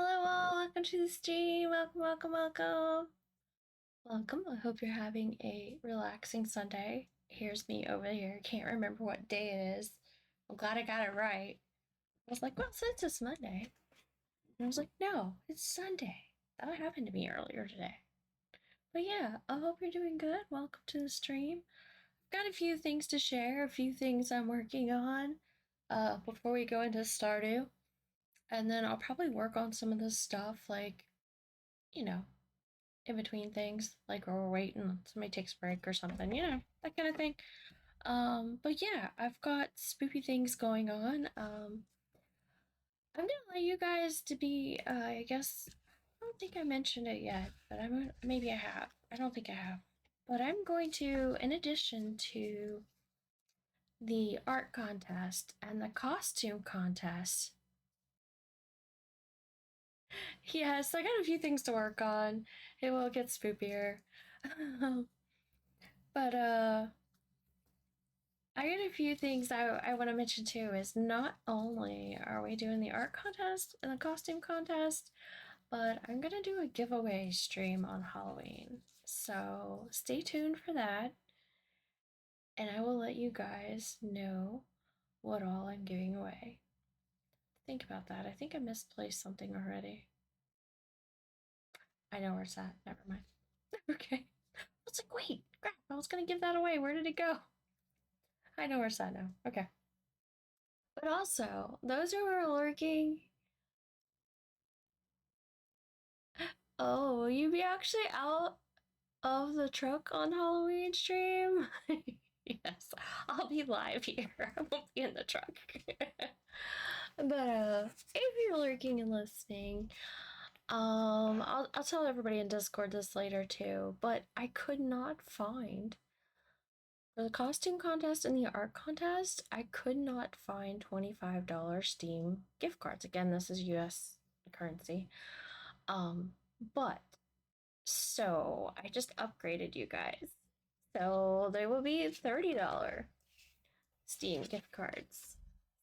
Hello all, welcome to the stream. Welcome. I hope you're having a relaxing Sunday. Here's me over here. Can't remember what day it is. I'm glad I got it right. I was like, well, since it's Monday. And I was like, no, it's Sunday. That happened to me earlier today. But yeah, I hope you're doing good. Welcome to the stream. I've got a few things to share, a few things I'm working on before we go into Stardew. And then I'll probably work on some of this stuff, like, you know, in between things, like we're waiting, somebody takes a break or something, that kind of thing. But yeah, I've got spoopy things going on. I'm gonna let you guys to be, I guess, I don't think I mentioned it yet, but maybe I have. I don't think I have. But I'm going to, in addition to the art contest and the costume contest, yes, I got a few things to work on. It will get spoopier. But I got a few things I want to mention too. Is not only are we doing the art contest and the costume contest, but I'm gonna do a giveaway stream on Halloween. So stay tuned for that, and I will let you guys know what all I'm giving away. Think about that. I think I misplaced something already. I know where it's at. Never mind. Okay. I was like, wait, crap, I was gonna give that away. Where did it go? I know where it's at now. Okay. But also, those who are lurking, oh, will you be actually out of the truck on Halloween stream? Yes, I'll be live here. I won't be in the truck. But if you're lurking and listening, I'll tell everybody in Discord this later too, but I could not find for the costume contest and the art contest, I could not find $25 Steam gift cards. Again, this is US currency. But so I just upgraded you guys. So there will be $30 Steam gift cards.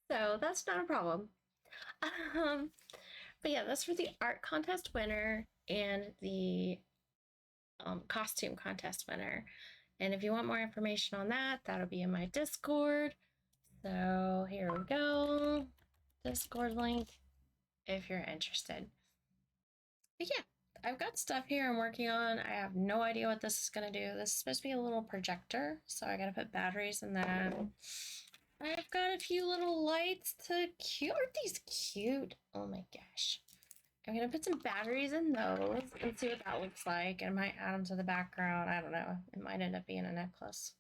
So that's not a problem. But yeah, that's for the art contest winner and the costume contest winner. And if you want more information on that, that'll be in my Discord. So here we go. Discord link if you're interested. But yeah, I've got stuff here I'm working on. I have no idea what this is going to do. This is supposed to be a little projector, so I got to put batteries in that. I've got a few little lights to cute. Aren't these cute? Oh my gosh. I'm going to put some batteries in those and see what that looks like. And I might add them to the background. I don't know. It might end up being a necklace.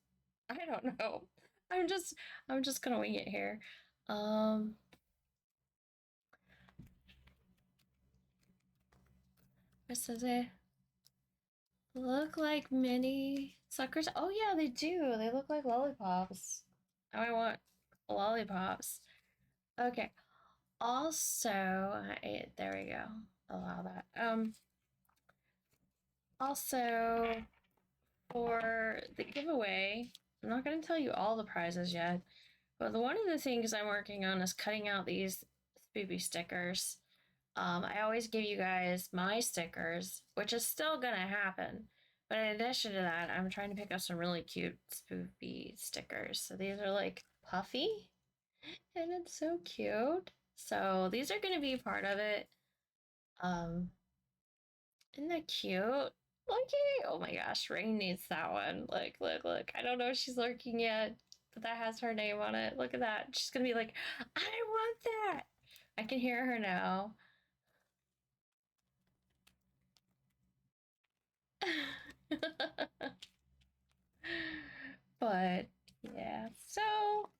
I don't know. I'm just going to wing it here. What says it? Look like mini suckers. Oh yeah, they do. They look like lollipops. I want lollipops. Okay. Also, there we go. Allow that. Also, for the giveaway, I'm not going to tell you all the prizes yet, but one of the things I'm working on is cutting out these spoopy stickers. I always give you guys my stickers, which is still gonna happen. But in addition to that, I'm trying to pick up some really cute spoopy stickers. So these are like puffy, and it's so cute. So these are gonna be part of it. Isn't that cute? Looky! Oh my gosh, Rain needs that one. Look. I don't know if she's lurking yet, but that has her name on it. Look at that. She's gonna be like, I want that! I can hear her now. But yeah, so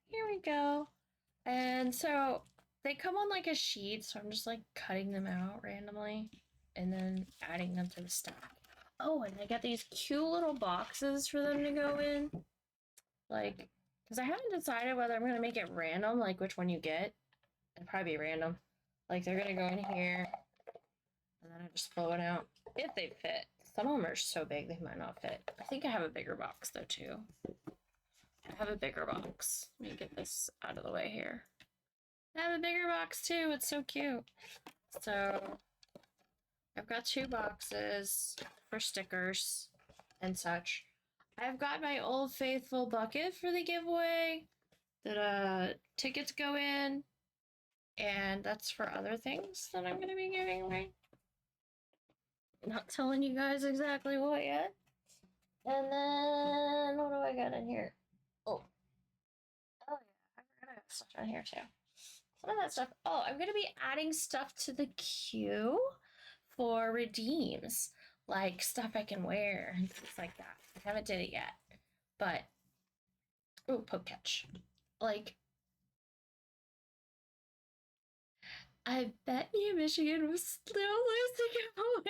here we go. And so they come on like a sheet, so I'm just like cutting them out randomly and then adding them to the stack. Oh, and I got these cute little boxes for them to go in. Like, because I haven't decided whether I'm going to make it random, like which one you get. It'll probably be random. Like, they're going to go in here, and then I just blow it out if they fit. Some of them are so big they might not fit. I think I have a bigger box though too. I have a bigger box. Let me get this out of the way here. I have a bigger box too. It's so cute. So I've got 2 boxes for stickers and such. I've got my old faithful bucket for the giveaway that tickets go in, and that's for other things that I'm gonna be giving away. Not telling you guys exactly what yet. And then what do I got in here? Oh yeah, I forgot I got stuff on here too. Some of that stuff. Oh, I'm gonna be adding stuff to the queue for redeems, like stuff I can wear and things like that. I haven't did it yet, but oh, poke catch. Like, I bet you Michigan was still losing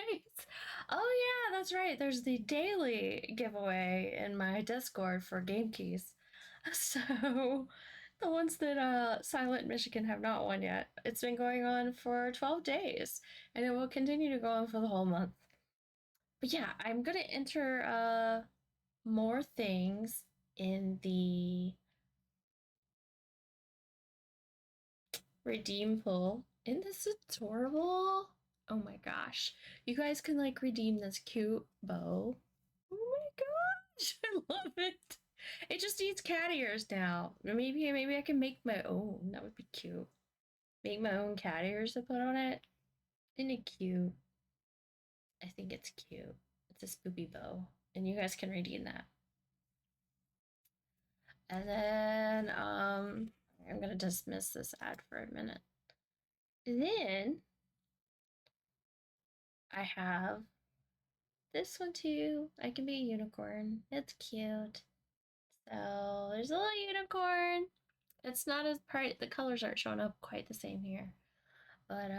giveaways. Oh yeah, that's right. There's the daily giveaway in my Discord for game keys. So the ones that Silent Michigan have not won yet. It's been going on for 12 days, and it will continue to go on for the whole month. But yeah, I'm gonna enter more things in the redeem pool. Isn't this adorable? Oh my gosh. You guys can like redeem this cute bow. Oh my gosh, I love it. It just needs cat ears now. Maybe I can make my own. That would be cute. Make my own cat ears to put on it. Isn't it cute? I think it's cute. It's a spoopy bow. And you guys can redeem that. And then I'm gonna dismiss this ad for a minute. Then I have this one too. I can be a unicorn. It's cute. So there's a little unicorn. It's not as bright. The colors aren't showing up quite the same here. But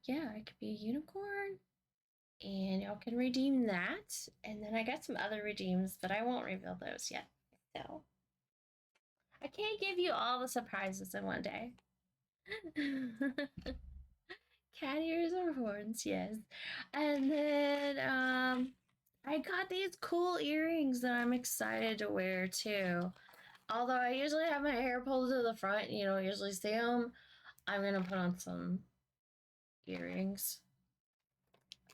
yeah, I could be a unicorn. And y'all can redeem that. And then I got some other redeems, but I won't reveal those yet. So I can't give you all the surprises in one day. Cat ears or horns, yes. And then I got these cool earrings that I'm excited to wear too. Although I usually have my hair pulled to the front, you don't usually see them. I'm gonna put on some earrings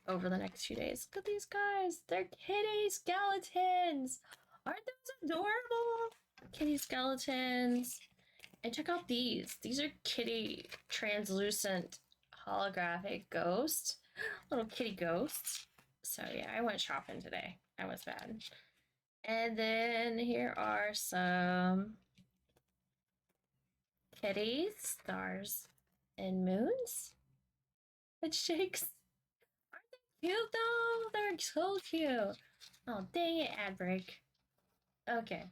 over the next few days. Look at these guys. They're kitty skeletons. Aren't those adorable? Kitty skeletons. And check out these. These are kitty translucent holographic ghosts. Little kitty ghosts. So yeah, I went shopping today. I was bad. And then here are some kitties, stars, and moons. It shakes. Aren't they cute though? They're so cute. Oh, dang it, ad break. Okay.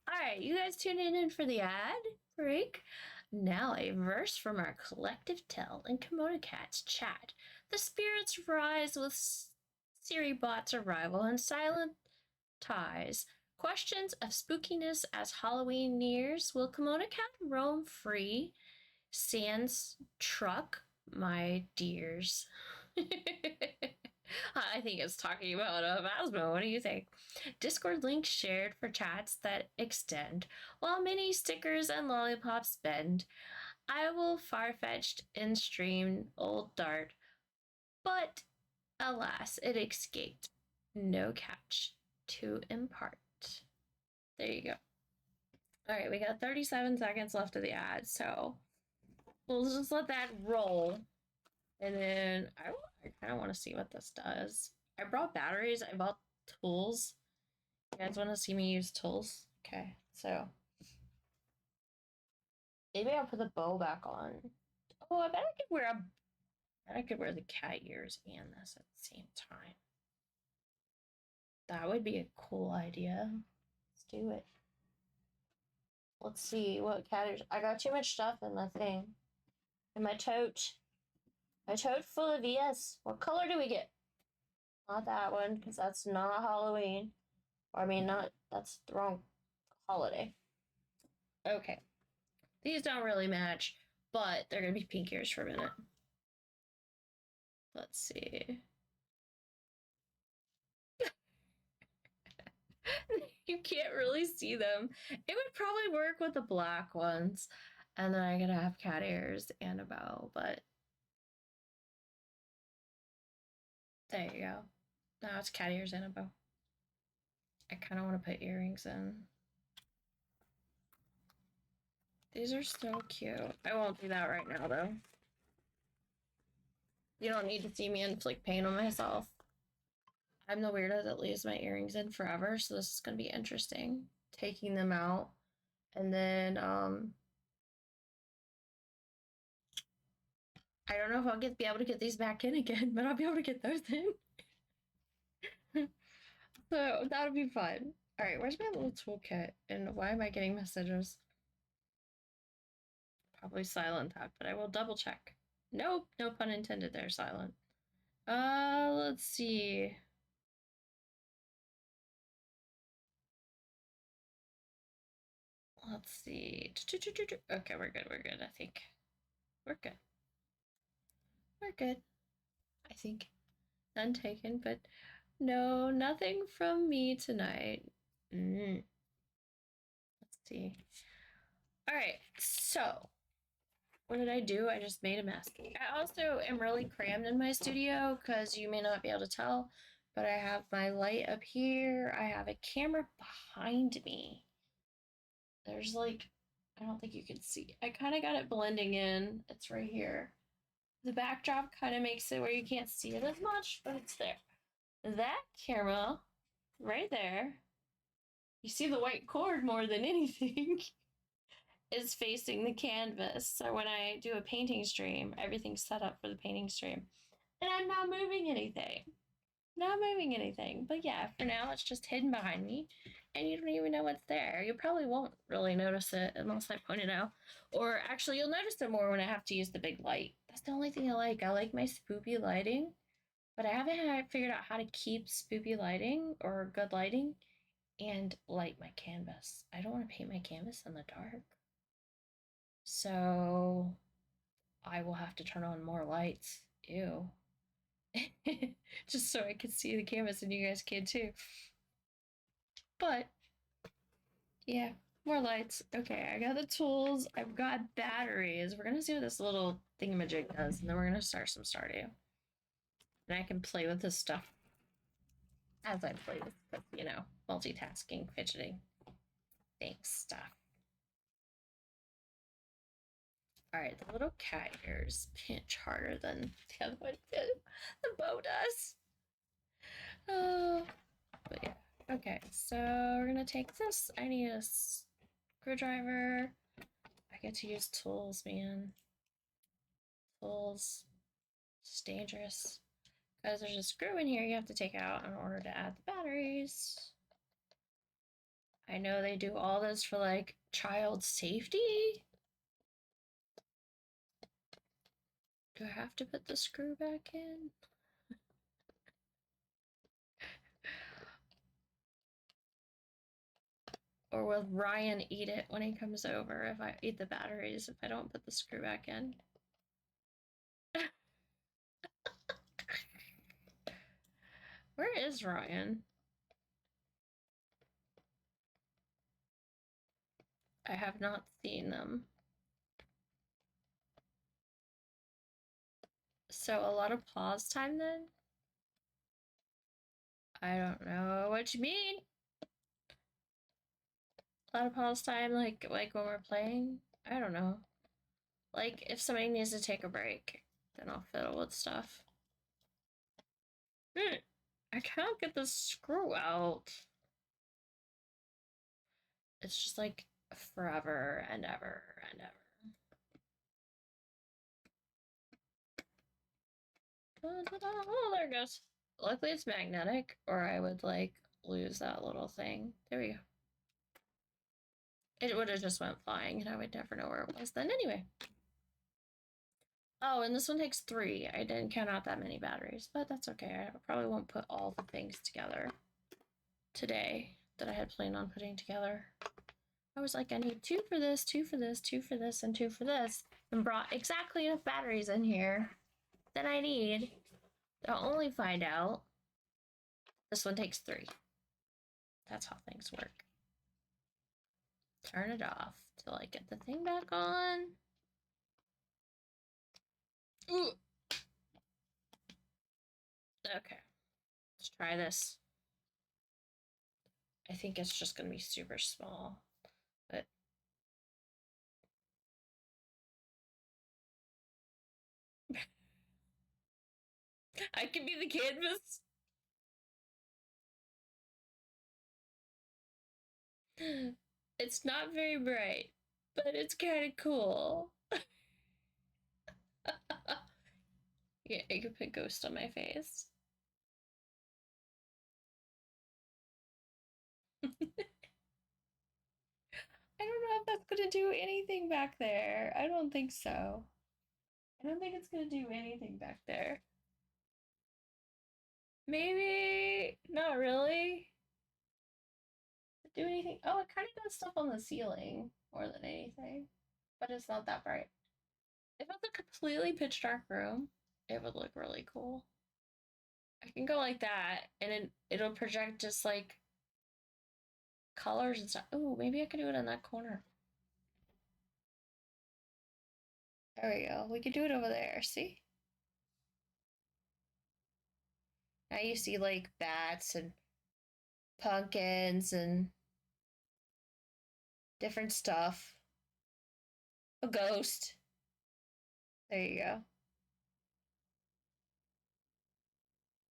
Alright, you guys tune in for the ad break. Now a verse from our collective tell in KimonoKat's chat. The spirits rise with Siribot's arrival and silent ties. Questions of spookiness as Halloween nears. Will KimonoKat roam free? Sans truck, my dears. I think it's talking about Phasmo. What do you think? Discord link shared for chats that extend, while mini stickers and lollipops bend. I will far-fetched in stream old dart, but alas, it escaped. No catch to impart. There you go. All right, we got 37 seconds left of the ad, so we'll just let that roll. And then I kind of want to see what this does. I brought batteries. I bought tools. You guys want to see me use tools? Okay, so maybe I'll put the bow back on. Oh, I bet I could wear the cat ears and this at the same time. That would be a cool idea. Let's do it. Let's see what cat ears. I got too much stuff in the thing. In my tote. My tote full of ES. What color do we get? Not that one, because that's not Halloween. Or I mean, that's the wrong holiday. Okay. These don't really match, but they're going to be pink ears for a minute. Let's see. You can't really see them. It would probably work with the black ones. And then I'm going to have cat ears and a bow, but There you go. Now it's cat ears and a bow. I kind of want to put earrings in. These are so cute. I won't do that right now, though. You don't need to see me inflict pain on myself. I'm the weirdo that leaves my earrings in forever, so this is going to be interesting. Taking them out. And then, I don't know if I'll be able to get these back in again, but I'll be able to get those in. So that'll be fun. All right, where's my little toolkit? And why am I getting messages? Probably silent that, but I will double check. Nope, no pun intended there, silent. Let's see. Let's see. Okay, we're good, I think. We're good. We're good. I think. None taken, but no, nothing from me tonight. Let's see. All right, so what did I do? I just made a mess. I also am really crammed in my studio because you may not be able to tell, but I have my light up here. I have a camera behind me. There's like, I don't think you can see. I kind of got it blending in. It's right here. The backdrop kind of makes it where you can't see it as much, but it's there. That camera right there, you see the white cord more than anything, is facing the canvas. So when I do a painting stream, everything's set up for the painting stream. And I'm not moving anything. Not moving anything. But yeah, for now it's just hidden behind me. And you don't even know what's there. You probably won't really notice it unless I point it out. Or actually, you'll notice it more when I have to use the big light. That's the only thing I like. I like my spoopy lighting. But I haven't figured out how to keep spoopy lighting or good lighting and light my canvas. I don't want to paint my canvas in the dark. So I will have to turn on more lights. Ew. Just so I can see the canvas and you guys can too. But yeah, more lights. Okay, I got the tools. I've got batteries. We're gonna see what this little thingamajig does, and then we're gonna start some Stardew. And I can play with this stuff as I play with, you know, multitasking, fidgeting, things, stuff. All right, the little cat ears pinch harder than the other one did. The bow does. Oh, but yeah. Okay, so we're gonna take this. I need a screwdriver. I get to use tools, man. Tools. It's dangerous. Because there's a screw in here you have to take out in order to add the batteries. I know they do all this for like child safety. Do I have to put the screw back in? Or will Ryan eat it when he comes over if I eat the batteries if I don't put the screw back in? Where is Ryan? I have not seen them. So a lot of pause time then? I don't know what you mean. A lot of pause time, like when we're playing? I don't know. Like, if somebody needs to take a break, then I'll fiddle with stuff. I can't get the screw out. It's just like forever and ever and ever. Oh, there it goes. Luckily it's magnetic, or I would like lose that little thing. There we go. It would have just went flying and I would never know where it was then anyway. Oh, and this one takes 3. I didn't count out that many batteries, but that's okay. I probably won't put all the things together today that I had planned on putting together. I was like, I need 2 for this, 2 for this, 2 for this, and 2 for this, and brought exactly enough batteries in here that I need. I'll only find out this one takes 3. That's how things work. Turn it off till I get the thing back on. Ooh. Okay, let's try this. I think it's just gonna be super small, but I can be the canvas. It's not very bright, but it's kind of cool. Yeah, I could put ghost on my face. I don't know if that's gonna do anything back there. I don't think so. I don't think it's gonna do anything back there. Maybe not really. Do anything? Oh, it kind of does stuff on the ceiling more than anything, but it's not that bright. If it's a completely pitch dark room, it would look really cool. I can go like that, and it'll project just like colors and stuff. Oh, maybe I could do it in that corner. There we go. We could do it over there. See? Now you see like bats and pumpkins and different stuff. A ghost. There you go.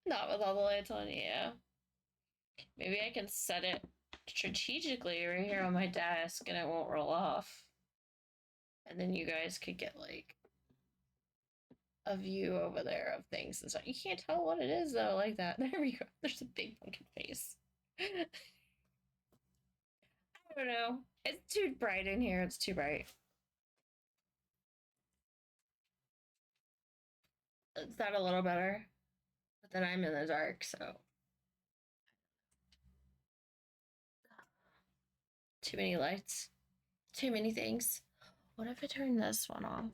Not with all the lights on, yeah. Maybe I can set it strategically right here on my desk and it won't roll off. And then you guys could get like a view over there of things and stuff. You can't tell what it is though, like that. There we go. There's a big pumpkin face. I don't know. It's too bright in here. It's too bright. Is that a little better? But then I'm in the dark, so. Too many lights. Too many things. What if I turn this one off?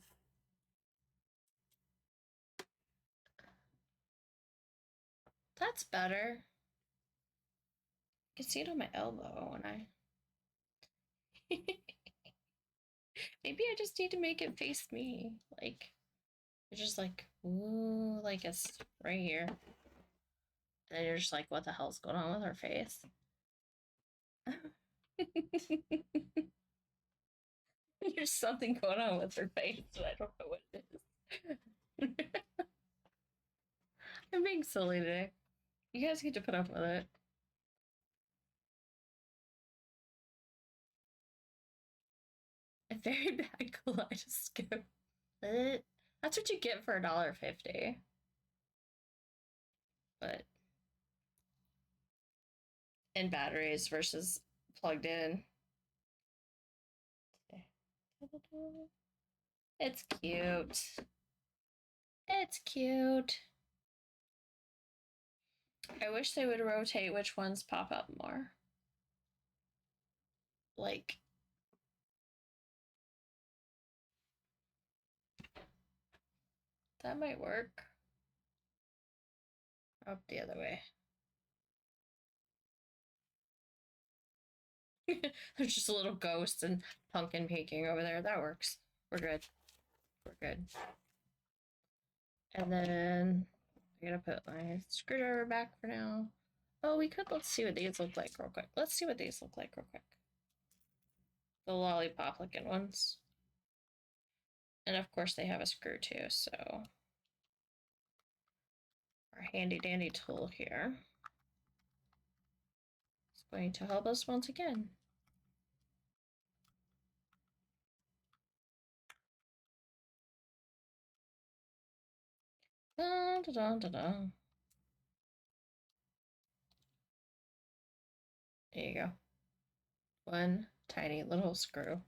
That's better. I can see it on my elbow when I. Maybe I just need to make it face me. Like, it's just like, ooh, like it's right here. And you're just like, what the hell's going on with her face? There's something going on with her face, but I don't know what it is. I'm being silly today. You guys get to put up with it. A very bad kaleidoscope. That's what you get for $1.50. But in batteries versus plugged in. It's cute. It's cute. I wish they would rotate which ones pop up more. Like, that might work. Up the other way. There's just a little ghost and pumpkin peeking over there. That works. We're good. We're good. And then I'm gonna put my screwdriver back for now. Oh, we could let's see what these look like real quick. Let's see what these look like real quick. The lollipop looking ones. And of course they have a screw too, so our handy dandy tool here is going to help us once again. Dun, dun, dun, dun, dun. There you go. One tiny little screw.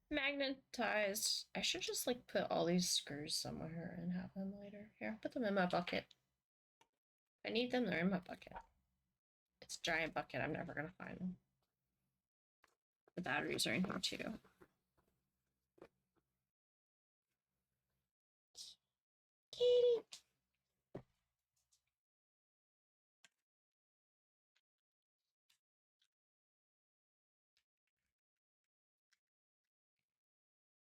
Magnetized. I should just like put all these screws somewhere and have them later. Here, put them in my bucket. If I need them, they're in my bucket. It's a giant bucket. I'm never gonna find them. The batteries are in here too. Katie.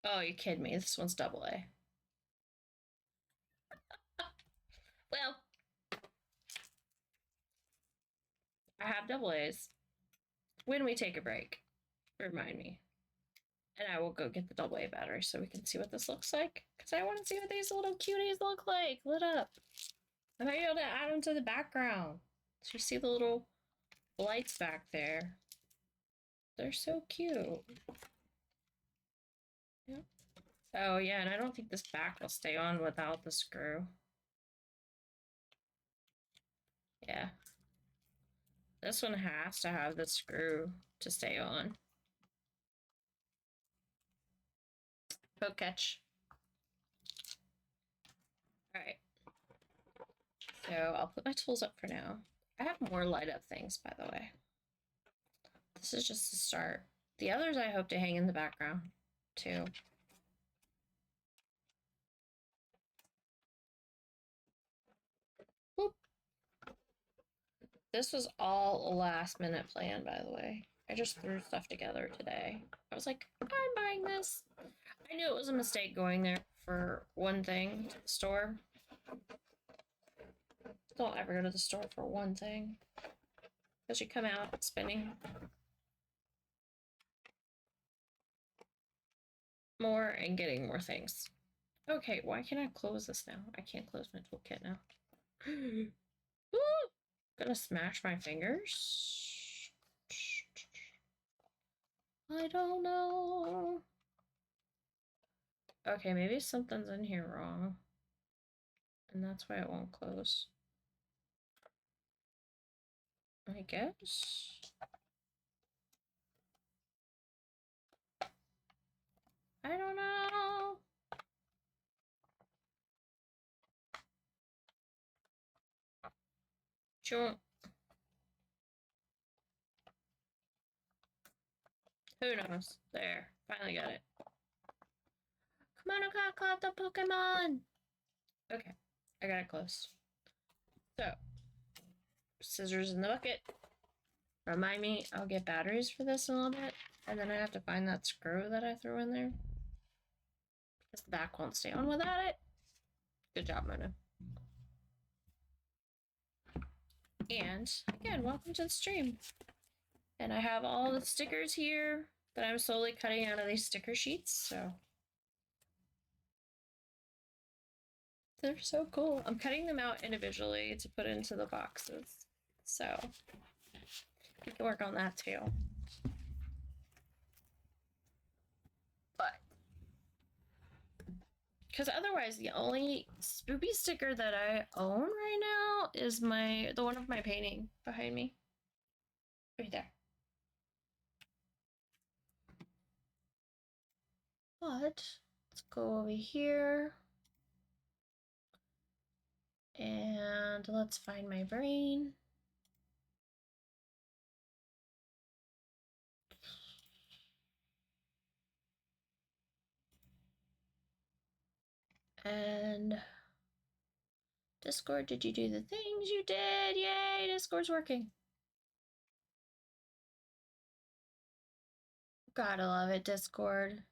Oh, you kidding me? This one's double A. Well, I have double A's. When we take a break, remind me. And I will go get the double A battery so we can see what this looks like. Because I want to see what these little cuties look like. Lit up. I might be able to add them to the background. So you see the little lights back there. They're so cute. Yep. Oh yeah, and I don't think this back will stay on without the screw. Yeah. This one has to have the screw to stay on. Poke catch. Alright. So I'll put my tools up for now. I have more light up things, by the way. This is just the start. The others I hope to hang in the background, too. Boop. This was all a last minute plan, by the way. I just threw stuff together today. I was like, I'm buying this. I knew it was a mistake going there for one thing to the store. Don't ever go to the store for one thing. Because you come out spending more and getting more things. Okay, why can't I close this now? I can't close my toolkit now. Gonna smash my fingers? I don't know. Okay, maybe something's in here wrong. And that's why it won't close. I guess. I don't know. Sure. Who knows? There. Finally got it. KimonoKat caught the Pokemon! Okay. I got it close. So. Scissors in the bucket. Remind me, I'll get batteries for this in a little bit. And then I have to find that screw that I threw in there. Because the back won't stay on without it. Good job, Mona. And again, welcome to the stream. And I have all the stickers here that I'm slowly cutting out of these sticker sheets, so they're so cool. I'm cutting them out individually to put into the boxes, so we can work on that too. But because otherwise, the only spoopy sticker that I own right now is the one of my painting behind me, right there. But let's go over here. And let's find my brain. And Discord, did you do the things you did? Yay, Discord's working. Gotta love it, Discord.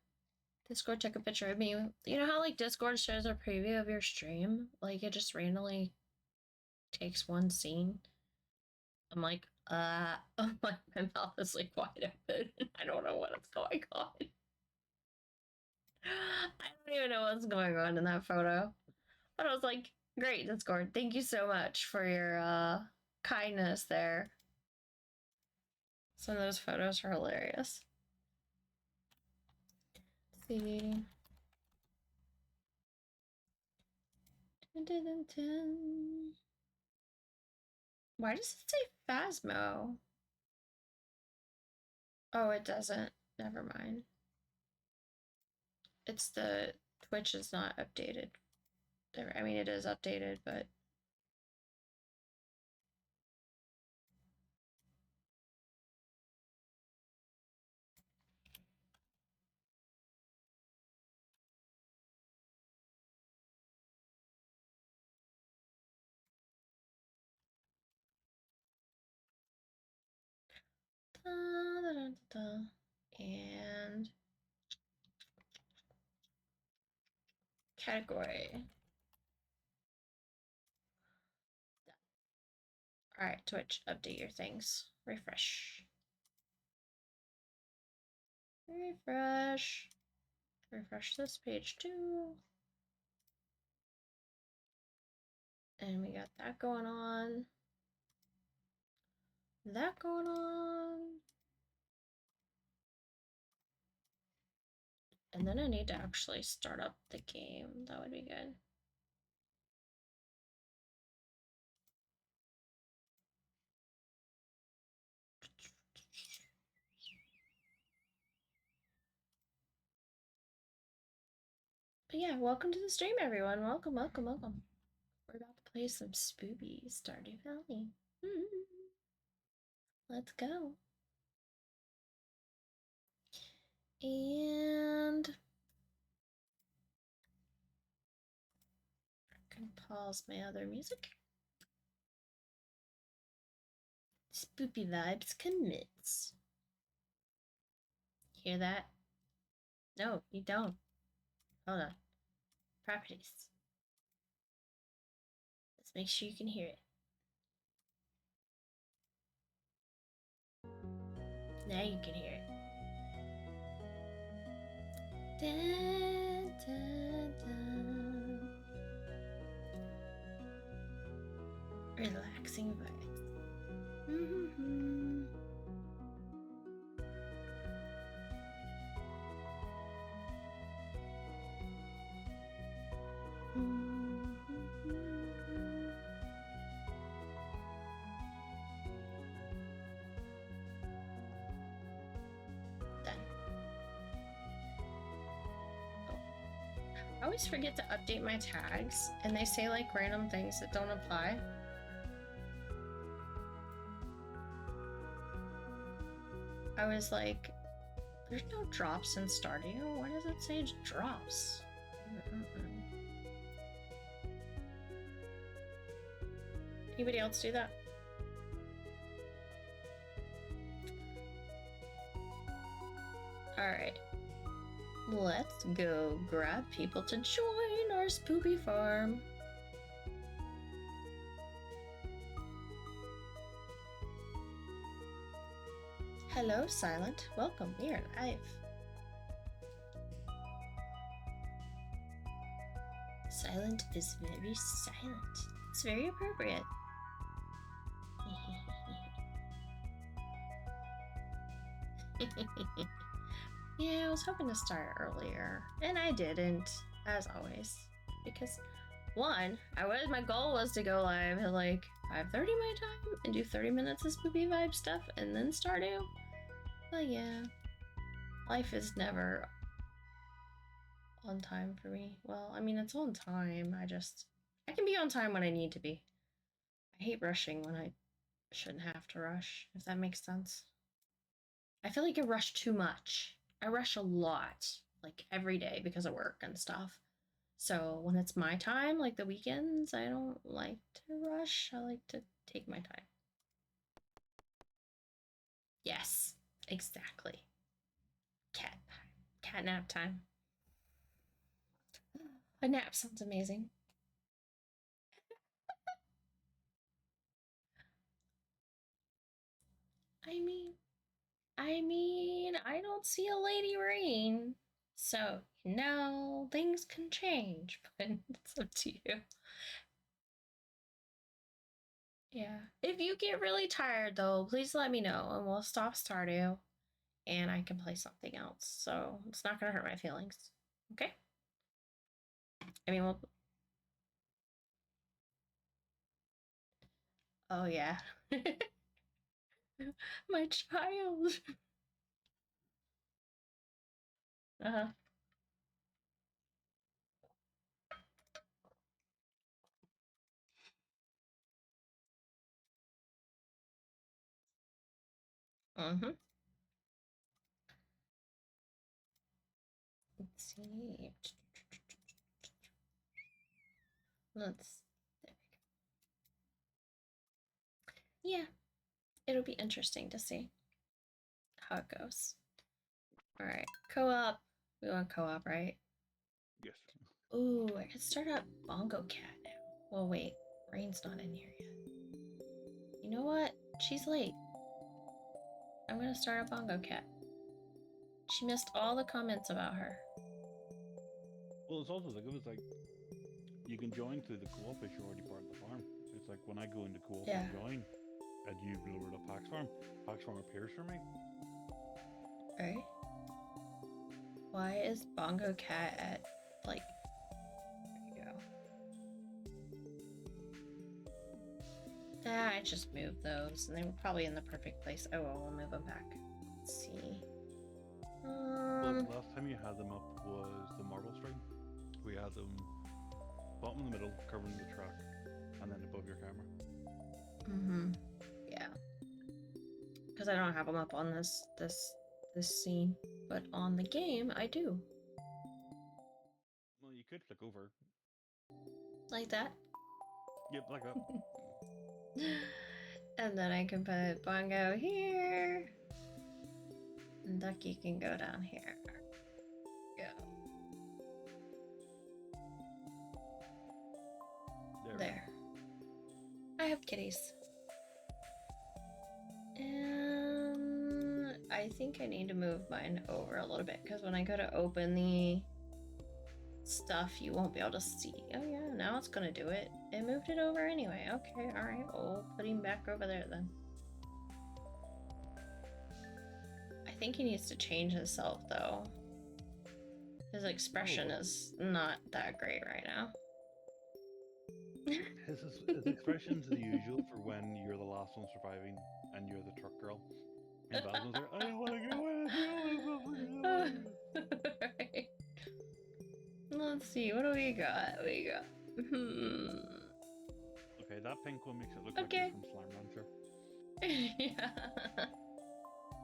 Discord took a picture of me. You know how like Discord shows a preview of your stream? Like it just randomly takes one scene. I'm like, my mouth is like wide open. I don't know what is going on. I don't even know what's going on in that photo. But I was like, great, Discord. Thank you so much for your kindness there. Some of those photos are hilarious. Let's see. Dun, dun, dun, dun. Why does it say Phasmo? Oh, it doesn't. Never mind. It's the Twitch is not updated. I mean, it is updated, but and category. Alright, Twitch, update your things. Refresh. Refresh. Refresh this page too. And we got that going on. That going on. And then I need to actually start up the game. That would be good. But yeah, welcome to the stream, everyone. Welcome, welcome, welcome. We're about to play some SMAPI, Stardew Valley. Let's go. And I can pause my other music. Spoopy vibes commits. Hear that? No, you don't. Hold on. Properties. Let's make sure you can hear it. Now you can hear it. Dun, dun, dun. Relaxing vibes. Done. Oh. I always forget to update my tags, and they say like random things that don't apply. I was like, there's no drops in Stardew. Why does it say drops? Anybody else do that? Alright. Let's go grab people to join our SMAPI farm. Hello, Silent. Welcome. We are live. Silent is very silent. It's very appropriate. Yeah, I was hoping to start earlier, and I didn't, as always, because one, my goal was to go live at like 5:30 my time and do 30 minutes of SMAPI vibe stuff and then Stardew. But yeah, life is never on time for me. Well, I mean, it's on time. I can be on time when I need to be. I hate rushing when I shouldn't have to rush, if that makes sense. I feel like I rush too much. I rush a lot, like every day because of work and stuff. So when it's my time, like the weekends, I don't like to rush. I like to take my time. Yes, exactly. Cat nap time. A nap sounds amazing. I mean, I don't see a Lady Rain. So, things can change, but it's up to you. Yeah. If you get really tired, though, please let me know and we'll stop Stardew and I can play something else. So, it's not going to hurt my feelings. Okay? I mean, oh, yeah. My child. Uh-huh. Mm-hmm. Let's see. There we go. Yeah, it'll be interesting to see how it goes. All right, co-op. We want co-op, right? Yes. Ooh, I could start up CimonoKat now. Well, wait, Rain's not in here yet. know what? She's late. I'm gonna start a CimonoKat. She missed all the comments about her. Well, it's also like, it was like, you can join through the co-op if you're already part of the farm. It's like when I go into co-op and join, and you've lowered up Hax Farm appears for me. Right? Why is CimonoKat at, like, there you go. I just moved those, and they were probably in the perfect place. Oh well, we'll move them back. Let's see. Well, the last time you had them up was the marble stream. We had them bottom in the middle, covering the track, and then above your camera. Yeah. Because I don't have them up on this scene, but on the game I do. Well, you could flick over. Like that? Yep, like that. And then I can put Bongo here. And Ducky can go down here. Go. There. I have kitties. And I think I need to move mine over a little bit because when I go to open the stuff, you won't be able to see. Oh yeah, now it's gonna do it. It moved it over anyway. Okay, alright. We'll put him back over there then. I think he needs to change himself though. His expression is not that great right now. His expression's the usual for when you're the last one surviving and you're the truck girl. And Basman's like, I don't want to go in. Right. Let's see, what do we got? Okay, that pink one makes it look like you're from Slime Rancher. Yeah.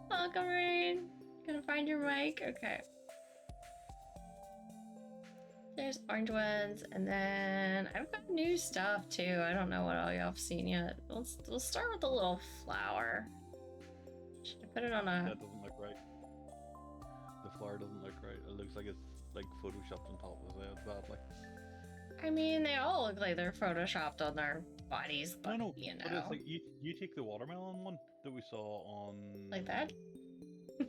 Welcome, Rain. Gonna find your mic? Okay. There's orange ones, and then I've got new stuff too. I don't know what all y'all have seen yet. We'll start with the little flower. Should I put it on a... That doesn't look right. The flower doesn't look right. It looks like it's like photoshopped on top of his head badly. I mean, they all look like they're photoshopped on their bodies, but no, you know. But it's like you take the watermelon one that we saw on like that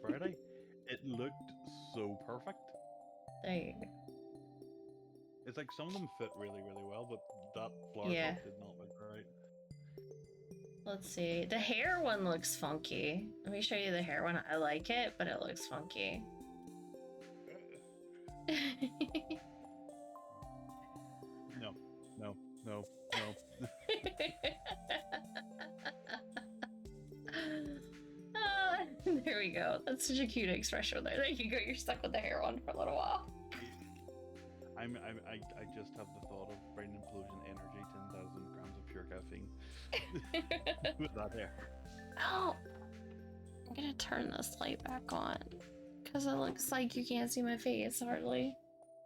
Friday. It looked so perfect. There you go. It's like some of them fit really, really well, but that flower top did not look right. Let's see. The hair one looks funky. Let me show you the hair one. I like it, but it looks funky. No. There we go. That's such a cute expression there. There you go. You're stuck with the hair on for a little while. I just have the thought of brain implosion energy, 10,000 grams of pure caffeine. With that hair. Oh! I'm gonna turn this light back on. Because it looks like you can't see my face, hardly.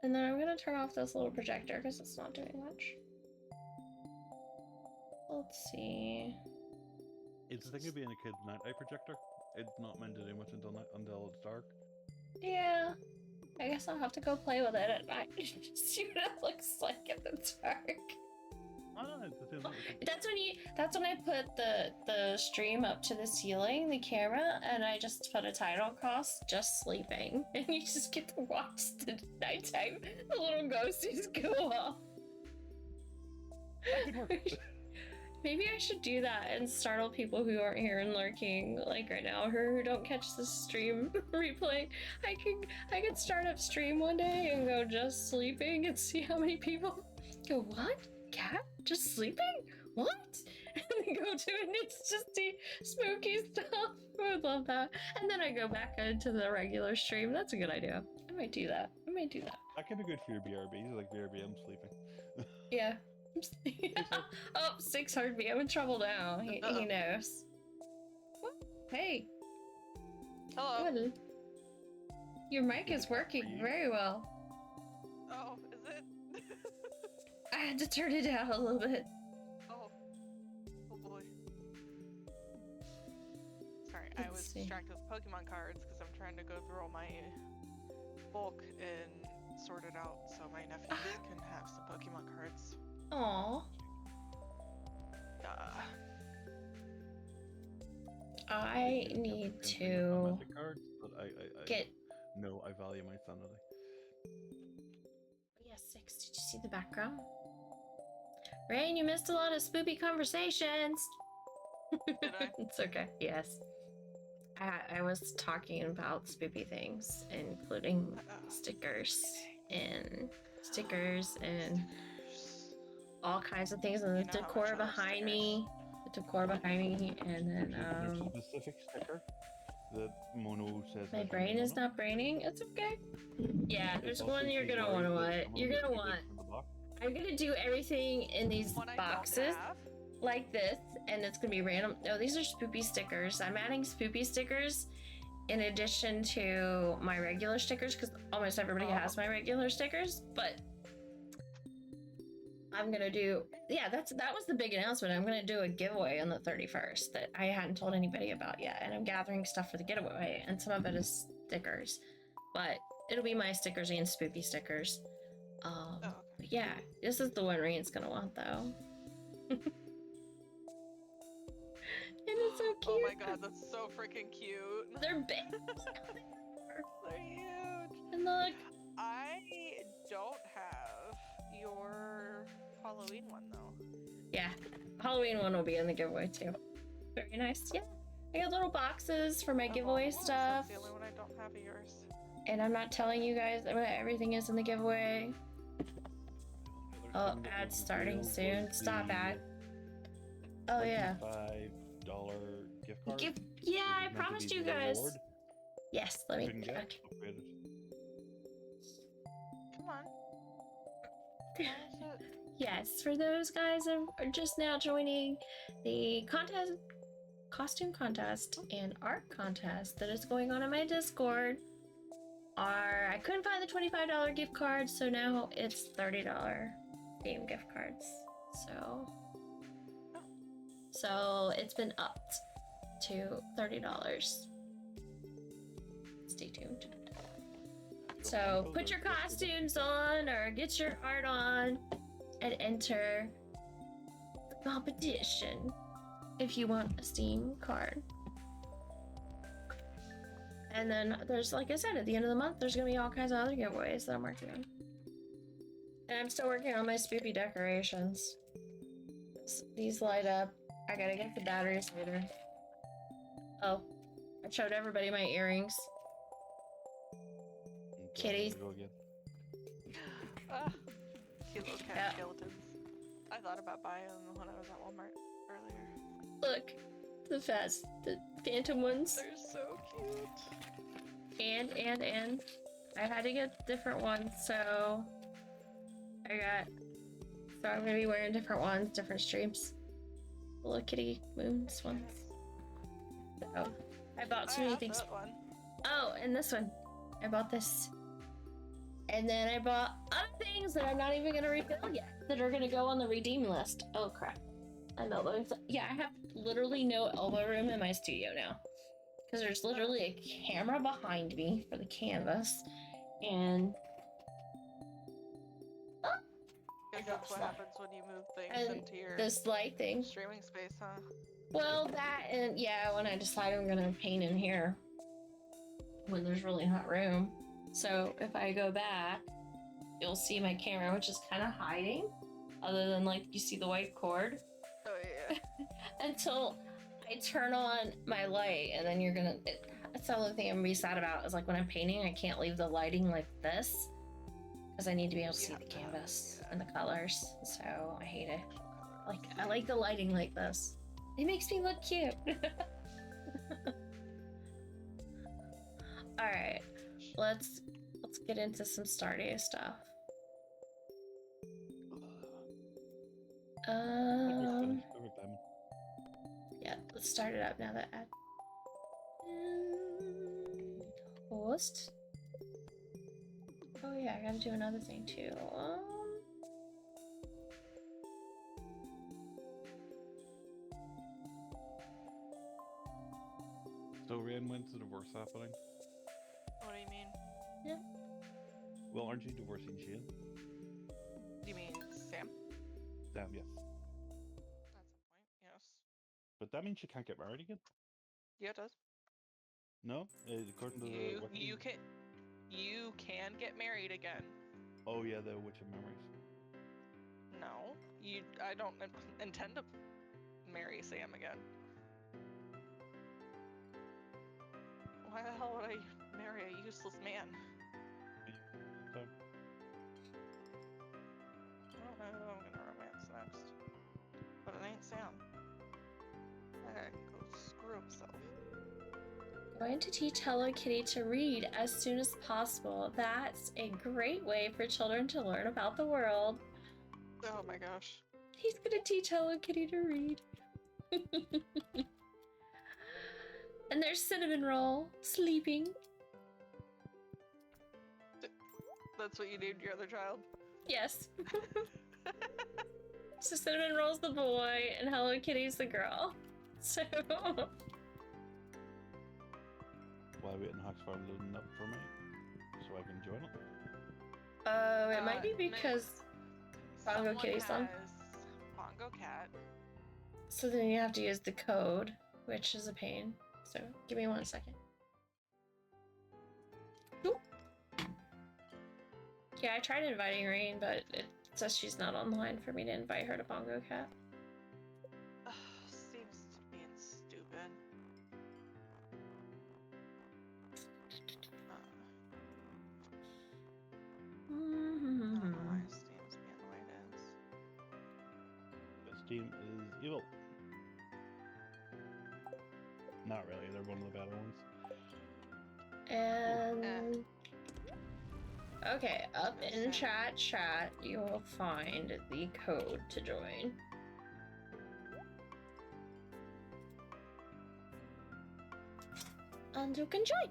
And then I'm gonna turn off this little projector because it's not doing much. Let's see. It's the thing of being a kid's night projector. It's not meant to do much until it's dark. Yeah. I guess I'll have to go play with it at night. See what it looks like in the dark. That's when I put the stream up to the ceiling, the camera, and I just put a title across, just sleeping. And you just get to watch the nighttime, the little ghosties go off. That could work. Maybe I should do that and startle people who aren't here and lurking, like right now, who don't catch the stream replay. I could start up stream one day and go just sleeping and see how many people go, what? Cat? Just sleeping? What? And then go to it and it's just the spooky stuff. I would love that. And then I go back into the regular stream. That's a good idea. I might do that. That could be good for your BRBs, like BRB, I'm sleeping. Yeah. Oh, 6 heartbeat. I'm in trouble now. He knows. Hey. Hello. Good. Your mic is working very well. Oh, is it? I had to turn it down a little bit. Oh boy. Sorry, I was distracted with Pokemon cards because I'm trying to go through all my bulk and sort it out so my nephews can have some Pokemon cards. Aww. I need to cards, but I get. No, I value my sanity. Yeah, 6. Did you see the background? Rain, you missed a lot of spoopy conversations. Did I? It's okay. Yes. I was talking about spoopy things, including stickers and all kinds of things, and the decor behind me. The decor behind me, and then there's a specific sticker that Mono says. My brain is not braining. It's okay. Yeah, there's one you're gonna want to want. You're gonna want. I'm gonna do everything in these boxes like this, and it's gonna be random. No, these are spoopy stickers. I'm adding spoopy stickers in addition to my regular stickers because almost everybody has my regular stickers. But I'm gonna do. Yeah, that was the big announcement. I'm gonna do a giveaway on the 31st that I hadn't told anybody about yet, and I'm gathering stuff for the giveaway, and some of it is stickers, but it'll be my stickers and spoopy stickers. But yeah, this is the one Rain's gonna want though. And it's so cute. Oh my god, that's so freaking cute. They're big. They're huge. And look. I don't have your Halloween one though. Yeah, Halloween one will be in the giveaway too. Very nice. Yeah, I got little boxes for my giveaway stuff. That's the only one I don't have of yours. And I'm not telling you guys what everything is in the giveaway. Oh, ad starting soon. Stop ad. Oh yeah. $5 gift card. Yeah, I promised you guys. Yes, let me. Okay. Come on. Yes, for those guys who are just now joining the contest, costume contest and art contest that is going on in my Discord, I couldn't find the $25 gift card, so now it's $30 game gift cards. So it's been upped to $30. Stay tuned. So put your costumes on or get your art on and enter the competition if you want a Steam card. And then there's, like I said, at the end of the month, there's gonna be all kinds of other giveaways that I'm working on. And I'm still working on my spoopy decorations. These light up. I gotta get the batteries later. Oh, I showed everybody my earrings. Kitties. KimonoKat skeletons. I thought about buying them when I was at Walmart earlier. Look, the phantom ones. They're so cute. And I had to get different ones, so I'm gonna be wearing different ones, different streams. The little kitty moons ones. So I bought too many things. Oh, and this one. I bought this. And then I bought other things that I'm not even gonna refill yet, that are gonna go on the redeem list. Oh crap. I'm elbowing. Yeah, I have literally no elbow room in my studio now. Because there's literally a camera behind me for the canvas. And that's what happens when you move things into your this light thing. Streaming space, huh? Well, that and yeah, when I decide I'm gonna paint in here when there's really not room. So if I go back, you'll see my camera, which is kind of hiding, other than like you see the white cord. Oh yeah. Until I turn on my light, and then you're gonna. That's the only thing I'm gonna be sad about is like when I'm painting, I can't leave the lighting like this because I need to be able to see the canvas and the colors. So I hate it. Like I like the lighting like this. It makes me look cute. All right, let's get into some Stardew stuff. Yeah, let's start it up now that ad. Host. Oh yeah, I gotta do another thing too. So Ryan, when's the divorce happening? What do you mean? Yeah. Well, aren't you divorcing Shane? You mean Sam? Sam, yes. That's the point, yes. But that means she can't get married again? Yeah, it does. No, according to you can get married again. Oh yeah, the Witch of Memories. No, I don't intend to marry Sam again. Why the hell would I marry a useless man? So. I don't know who I'm gonna romance next, but it ain't Sam. That guy can go screw himself. Going to teach Hello Kitty to read as soon as possible. That's a great way for children to learn about the world. Oh my gosh. He's gonna teach Hello Kitty to read. And there's Cinnamon Roll, sleeping. That's what you named your other child? Yes. So Cinnamon Roll's the boy, and Hello Kitty's the girl. So... While waiting Hax Farm loading up for me, so I can join it. Oh, it might be because Bongo Kitty's on. CJB. So then you have to use the code, which is a pain. So give me 1 second. Oop. Yeah, I tried inviting Rain, but it says she's not online for me to invite her to CimonoKat. Seems to be stupid. I don't know why Steam's being the way it is. But Steam is evil. Not really, they're one of the better ones. And... Okay, up in chat, you will find the code to join. And you can join!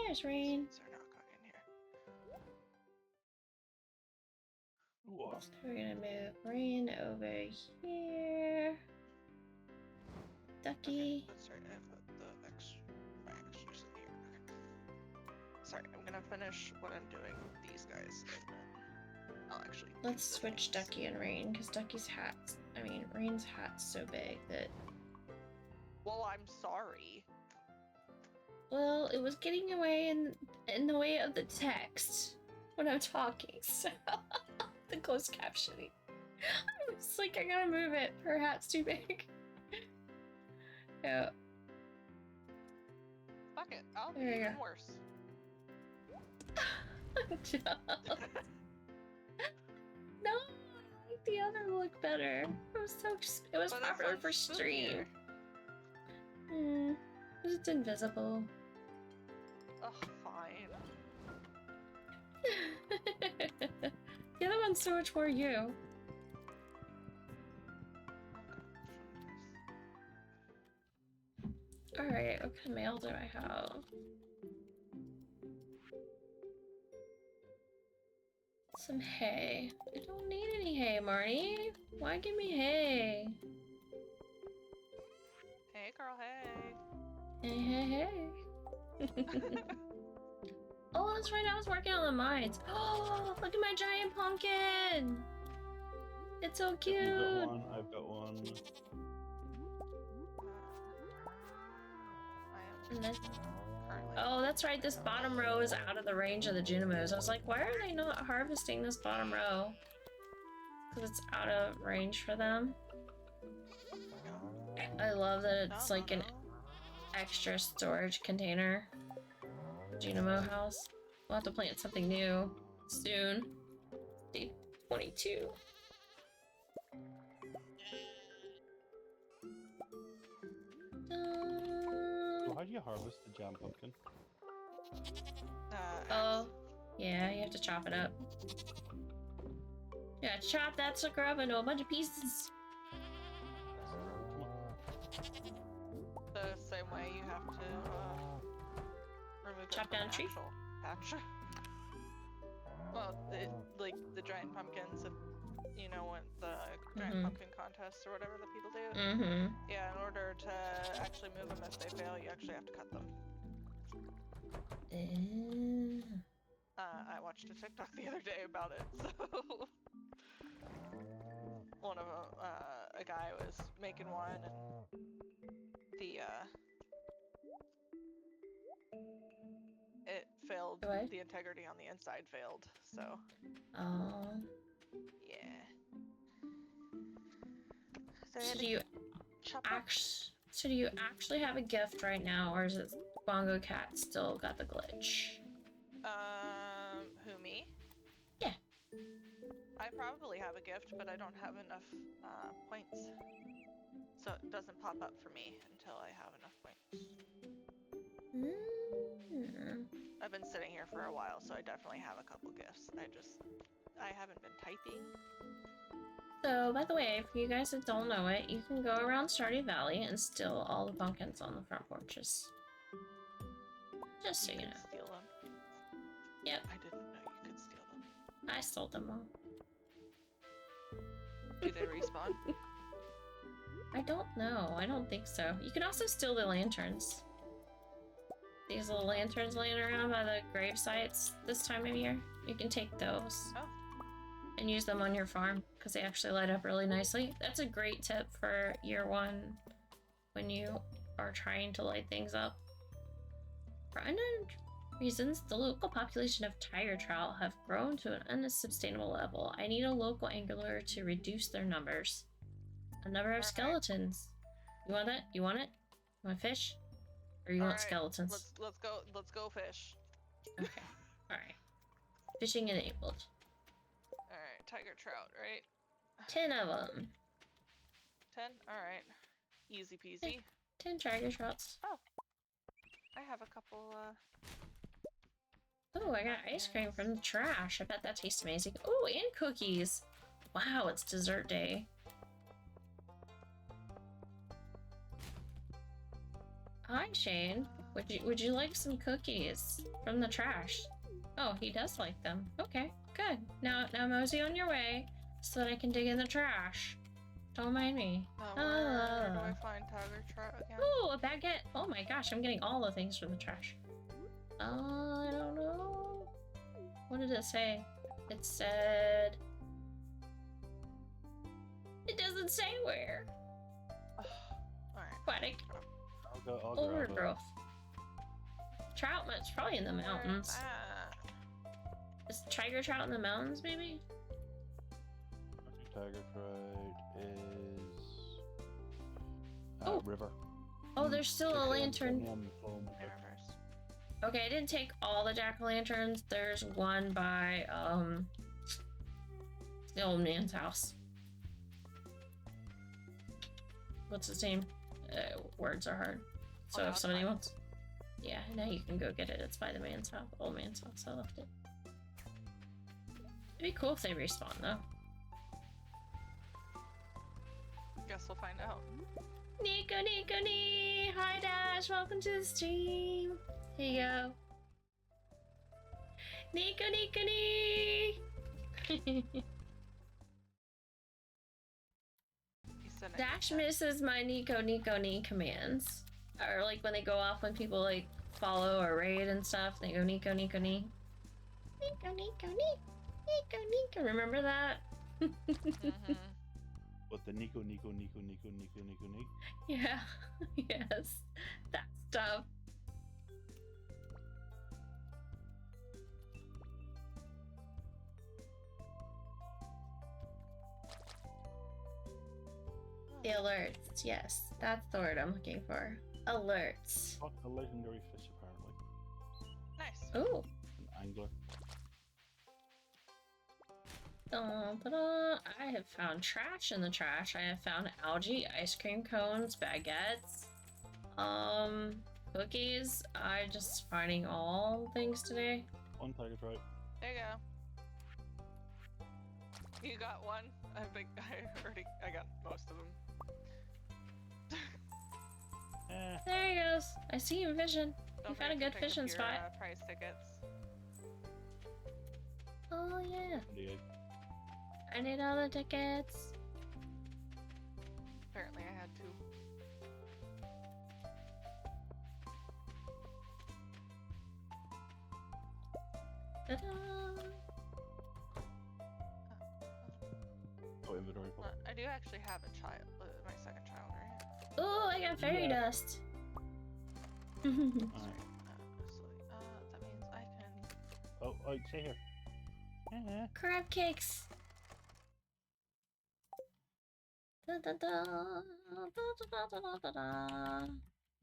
There's Rain. They're not going in here. Whoa. So we're gonna move Rain over here. Ducky. Okay, that's right, I put the extras in here. Okay. Sorry, I'm gonna finish what I'm doing with these guys. And then I'll actually... Let's switch Ducky and Rain, because Ducky's Rain's hat's so big that... Well, I'm sorry. Well, it was getting away in the way of the text when I'm talking, so the closed captioning. I was like, I gotta move it. Her hat's too big. Yeah. Fuck it, I'll be There you even go. worse. No, I like the other look better. It was popular for stream. Because it's invisible. Ugh, fine. The other one's so much more you. Alright, what kind of mail do I have? Some hay. I don't need any hay, Marnie. Why give me hay? Hey, girl, hey. Hey. Oh, that's right, I was working on the mines. Oh, look at my giant pumpkin! It's so cute! You've got one, I've got one. Oh, that's right, this bottom row is out of the range of the Junimos. I was like, why are they not harvesting this bottom row? Because it's out of range for them. I love that it's like an extra storage container. Junimo house. We'll have to plant something new soon. Day 22. So how do you harvest the jam pumpkin? Oh, yeah, you have to chop it up. Yeah, chop that sucker up into a bunch of pieces. The same way you have to remove chop down a tree. Patch. Well, the giant pumpkins, you know what the giant pumpkin contests or whatever that people do. Yeah, in order to actually move them, if they fail, you actually have to cut them. I watched a TikTok the other day about it, so. one of a guy was making one, and the it failed. What? The integrity on the inside failed. So. Oh. Yeah. So do you actually have a gift right now, or is it CimonoKat still got the glitch? Who, me? Yeah. I probably have a gift, but I don't have enough points. So it doesn't pop up for me until I have enough points. I've been sitting here for a while, so I definitely have a couple gifts. I haven't been typing. So, by the way, if you guys that don't know it, you can go around Stardew Valley and steal all the pumpkins on the front porches. Just so you know. Steal them? Yep. I didn't know you could steal them. I stole them all. Do they respawn? I don't know. I don't think so. You can also steal the lanterns. These little lanterns laying around by the grave sites this time of year. You can take those. Oh. And use them on your farm, because they actually light up really nicely. That's a great tip for year one when you are trying to light things up. For unknown reasons, the local population of tiger trout have grown to an unsustainable level. I need a local angler to reduce their numbers. A number of skeletons. You want that? You want it? You want fish? Or you want skeletons? Let's go fish. Okay. Alright. Fishing enabled. Alright, tiger trout, right? 10 of them. 10? Alright. Easy peasy. 10 tiger trouts. Oh. I have a couple, Oh, I got ice cream from the trash. I bet that tastes amazing. Oh, and cookies. Wow, it's dessert day. Hi, Shane. Would you like some cookies from the trash? Oh, he does like them. Okay, good. Now mosey on your way so that I can dig in the trash. Don't mind me. Where do I find tiger trout again? Oh, a baguette. Oh my gosh, I'm getting all the things from the trash. I don't know. What did it say? It said... It doesn't say where. Alright. Aquatic. I'll Overgrowth. Trout much probably in the mountains. Is tiger trout in the mountains, maybe? Tiger trout is river. Oh, there's still a lantern. Rivers. Okay, I didn't take all the jack-o'-lanterns. There's one by the old man's house. What's his name? Words are hard. So if somebody wants... Yeah, now you can go get it. It's by the man's house. Old man's house. I left it. It'd be cool if they respawn, though. Guess we'll find out. Nico! Hi, Dash! Welcome to the stream! Here you go. Nico! Dash misses my Nico commands. Or like when they go off when people like follow or raid and stuff, they go Nico. Remember that? What, the Nico? Yeah, yes, that stuff. The alerts, yes, that's the word I'm looking for. Alerts. Caught a legendary fish, apparently. Nice. Ooh. An angler. I have found trash in the trash. I have found algae, ice cream cones, baguettes, cookies. I'm just finding all things today. One tiger trout. There you go. You got one? I got most of them. There he goes. I see you, vision. You found a good fishing spot. Prize tickets. Oh yeah. Yeah. I need all the tickets. Apparently I had two. Ta-da! put inventory full. I do actually have a child, my second child, right? Oh, I got fairy dust. That means I can. Oh, stay here. Crab cakes. Da, da, da, da, da, da, da, da.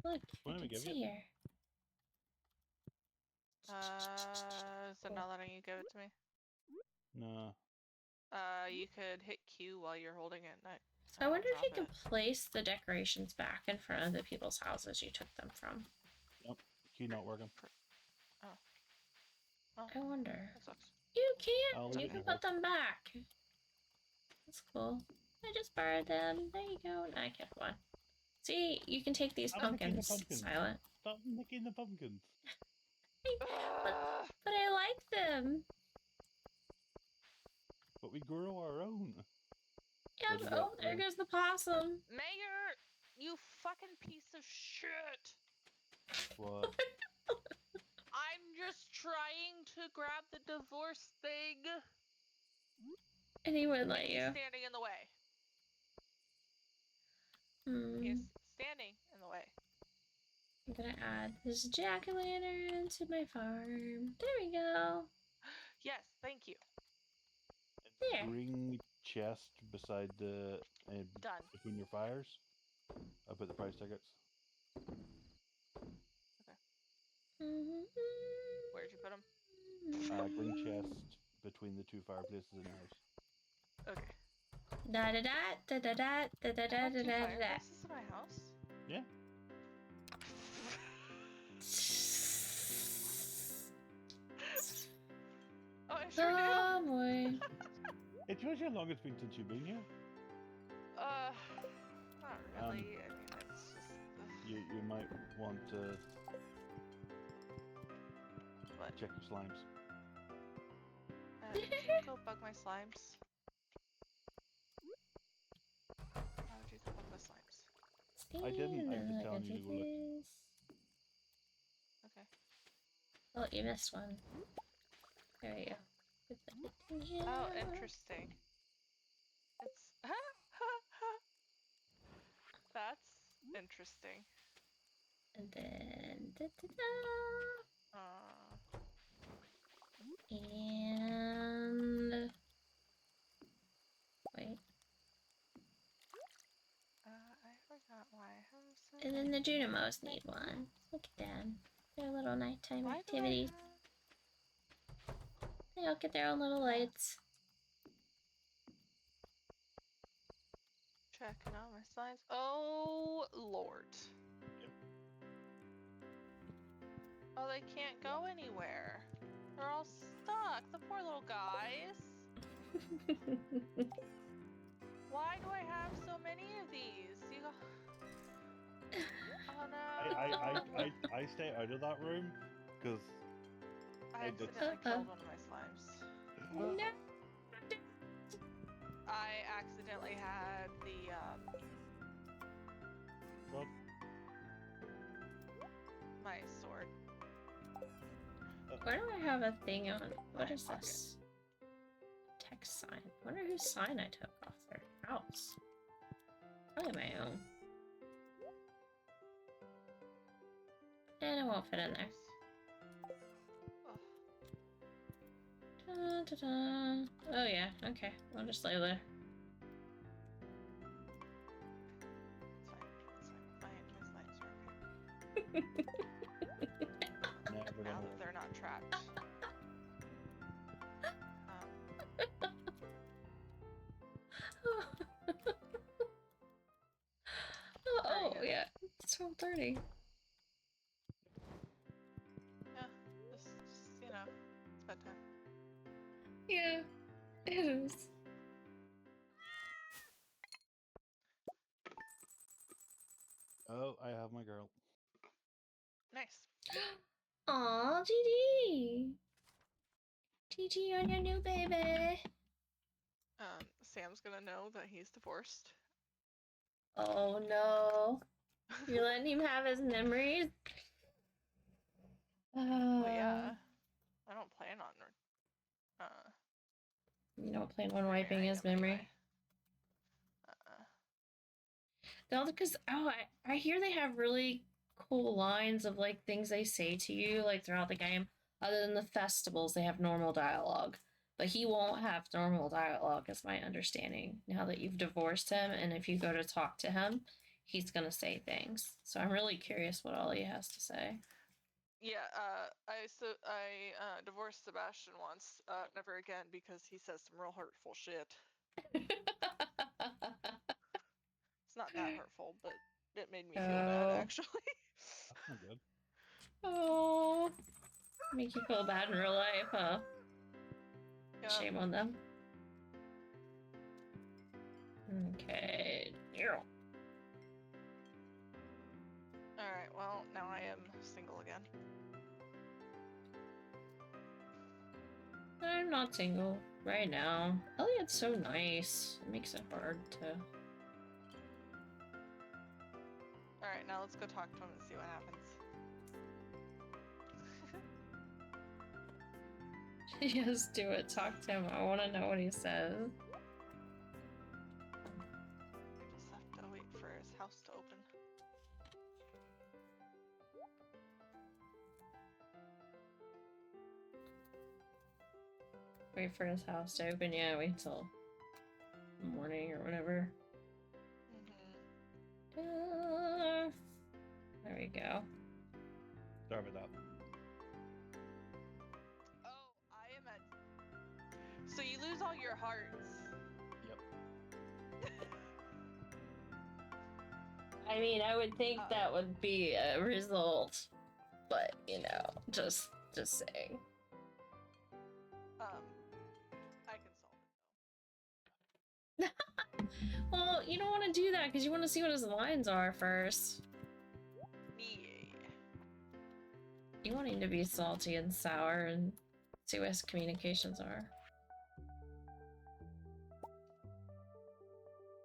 Look, I can see here. Is it not letting you give it to me? No. You could hit Q while you're holding it. So I wonder if you can place the decorations back in front of the people's houses you took them from. Nope. Q not working. Oh. I wonder. That sucks. You can't. You can put them back. That's cool. I just borrowed them. There you go. I kept one. See, you can take these pumpkins, Silent. Stop nicking the pumpkins. but I like them. But we grow our own. Yeah. Oh, there goes the possum. Mayor, you fucking piece of shit. What? I'm just trying to grab the divorce thing. And he wouldn't let you. He's standing in the way. He's standing in the way. I'm gonna add this jack-o'-lantern to my farm. There we go. Yes, thank you. There. Bring chest beside the done between your fires. I'll put the price tickets. Okay. Where'd you put them? Bring chest between the two fireplaces in your house. Okay. Da da da da da da da da da da da. This is my house. Yeah. Oh, I sure do. Oh boy. It shows you how long it's been since you've been here. Not really. I mean, it's just. You might want to check your slimes. Did you go bug my slimes? How would you go bug the slimes? I didn't. I was telling you to go look. Okay. Oh, you missed one. There you go. Oh, interesting. It's that's interesting. And then and wait. I forgot why I have so. And then the Junimos need one. Look at them. Their little nighttime activities. They all get their own little lights. Checking out my slides. Oh, Lord. Yep. Oh, they can't go anywhere. They're all stuck. The poor little guys. Why do I have so many of these? You go... Oh no. I stay out of that room because I accidentally killed one of my slimes. No. I accidentally had the What? my sword. Why do I have a thing on? What is this? Text sign. I wonder whose sign I took off their house. Probably my own. And it won't fit in there. Da, da, da. Oh yeah, okay. I'll just lay there. Never now that they're not trapped. Oh yeah, it's 12:30. Yeah, just you know, it's bedtime. Yeah, it is. Oh, I have my girl. Nice. Aw, GG. GG on your new baby. Sam's gonna know that he's divorced. Oh no. You're letting him have his memories? Well, yeah. I don't plan on you don't plan on wiping his memory? No, because I hear they have really cool lines of like things they say to you like throughout the game. Other than the festivals, they have normal dialogue. But he won't have normal dialogue, is my understanding. Now that you've divorced him, and if you go to talk to him, he's gonna say things. So I'm really curious what all he has to say. Yeah, I divorced Sebastian once. Never again, because he says some real hurtful shit. It's not that hurtful, but it made me feel bad, actually. That's not good. Oh, make you feel bad in real life, huh? Yeah. Shame on them. Okay. Alright, well, now I am single again. I'm not single right now. Elliot's so nice. It makes it hard to... Alright, now let's go talk to him and see what happens. Yes, do it. Talk to him. I want to know what he says. I just have to wait for his house to open. Wait for his house to open. Yeah, wait till morning or whatever. There we go. Sorry about that. Oh, I am at... So you lose all your hearts. Yep. I mean, I would think that would be a result, but you know, just saying. I can solve it though. Well, you don't want to do that because you want to see what his lines are first. Yeah. You want him to be salty and sour and see what his communications are.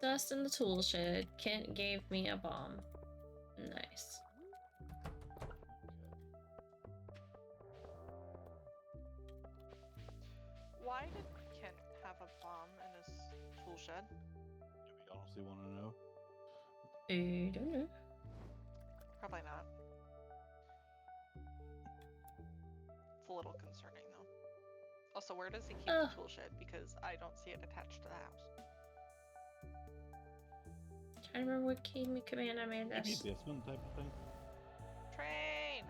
Dust in the tool shed. Kent gave me a bomb. Nice. Why did Kent have a bomb in his tool shed? Do we honestly want to know? I don't know. Probably not. It's a little concerning though. Also, where does he keep the tool shed? Because I don't see it attached to the house. I remember what command I made this. Maybe basement type of thing. Train!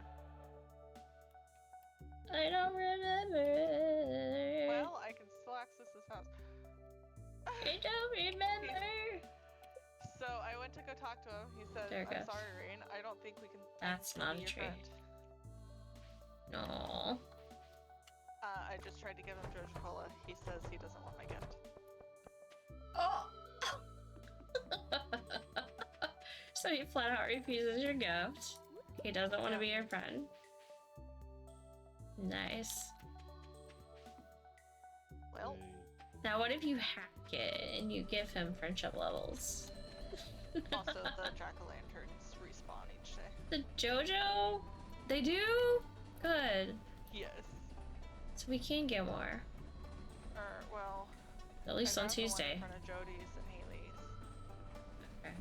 I don't remember. Well, I can still access this house. I don't remember. So I went to go talk to him. He says, I'm sorry, Rain. I don't think we can... That's not a tree. No. I just tried to give him Georgia Cola. He says he doesn't want my gift. Oh! So he flat out refuses your gift. He doesn't want to be your friend. Nice. Well. Now what if you hack it and you give him friendship levels? Also, the jack-o'-lanterns respawn each day. The JoJo? They do? Good. Yes. So we can get more. Well... At least on Tuesday. In front of Jody's and Haley's. Okay.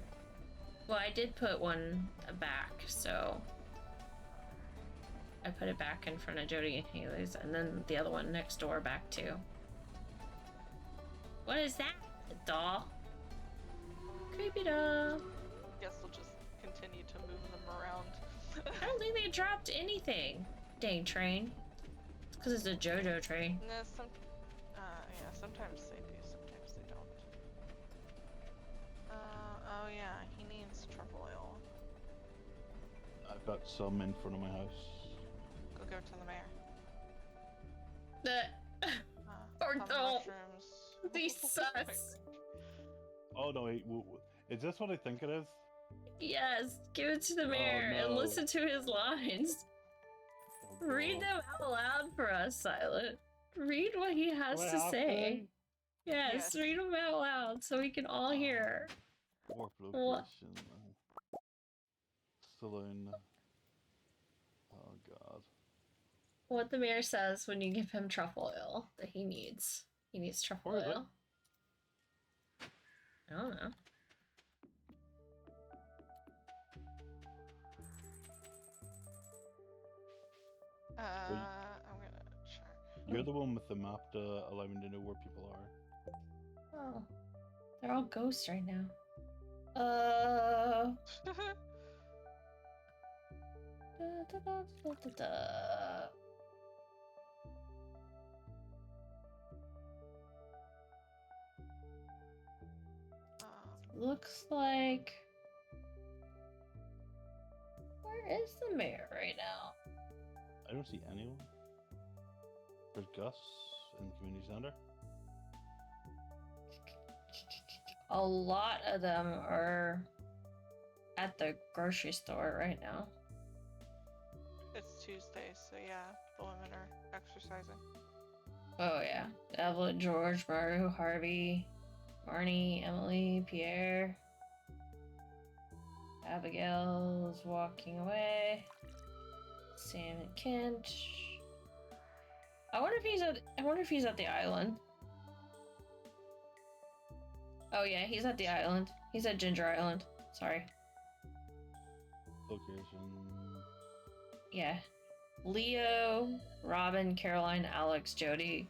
Well, I did put one back, so... I put it back in front of Jody and Haley's, and then the other one next door back too. What is that? A doll? Creepy doll. Guess we'll just continue to move them around. I don't think they dropped anything. Dang train. It's because it's a JoJo train. No, yeah, sometimes they do, sometimes they don't. Oh yeah, he needs truffle oil. I've got some in front of my house. Go to the mayor. Or don't. Mushrooms. These sus. Oh no, wait, is this what I think it is? Yes, give it to the mayor and listen to his lines. Read them out loud for us, Silent. Read what he has to say. Yes, read them out loud so we can all hear. Warp location. Saloon. Oh god. What the mayor says when you give him truffle oil that he needs. He needs truffle oil. I don't know. I'm gonna check. You're the one with the map to allow me to know where people are. Oh. They're all ghosts right now. Looks like... Where is the mayor right now? I don't see anyone. There's Gus in the community center. A lot of them are at the grocery store right now. It's Tuesday, so yeah, the women are exercising. Oh yeah. Evelyn, George, Maru, Harvey, Marnie, Emily, Pierre. Abigail is walking away. Sam and Kent. I wonder if he's at the island. Oh yeah, he's at the island. He's at Ginger Island. Sorry. Location. Yeah. Leo, Robin, Caroline, Alex, Jody,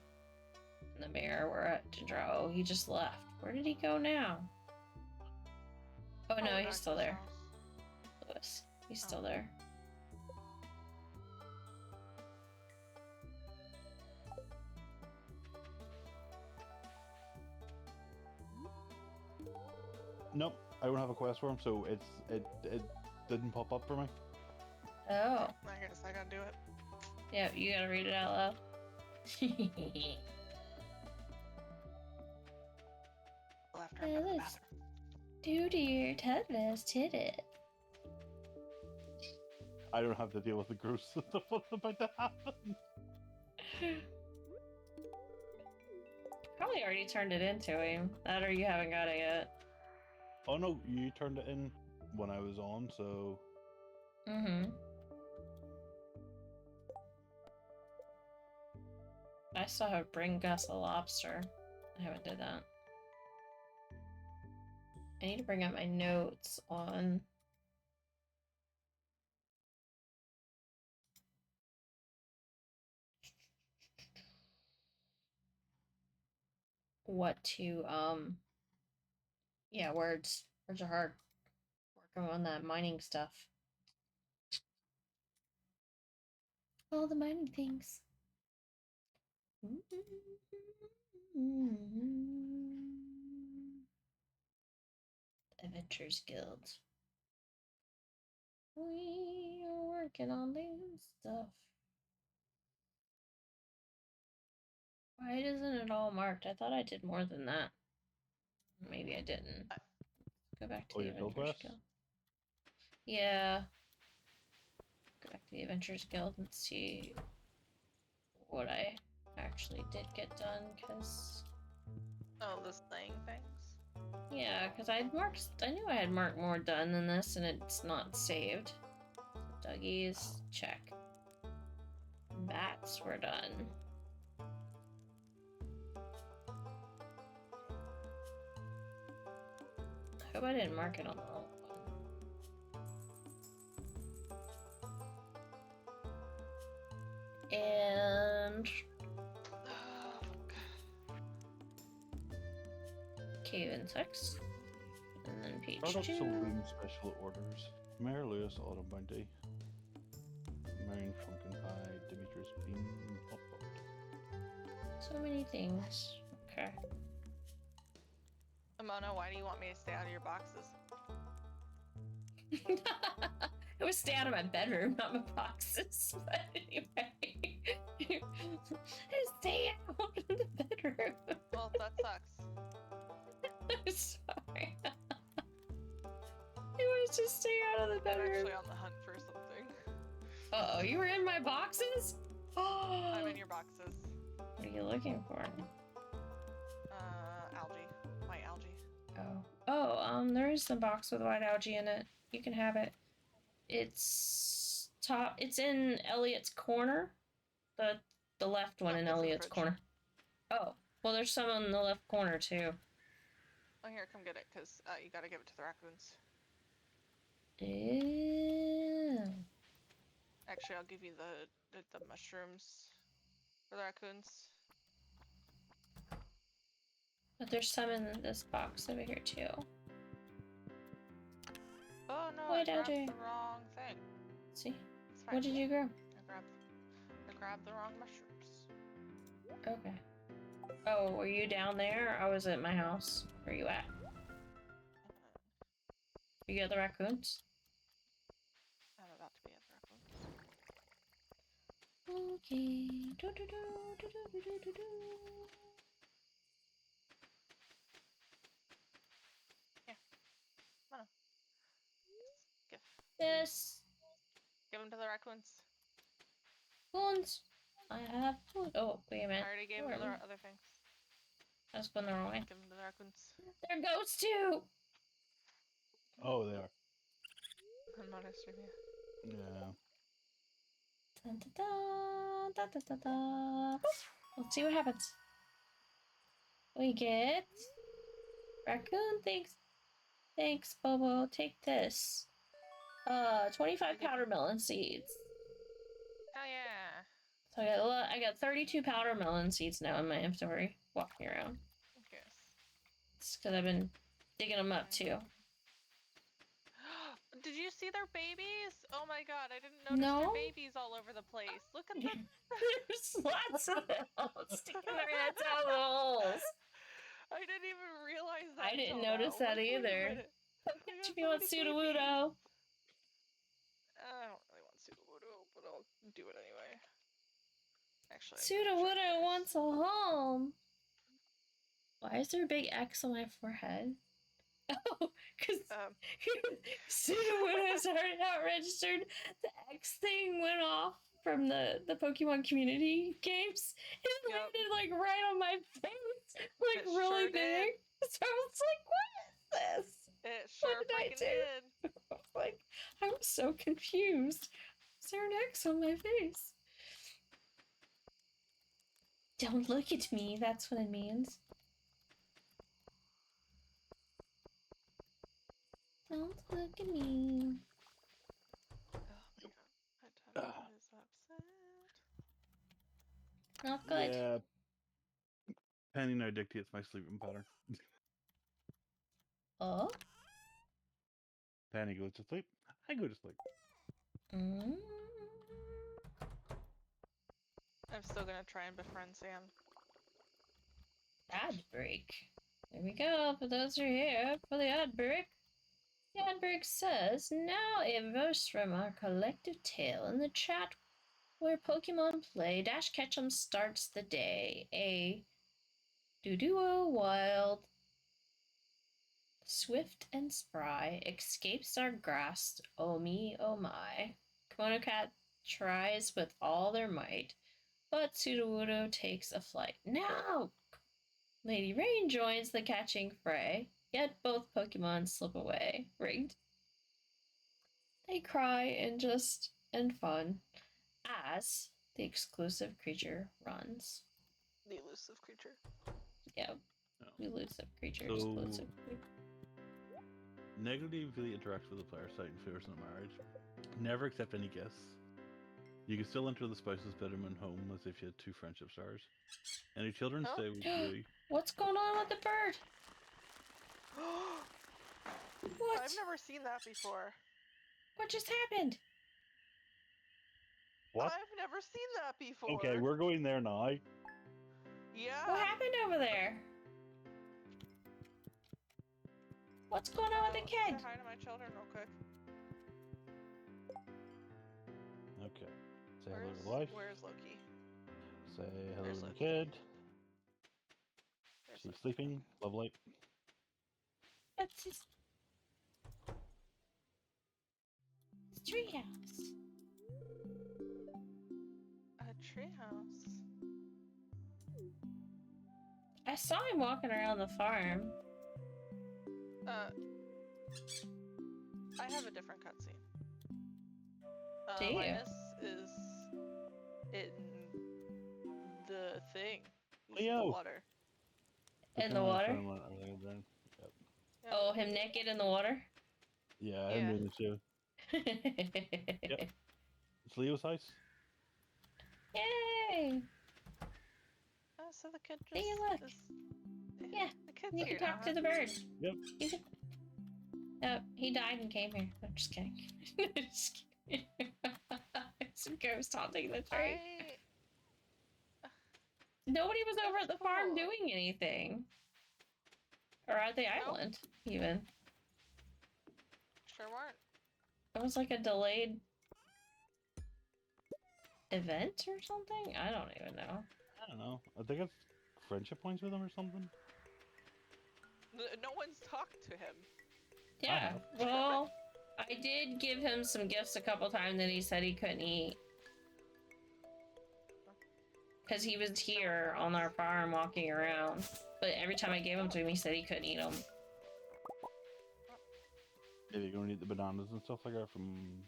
and the mayor were at Ginger. Oh, he just left. Where did he go now? Oh no, he's still there. Lewis. He's still there. Nope, I don't have a quest for him, so it didn't pop up for me. Oh. I guess I gotta do it. Yeah, you gotta read it out loud. Left her in the bathroom. Due to your Tedvest, hit it. I don't have to deal with the gross stuff that's about to happen. Probably already turned it into him. That or you haven't got it yet. Oh no, you turned it in when I was on, so... Mm-hmm. I still have bring Gus a lobster. I haven't did that. I need to bring up my notes on... what to, yeah, words. Words are hard. Working on that mining stuff. All the mining things. Adventures Guild. We are working on this stuff. Why isn't it all marked? I thought I did more than that. Maybe I didn't. Go back to the Adventures Guild. Yeah. Go back to the Adventures Guild and see what I actually did get done, because... Oh, the slaying things? Yeah, because I knew I had marked more done than this, and it's not saved. So Dougie's, check. Bats were done. I hope I didn't mark it on the wrong one. And... Cave insects. And then page 2. Saloon special orders. Mayor Lewis Autumn Bounty. Marion Funkin' Pie. Demetrius Bean. Pop. So many things. Okay. Amona, why do you want me to stay out of your boxes? It was stay out of my bedroom, not my boxes. But anyway. Stay out of the bedroom. Well, that sucks. I'm sorry. It was just stay out of the bedroom. I'm actually on the hunt for something. Uh-oh, you were in my boxes? Oh. I'm in your boxes. What are you looking for? Algae. White algae. There is a box with white algae in it. You can have it. It's in Elliot's corner. The left one in Elliot's corner. Oh, well there's some in the left corner too. Oh, here, come get it, because you gotta give it to the raccoons. Ew. Actually, Actually, I'll give you the mushrooms for the raccoons. But there's some in this box over here too. Oh no, Wait, I grabbed Daddy. the wrong thing. See? It's fine. What did you grab? I grabbed the wrong mushrooms. Okay. Oh, were you down there? I was at my house. Where you at? You got the raccoons? I'm about to be at the raccoons. Okay. Do, do, do, do, do, do, do, do. Yes. Give them to the raccoons. Spoons. I have food. Oh, wait a minute. I already gave them to the other things. I was going the wrong way. Give them to the raccoons. They're ghosts too! Oh, they are. I'm not a stream yet. Yeah. Dun, dun, dun, dun, dun, dun. Let's see what happens. We get raccoon. Thanks, Bobo. Take this. 25 powder melon seeds. Oh yeah. So I got 32 powder melon seeds now in my inventory, walking around. Yes. It's because I've been digging them up too. Did you see their babies? Oh my god, I didn't notice their babies all over the place. Look at them. There's lots of them sticking their heads out of the holes. I didn't even realize that. I didn't notice that either. If you want Sudowoodo. I don't really want Sudowoodo, but I'll do it anyway. Actually, Sudowoodo wants a home. Why is there a big X on my forehead? Oh, because Sudowoodo's already not registered. The X thing went off from the Pokemon community games. It landed like right on my face, like it really sure big. Did. So I was like, "What is this?" It sure fucking did. I was like, I was so confused. Is there an X on my face? Don't look at me. That's what it means. Don't look at me. Oh my god, my tummy is upset. Not good. Yeah. Penny now dictates my sleeping pattern. Oh? Penny goes to sleep. I go to sleep. I'm still gonna try and befriend Sam. Ad break. There we go. For those who are here for the ad break. The ad break says, now a verse from our collective tale in the chat where Pokemon play Dash Ketchum starts the day. A Duduo wild, swift and spry, escapes our grasp. Oh me, oh my. KimonoKat tries with all their might, but Sudowoodo takes a flight. No! Lady Rain joins the catching fray, yet both Pokemon slip away. Rigged. They cry in just and fun as the exclusive creature runs. The elusive creature. Yeah. No. Elusive creature. So, exclusive. Negatively interacts with the player site in favors of marriage. Never accept any gifts. You can still enter the spouse's bedroom and home as if you had 2 friendship stars. Any children stay with you. What's going on with the bird? What? I've never seen that before. What just happened? What? I've never seen that before. Okay, we're going there now. Yeah. What happened over there? What's going on with the kid? Say hi to my children real quick. Okay. Say hello to the wife. Where's Loki? Say hello There's to the Loki. kid. There's She's Loki. sleeping. Lovely. That's his treehouse. A treehouse. I saw him walking around the farm. I have a different cutscene. Do you? Linus is in the thing. He's in Leo. the water. In the water? Yep. Yeah. Oh, him naked in the water? Yeah, Yeah. I'm doing it too. Yep. Leo's house. Yay! Oh, so the kid just. See, look. Yeah, the kid's you here can talk now, to the bird. Yep. You can... No, he died and came here. I'm just kidding. Just kidding. It's a ghost haunting the tree. Nobody was over at the farm doing anything. Or at the island, even. Sure weren't. It was like a delayed event or something? I don't even know. I don't know. I think it's friendship points with him or something. No one's talked to him. Yeah, well, I did give him some gifts a couple times that he said he couldn't eat. Because he was here on our farm walking around. But every time I gave them to him, he said he couldn't eat them. Yeah, you're gonna eat the bananas and stuff like that from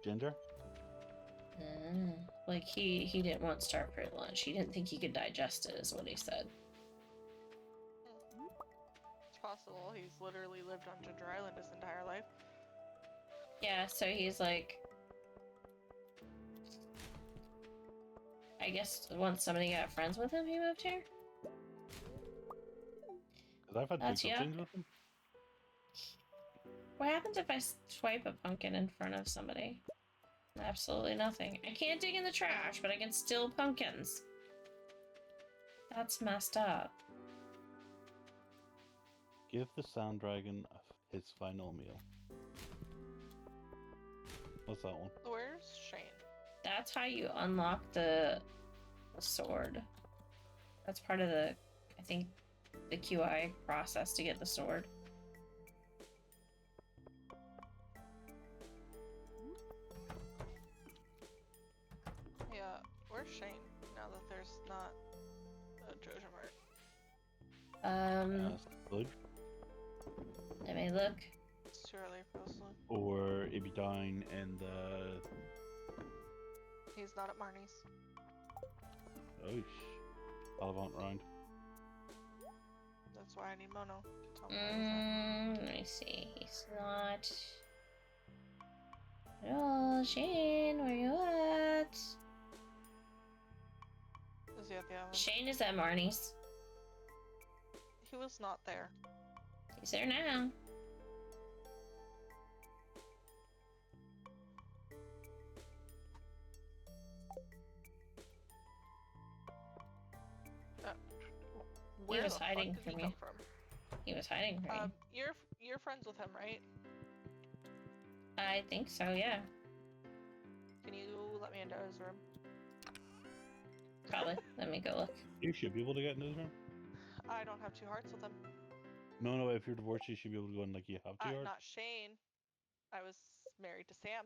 Ginger? Like, he didn't want star fruit lunch. He didn't think he could digest it, is what he said. It's possible. He's literally lived on Ginger Island his entire life. Yeah, so he's like... I guess once somebody got friends with him, he moved here? Because I've had big things with him. What happens if I swipe a pumpkin in front of somebody? Absolutely nothing. I can't dig in the trash, but I can steal pumpkins. That's messed up. Give the sand dragon his final meal. What's that one? Where's Shane? That's how you unlock the sword. That's part of the, I think, the QI process to get the sword. Yeah, where's Shane now that there's not a Jojo Mart? Let me look. It's too early for us to look. Or it'd be down in the... He's not at Marnie's. Oh, I'll hunt around. That's why I need Mono to tell me where he's at. Let me see. He's not... Oh, Shane, where you at? Is he at the island? Shane is at Marnie's. He was not there. He's there now. Where he was the hiding fuck did from he me. come from? He was hiding from me. You're friends with him, right? I think so, yeah. Can you let me into his room? Probably. Let me go look. You should be able to get into his room. I don't have 2 hearts with him. No, if you're divorced, you should be able to go in like you have 2 hearts. Not Shane. I was married to Sam.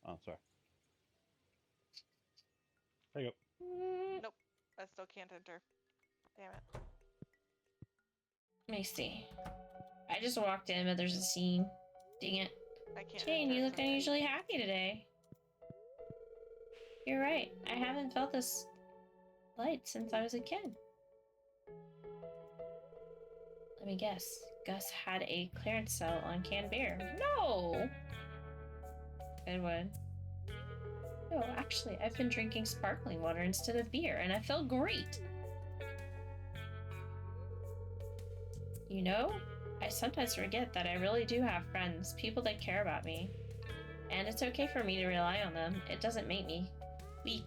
Oh, sorry. There you go. Nope. I still can't enter. Damn it. Let me see. I just walked in, but there's a scene. Dang it. I can't. Shane, you look unusually happy today. You're right. I haven't felt this light since I was a kid. Let me guess. Gus had a clearance sale on canned beer. No! Good one. No, actually, I've been drinking sparkling water instead of beer, and I feel great. You know, I sometimes forget that I really do have friends, people that care about me. And it's okay for me to rely on them. It doesn't make me weak.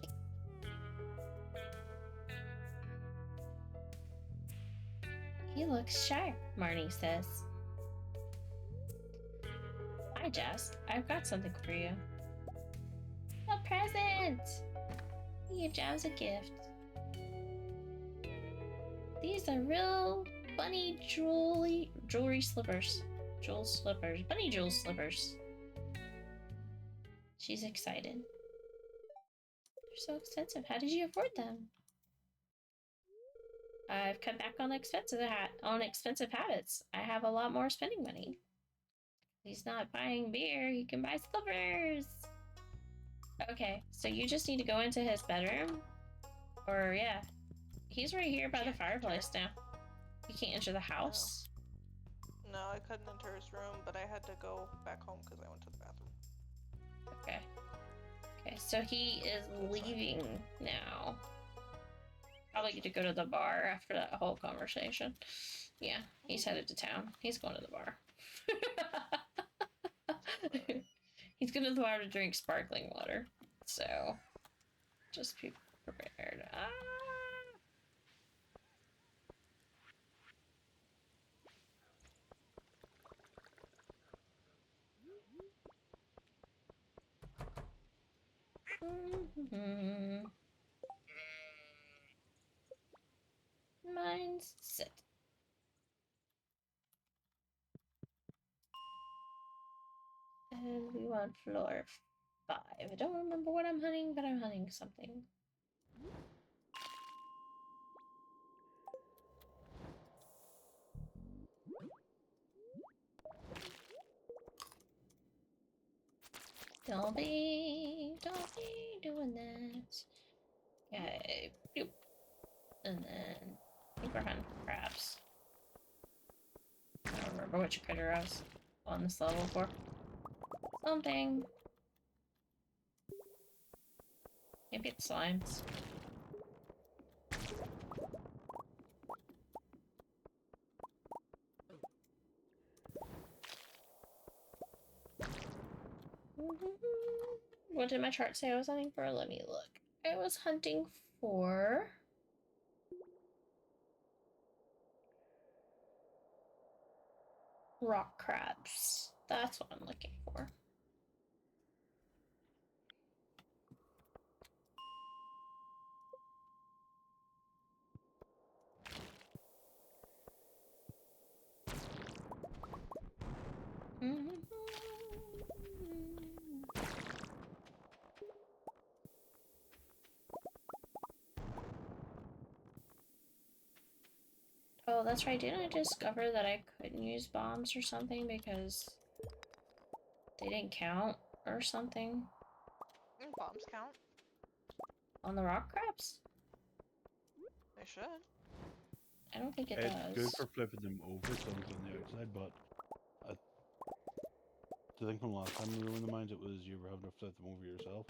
He looks sharp, Marnie says. Hi, Jess. I've got something for you. A present! He gave Jazz a gift. These are real bunny jewelry slippers. Jewel slippers. Bunny jewel slippers. She's excited. They're so expensive. How did you afford them? I've cut back on expensive habits. I have a lot more spending money. He's not buying beer. He can buy slippers. Okay, so you just need to go into his bedroom. Or yeah, he's right here by the fireplace now. You can't enter the house. No, I couldn't enter his room, but I had to go back home because I went to the bathroom. so he is leaving now. Probably get to go to the bar after that whole conversation. Yeah, he's headed to town. He's going to the bar. He's going to the bar to drink sparkling water. So, just be prepared. Mine's set. And we want floor 5. I don't remember what I'm hunting, but I'm hunting something. Don't be doing that. Okay, boop. And then I think we're hunting crabs. I don't remember which critter I was on this level for. Something. Maybe it's slimes. What did my chart say I was hunting for? Let me look. I was hunting for... rock crabs. That's what I'm looking for. Oh, that's right. Didn't I discover that I couldn't use bombs or something because they didn't count or something? Bombs count. On the rock crabs? They should. I don't think it It's does. good for flipping them over something on the outside, but I think from last time we were in the mines, it was you were having to flip them over yourself.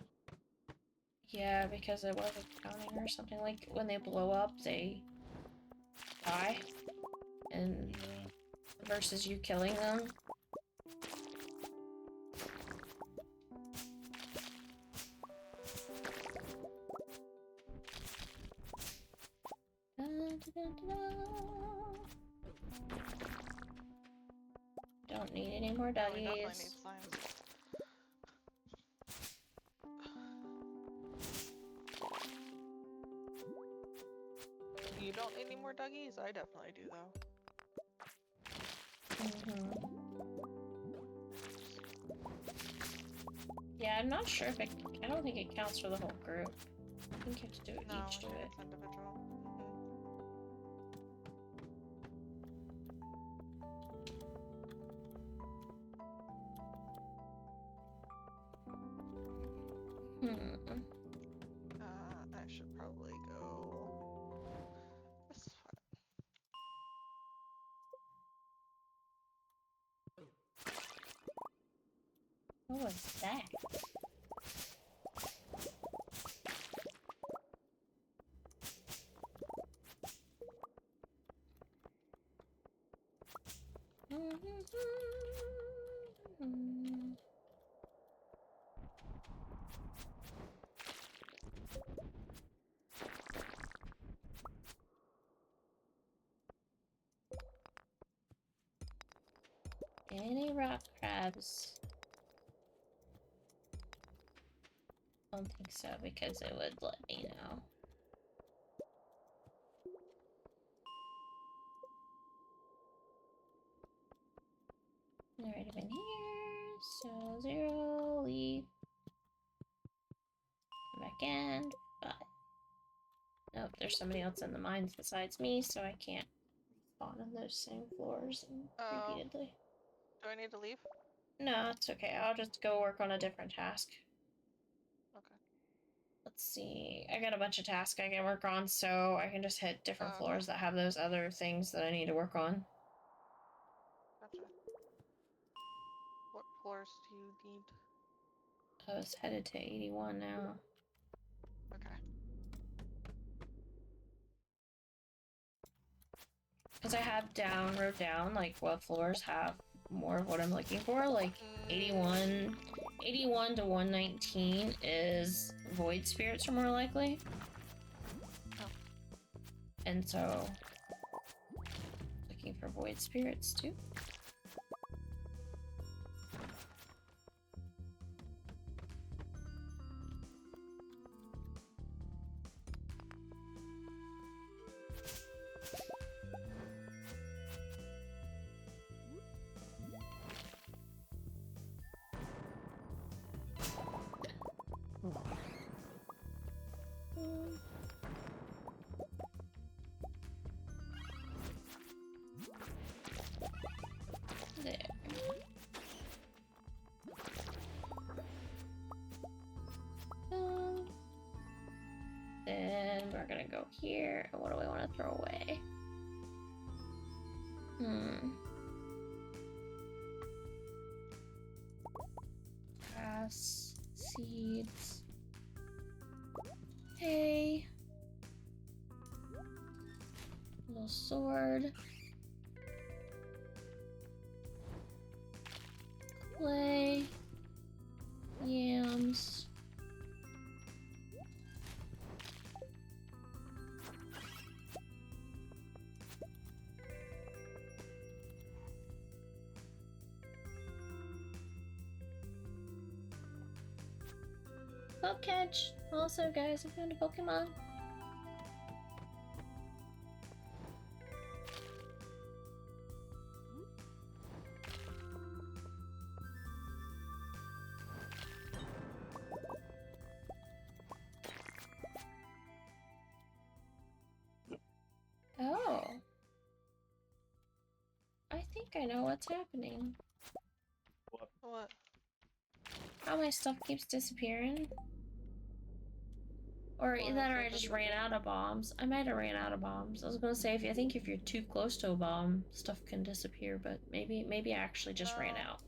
Yeah, because it wasn't counting or something. Like, when they blow up, they die. And versus you killing them. Don't need any more No, we definitely doggies. need slimes. You don't need any more duggies? I definitely do, though. Yeah, I'm not sure if it... I don't think it counts for the whole group. I think you have to do it each to it. It's individual. I should probably go this way. What was that? Any rock crabs? I don't think so, because it would let me know. Alright, I'm in here. So 0, leave. Come back in. But nope, there's somebody else in the mines besides me, so I can't spawn on those same floors repeatedly. Do I need to leave? No, it's okay. I'll just go work on a different task. Okay. Let's see. I got a bunch of tasks I can work on, so I can just hit different floors that have those other things that I need to work on. Gotcha. What floors do you need? I was headed to 81 now. Okay. Because I have wrote down, like, what floors have more of what I'm looking for. Like, 81 to 119 is void spirits are more likely. Oh. And so, looking for void spirits too. There. Then we're gonna go here. And what do I want to throw away? Grass, seeds, hay, little sword, clay, yams. Boat catch! Also, guys, I found a Pokemon. Oh. I think I know what's happening. What? How my stuff keeps disappearing. Or Well, that, or that's I just what ran out of bombs. I might have ran out of bombs. I was gonna say, I think if you're too close to a bomb, stuff can disappear. But maybe I actually just ran out.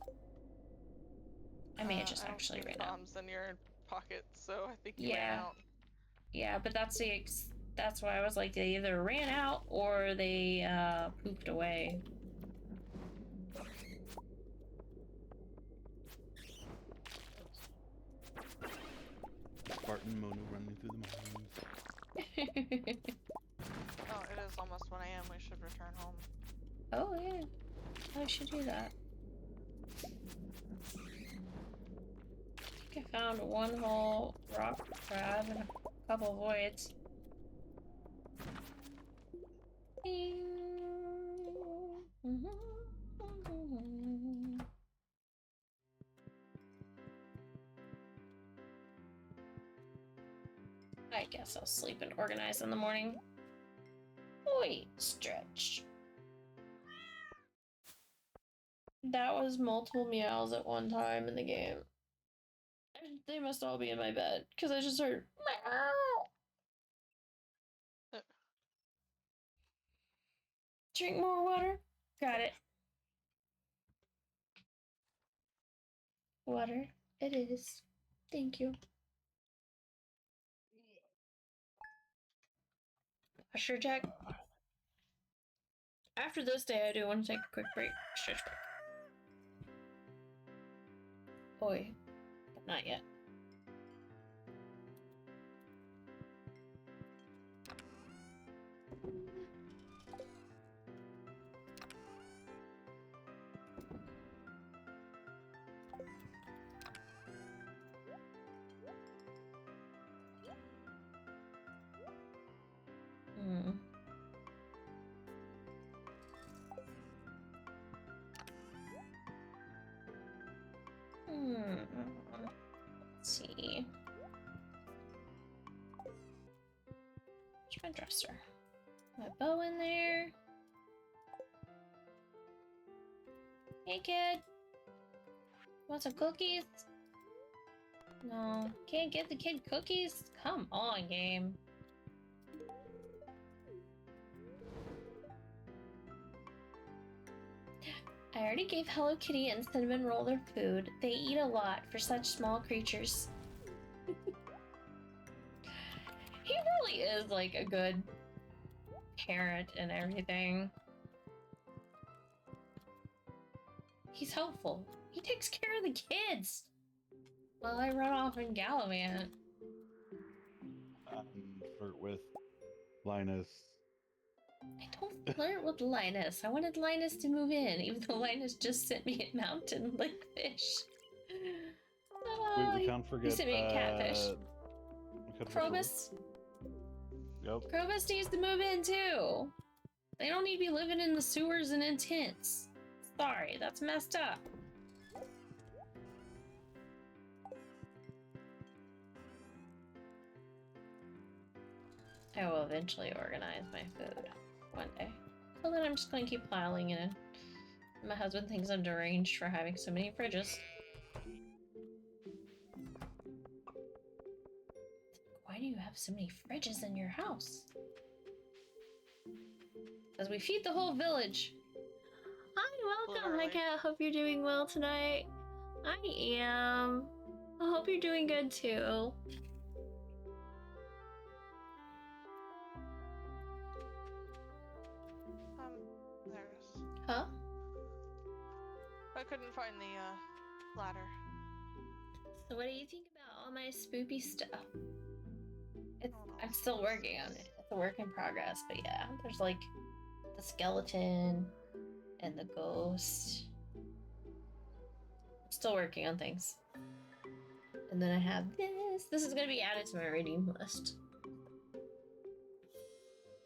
I may have just actually ran out. Bombs in your pocket, so I think you Yeah. ran out. Yeah, but that's why I was like, they either ran out or they pooped away. Spartan Mono running through the mines. Oh, it is almost 1 AM. We should return home. Oh yeah, I should do that. I think I found one whole rock crab and a couple voids. I guess I'll sleep and organize in the morning. Oi, stretch. That was multiple meows at one time in the game. They must all be in my bed, because I just heard meow. Drink more water. Got it. Water. It is. Thank you. Sure, Jack. After this day, I do want to take a quick break. Stretch break. Oi. But not yet. Let's see. Where's my dresser? My bow in there. Hey, kid. Want some cookies? No. Can't get the kid cookies? Come on, game. I I already gave Hello Kitty and Cinnamon Roll their food. They eat a lot for such small creatures. He really is like a good parent and everything. He's helpful. He takes care of the kids while I run off and gallivant. Flirt with Linus. I don't flirt with Linus. I wanted Linus to move in, even though Linus just sent me a mountain like fish. We can't forget. He sent me a catfish. Krobus. Yep. Krobus needs to move in too. They don't need to be living in the sewers and in tents. Sorry, that's messed up. I will eventually organize my food one day. So then I'm just going to keep piling it in. My husband thinks I'm deranged for having so many fridges. Why do you have so many fridges in your house? Because we feed the whole village. Hi, welcome. Hi, Kat. Hope you're doing well tonight. I am. I hope you're doing good too. There it is. Huh? I couldn't find the ladder. So what do you think about all my spoopy stuff? I'm still working on it. It's a work in progress, but yeah, there's like the skeleton and the ghost. I'm still working on things. And then I have this. This is gonna be added to my redeem list.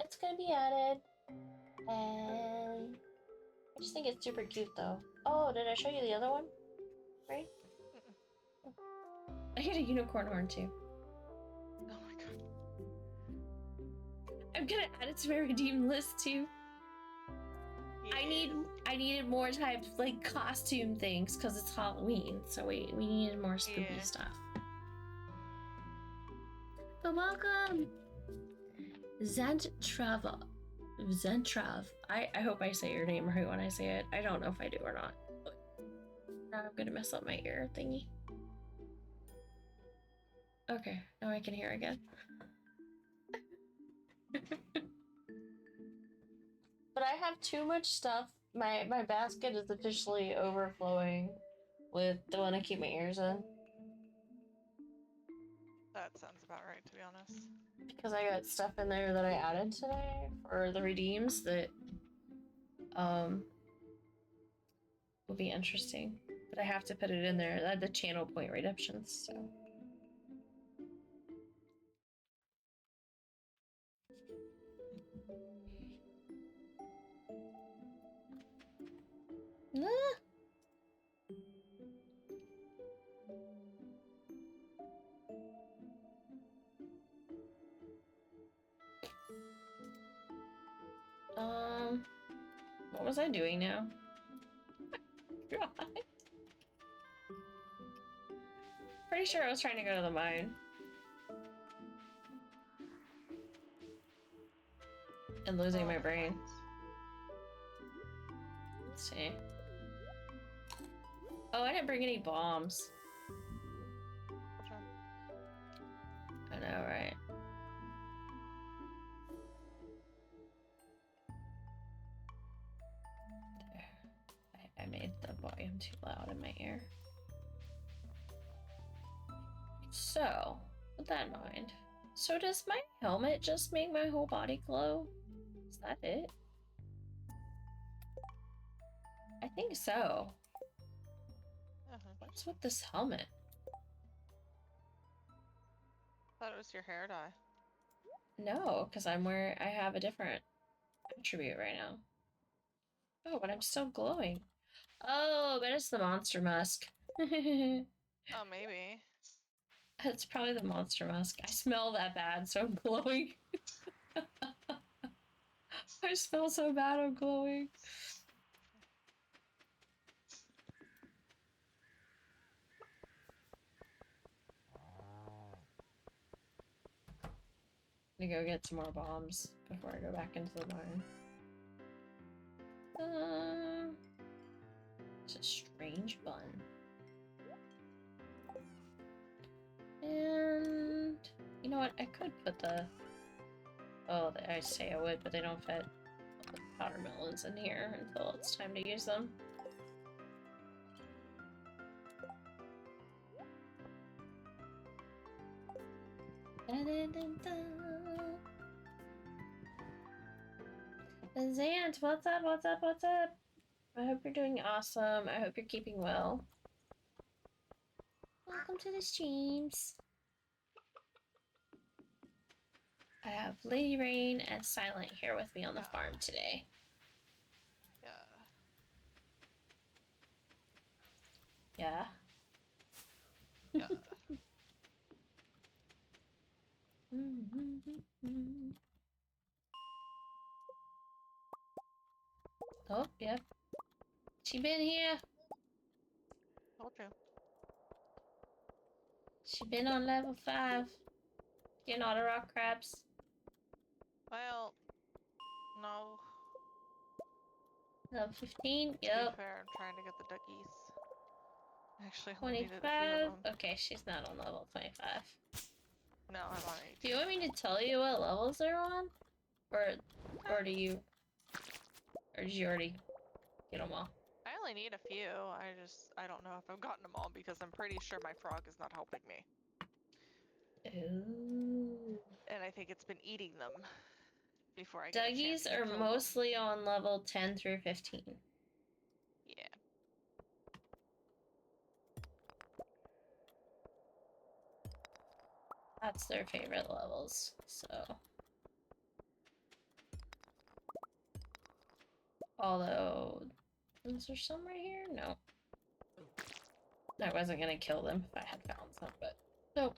It's gonna be added. And I just think it's super cute though. Oh, did I show you the other one? Right? I get a unicorn horn too. Oh my god. I'm gonna add it to my redeem list too. Yeah. I needed more types like costume things because it's Halloween, so we needed more spooky stuff. But welcome, Zentrav. I hope I say your name right when I say it. I don't know if I do or not. But now I'm gonna mess up my ear thingy. Okay, now I can hear again. But I have too much stuff. My basket is officially overflowing with the one I keep my ears in. That sounds about right, to be honest. Because I got stuff in there that I added today for the redeems that will be interesting. But I have to put it in there. The channel point redemptions, so. What was I doing now? God. Pretty sure I was trying to go to the mine. And losing my brain. Let's see. Oh, I didn't bring any bombs. Which one? I know, right? There. I made the volume too loud in my ear. So, with that in mind. So does my helmet just make my whole body glow? Is that it? I think so. What's with this helmet? Thought it was your hair dye. No, because I have a different attribute right now. Oh, but I'm still glowing. Oh, but it's the monster musk. Oh, maybe. It's probably the monster musk. I smell that bad, so I'm glowing. I smell so bad, I'm glowing. I'm gonna go get some more bombs before I go back into the mine. a strange bun. And you know what? I could put the... Oh, I say I would, but they don't fit. I'll put the powder melons in here until it's time to use them. Zant, what's up? What's up? What's up? I hope you're doing awesome. I hope you're keeping well. Welcome to the streams. I have Lady Rain and Silent here with me on the farm today. Yeah. Yeah. Oh, yep. She been here. Told you. She been on level 5. Getting all the rock crabs. Well, no. Level 15, To yep. be fair, I'm trying to get the duckies. Actually, I only needed a few 25. of them. Okay, she's not on level 25. No, I'm on 18. Do you want me to tell you what levels they're on? Or do you... Or did you already get them all? I only need a few. I don't know if I've gotten them all because I'm pretty sure my frog is not helping me. Ooh. And I think it's been eating them before I get a chance Duggies to are kill mostly on level 10 through 15. Yeah. That's their favorite levels, so... Although... Is there some right here? No. I wasn't gonna kill them if I had found some, but... Nope.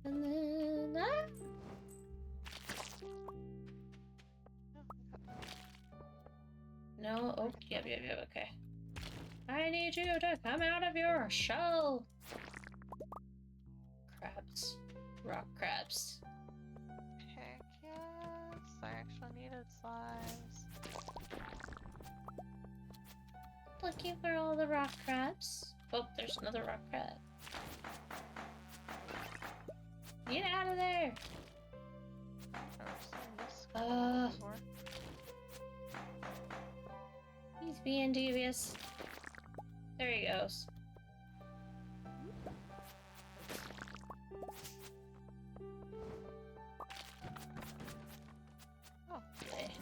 And then... Ah! No? Oh, yep, okay. I need you to come out of your shell! Crabs. Rock crabs. Heck yes. I actually needed slimes. Looking for all the rock crabs. Oh, there's another rock crab. Get out of there! He's being devious. There he goes. Oh.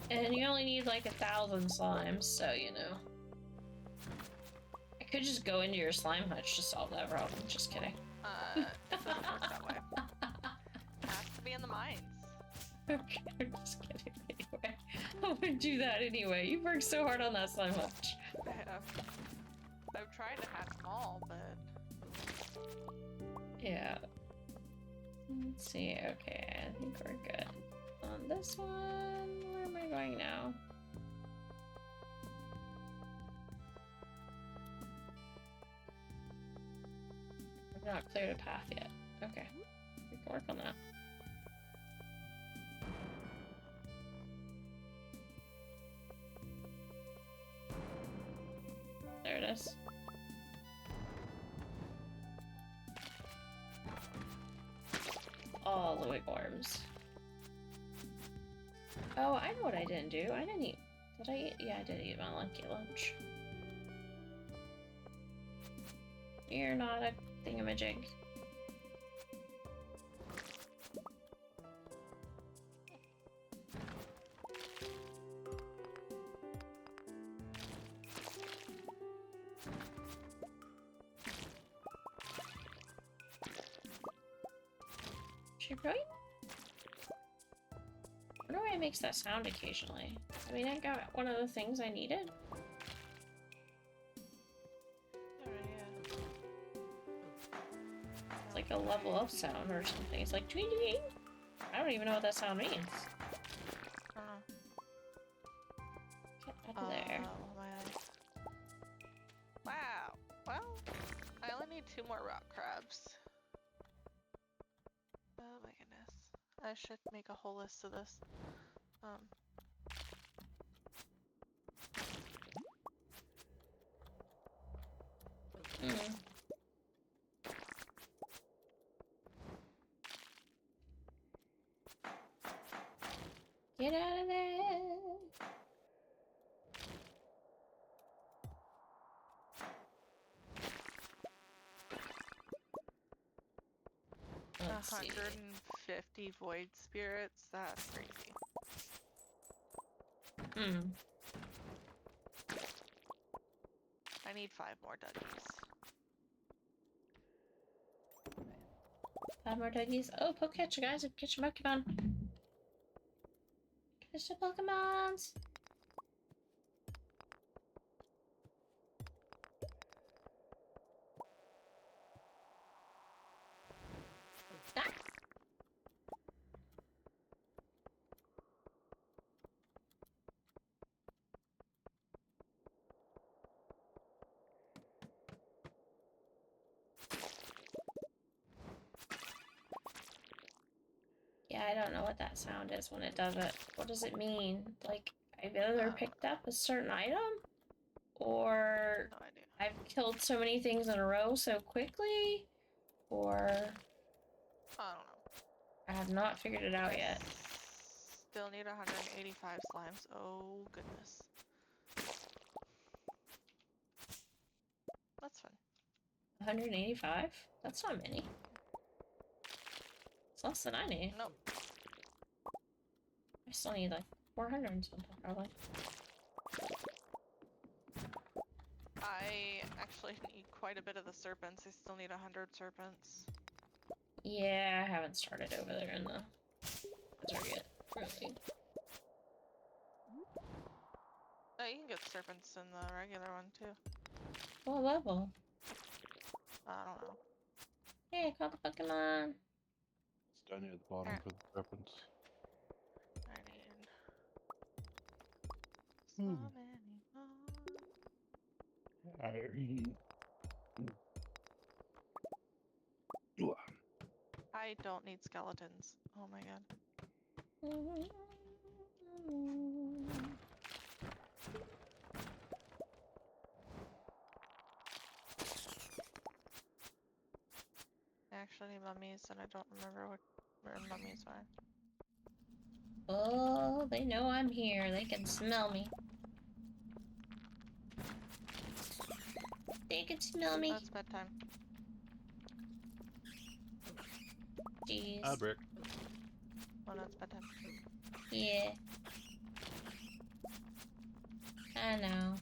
And you only need like 1,000 slimes, so you know. I could just go into your slime hutch to solve that problem. Just kidding. It doesn't work that way. It has to be in the mines. Okay, I'm just kidding. Anyway, I would do that anyway. You worked so hard on that slime hutch. I've tried to hatch them all, but... Yeah. Let's see. Okay, I think we're good. On this one, where am I going now? I've not cleared a path yet. Okay, we can work on that. There it is. All the wigworms. Oh, I know what I didn't do. I didn't eat. Did I eat? Yeah, I did eat my lucky lunch. You're not a thingamajig. Right? I wonder why it makes that sound occasionally. I mean, I got one of the things I needed. It's like a level up sound or something. It's like tweet tweet. I don't even know what that sound means. Get out of there. Wow. Well, I only need 2 more rock crabs. Oh my goodness. I should make a whole list of this. Get out of there! Let's see. 150 void spirits? That's crazy. I need 5 more duggies. 5 more duggies. Oh, Pokecatcher, guys, get your Pokemon. Get your Pokemons. Ah. Yeah, I don't know what that sound is when it does it. What does it mean? Like, I've either picked up a certain item, or No idea. I've killed so many things in a row so quickly, or I don't know. I have not figured it out yet. Still need 185 slimes. Oh, goodness. That's fun. 185? That's not many. It's less than I need. Nope. I still need like 400 and something, probably. I actually need quite a bit of the serpents. I still need 100 serpents. Yeah, I haven't started over there in the desert yet, really. Oh, you can get serpents in the regular one, too. What level? I don't know. Hey, I caught the Pokemon! It's down near the bottom for the reference. I need so many more. I don't need skeletons. Oh my god. I actually need mummies, and I don't remember where mummies are. Oh, they know I'm here. They can smell me. They can smell me. That's bedtime. Jeez. Brick. Oh, no, it's bedtime. Yeah. I know.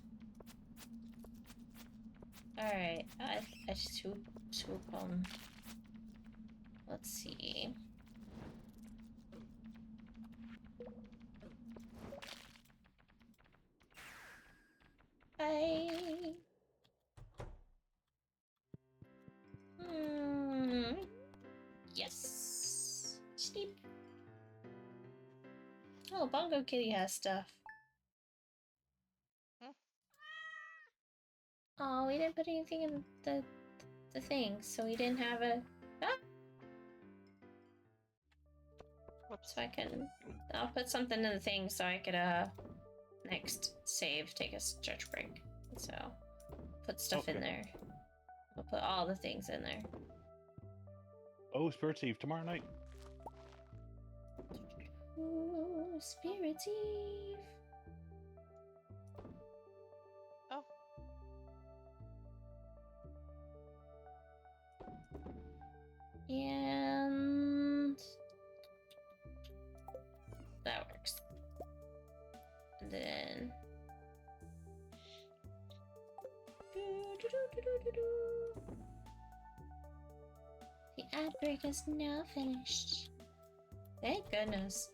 Alright, I swoop them. Let's see. Bye. Yes. Sleep. Oh, Bongo Kitty has stuff. Oh, we didn't put anything in the thing, so we didn't have a. Ah! Whoops. So I'll put something in the thing so I could next save, take a stretch break. So put stuff in there. I'll put all the things in there. Oh, Spirit Eve tomorrow night. Ooh, Spirit Eve. Oh. And that works. And then the ad break is now finished. Thank goodness.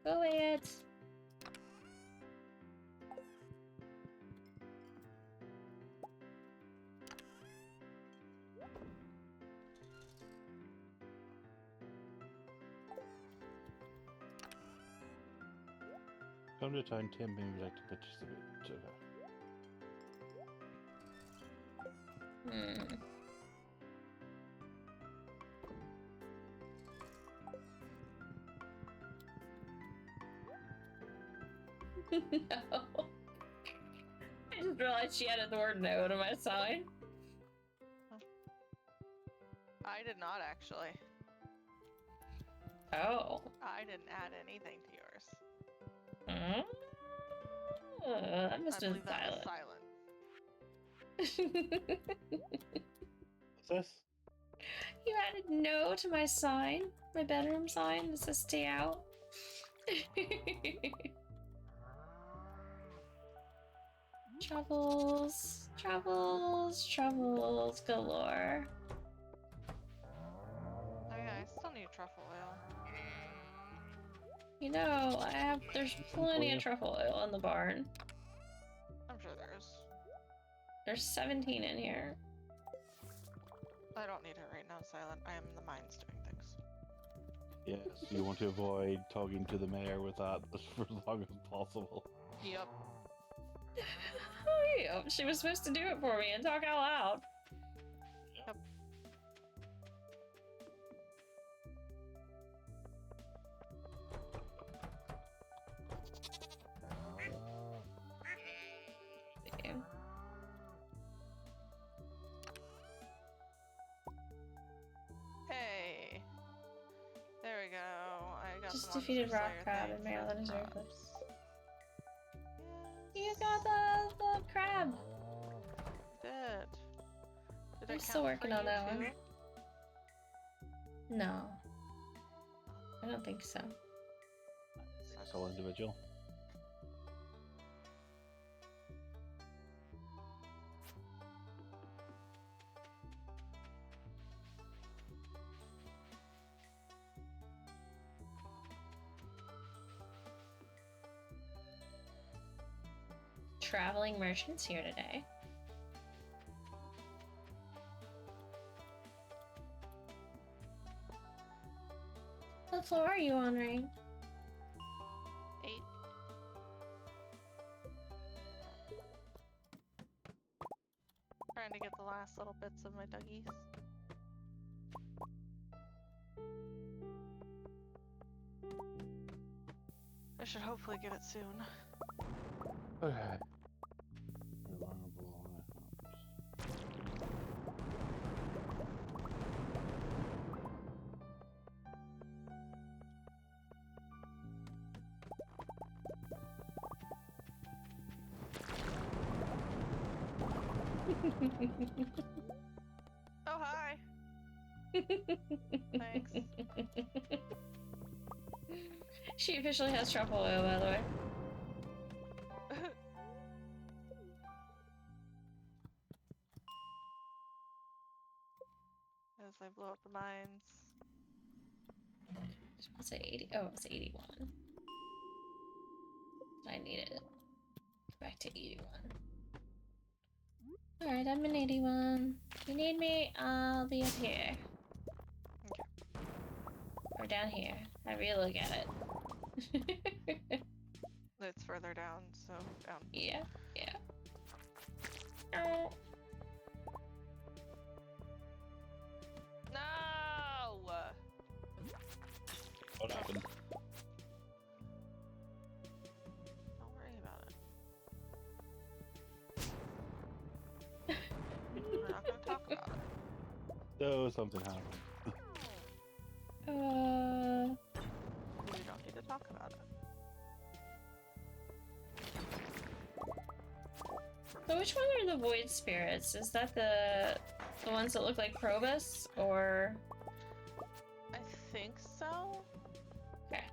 Go away, ads. Come to town, Tim, maybe like to participate. No. I just realized she added the word no to my sign. I did not actually. Oh. I didn't add anything to yours. That must have been silent. What's this? You added no to my sign, my bedroom sign that says stay out. Troubles, troubles, troubles galore. Oh yeah, I still need truffle oil. You know, there's plenty of truffle oil in the barn. I'm sure there is. There's 17 in here. I don't need it right now, Silent. I am in the mines doing things. Yes, you want to avoid talking to the mayor with that for as long as possible. Yep. Yep, she was supposed to do it for me and talk out loud. Yep. Hey. There we go. I got Just some defeated Monster Rock Slayer Crab thing and for Maryland is very props. You got the crab. Did I'm it still count working for on you that too? one. No. I don't think so. Single individual. Traveling merchants here today. What floor are you on, Rain? 8. Trying to get the last little bits of my duggies. I should hopefully get it soon. Okay. Oh, hi! Thanks. She officially has truffle oil, by the way. As I blow up the mines. What's it, 80? Oh, it's 81. I need it. Back to 81. Alright, I'm in 81. If you need me, I'll be up here. Okay. Or down here. However you look at it. It's further down, so down. Yeah, yeah. Oh. No! What happened? Don't worry about it. We're not gonna talk about it. Oh, something happened. We don't need to talk about it. So which one are the void spirits? Is that the ones that look like Probus, or? I think so. Okay.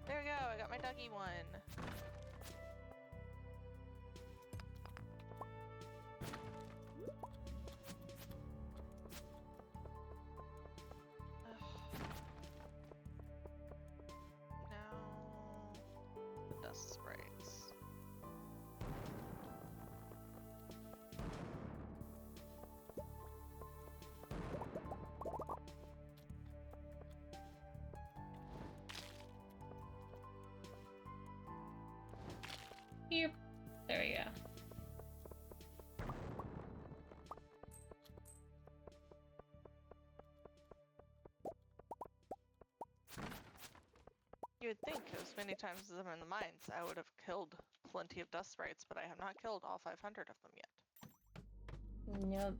There we go, I got my Dougie one. Now, the dust sprays. Yep. There we go. think, as many times as I'm in the mines, I would have killed plenty of dust sprites, but I have not killed all 500 of them yet. Nope.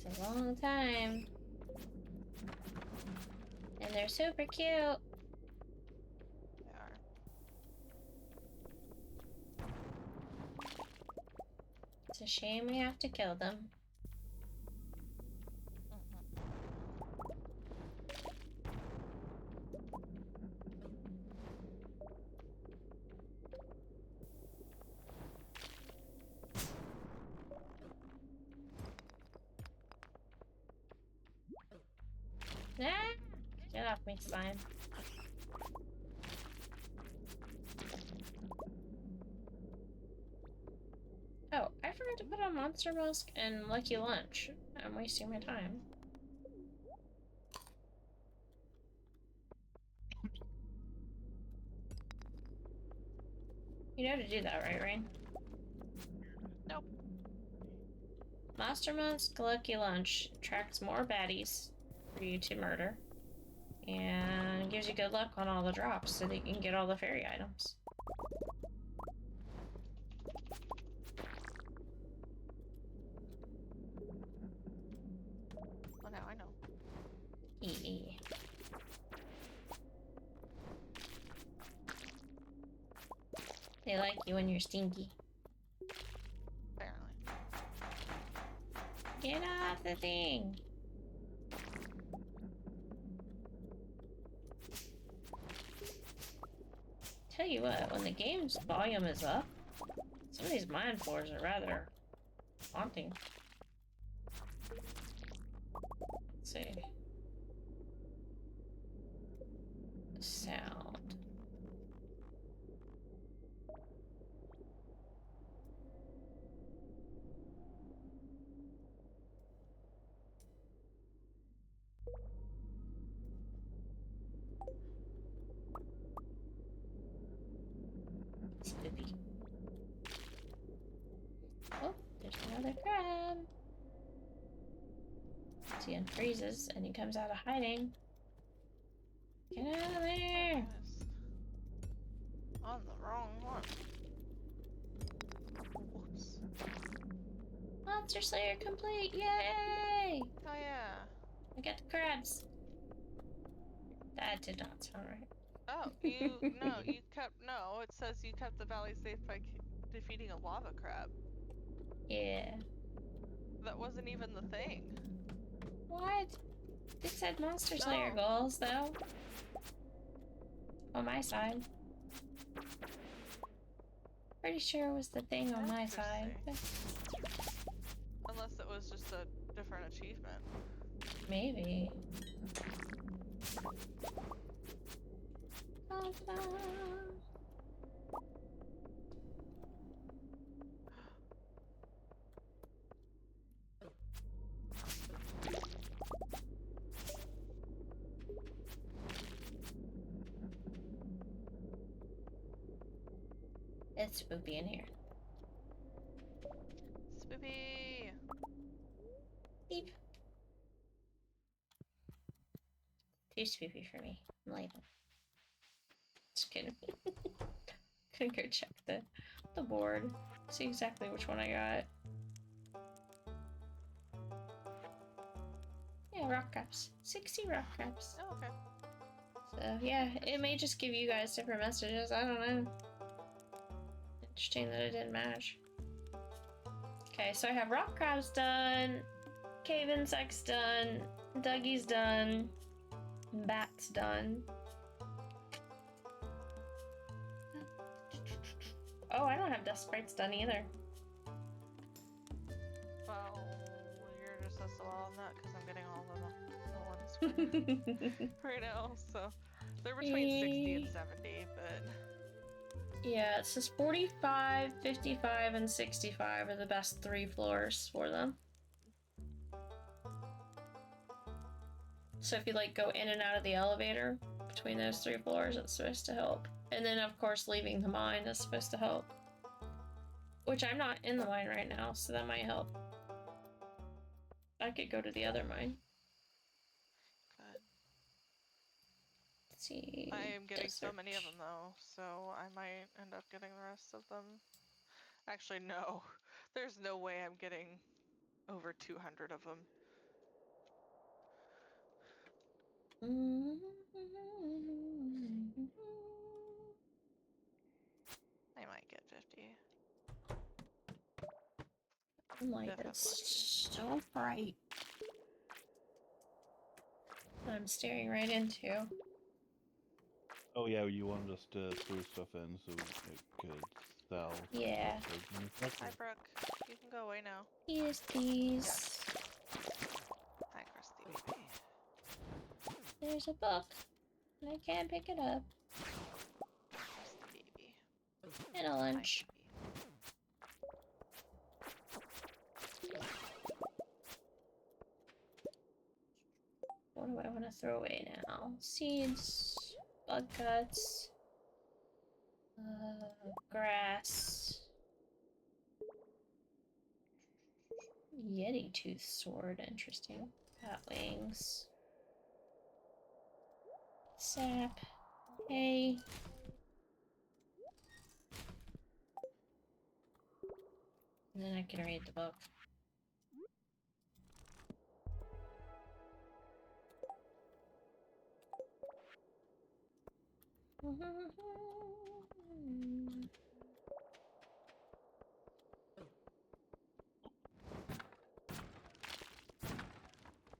Takes a long time. And they're super cute. They are. It's a shame we have to kill them. Ah! Get off me, slime. Oh, I forgot to put on Monster Musk and Lucky Lunch. I'm wasting my time. You know to do that, right, Rain? Nope. Monster Musk, Lucky Lunch attracts more baddies for you to murder. And gives you good luck on all the drops so that you can get all the fairy items. Well, now I know. EE. They like you when you're stinky. Apparently. Get off the thing! Tell you what, when the game's volume is up, some of these mine floors are rather haunting. Let's see. The sound. Spoopy. Oh, there's another crab. He unfreezes and he comes out of hiding. Get out of there! Yes. On the wrong one. Whoops. Monster Slayer complete! Yay! Oh yeah. I got the crabs. That did not sound right. Oh, no, it says you kept the valley safe by defeating a lava crab. Yeah. That wasn't even the thing. What? It said Monster Slayer goals, though. On my side. Pretty sure it was the thing on my side. Unless it was just a different achievement. Maybe. It's spoopy in here. Spoopy! Beep. Too spoopy for me. I'm leaving. Just kidding. Gonna go check the board. See exactly which one I got. Yeah, rock crabs. 60 rock crabs. Oh, okay. So yeah, it may just give you guys different messages. I don't know. Interesting that it didn't match. Okay, so I have rock crabs done, cave insects done, Dougie's done, bats done. Oh, I don't have dust sprites done either. Well, you're just as well on that because I'm getting all of the ones right now, so they're between 60 and 70, but... Yeah, it says 45, 55, and 65 are the best 3 floors for them. So if you like go in and out of the elevator between those 3 floors, it's supposed to help. And then of course leaving the mine is supposed to help. Which I'm not in the mine right now, so that might help. I could go to the other mine. Good. see. I am getting so desert. many of them though, so I might end up getting the rest of them. Actually, no. There's no way I'm getting over 200 of them. I might get 50. Light is so bright. I'm staring right into. Oh yeah, you wanted us to throw stuff in so it could sell. Yeah. Hi, Brooke. You can go away now. Yes, please. Hi, Krusty baby. There's a book. I can't pick it up. Krusty baby. And a lunch. What do I want to throw away now? Seeds, bug guts, grass, Yeti tooth sword, interesting. Bat wings, sap, hay. And then I can read the book.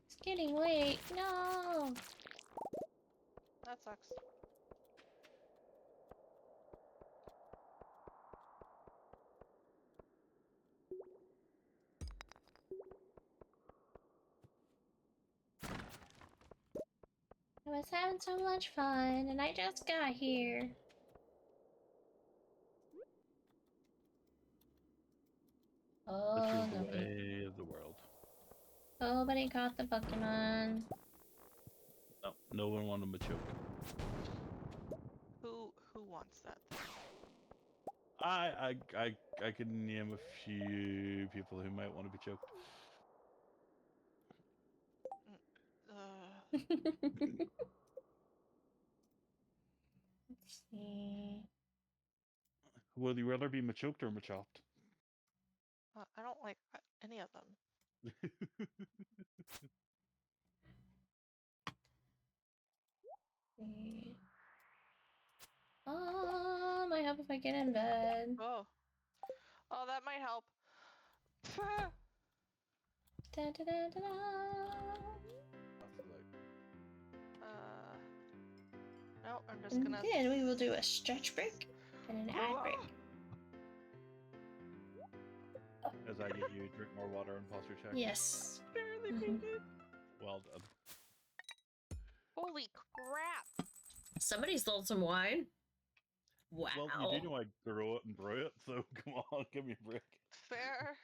It's getting late. No. That sucks. I was having so much fun, and I just got here. Oh, The nobody. way of the world. Nobody caught the Pokemon. No, no one wanted Machoke. Who wants that thing? I can name a few people who might want to be choked. Let's see. Would you rather be Machoked or Machopped? I don't like any of them. Might help if I get in bed. Oh, that might help. Da, da, da, da, da. No, I'm just And gonna. then we will do a stretch break and an ad break. As I get you drink more water and pause your check. Yes. Barely made it. Well done. Holy crap! Somebody sold some wine. Wow. Well, you do know I grow it and brew it, so come on, give me a break. Fair.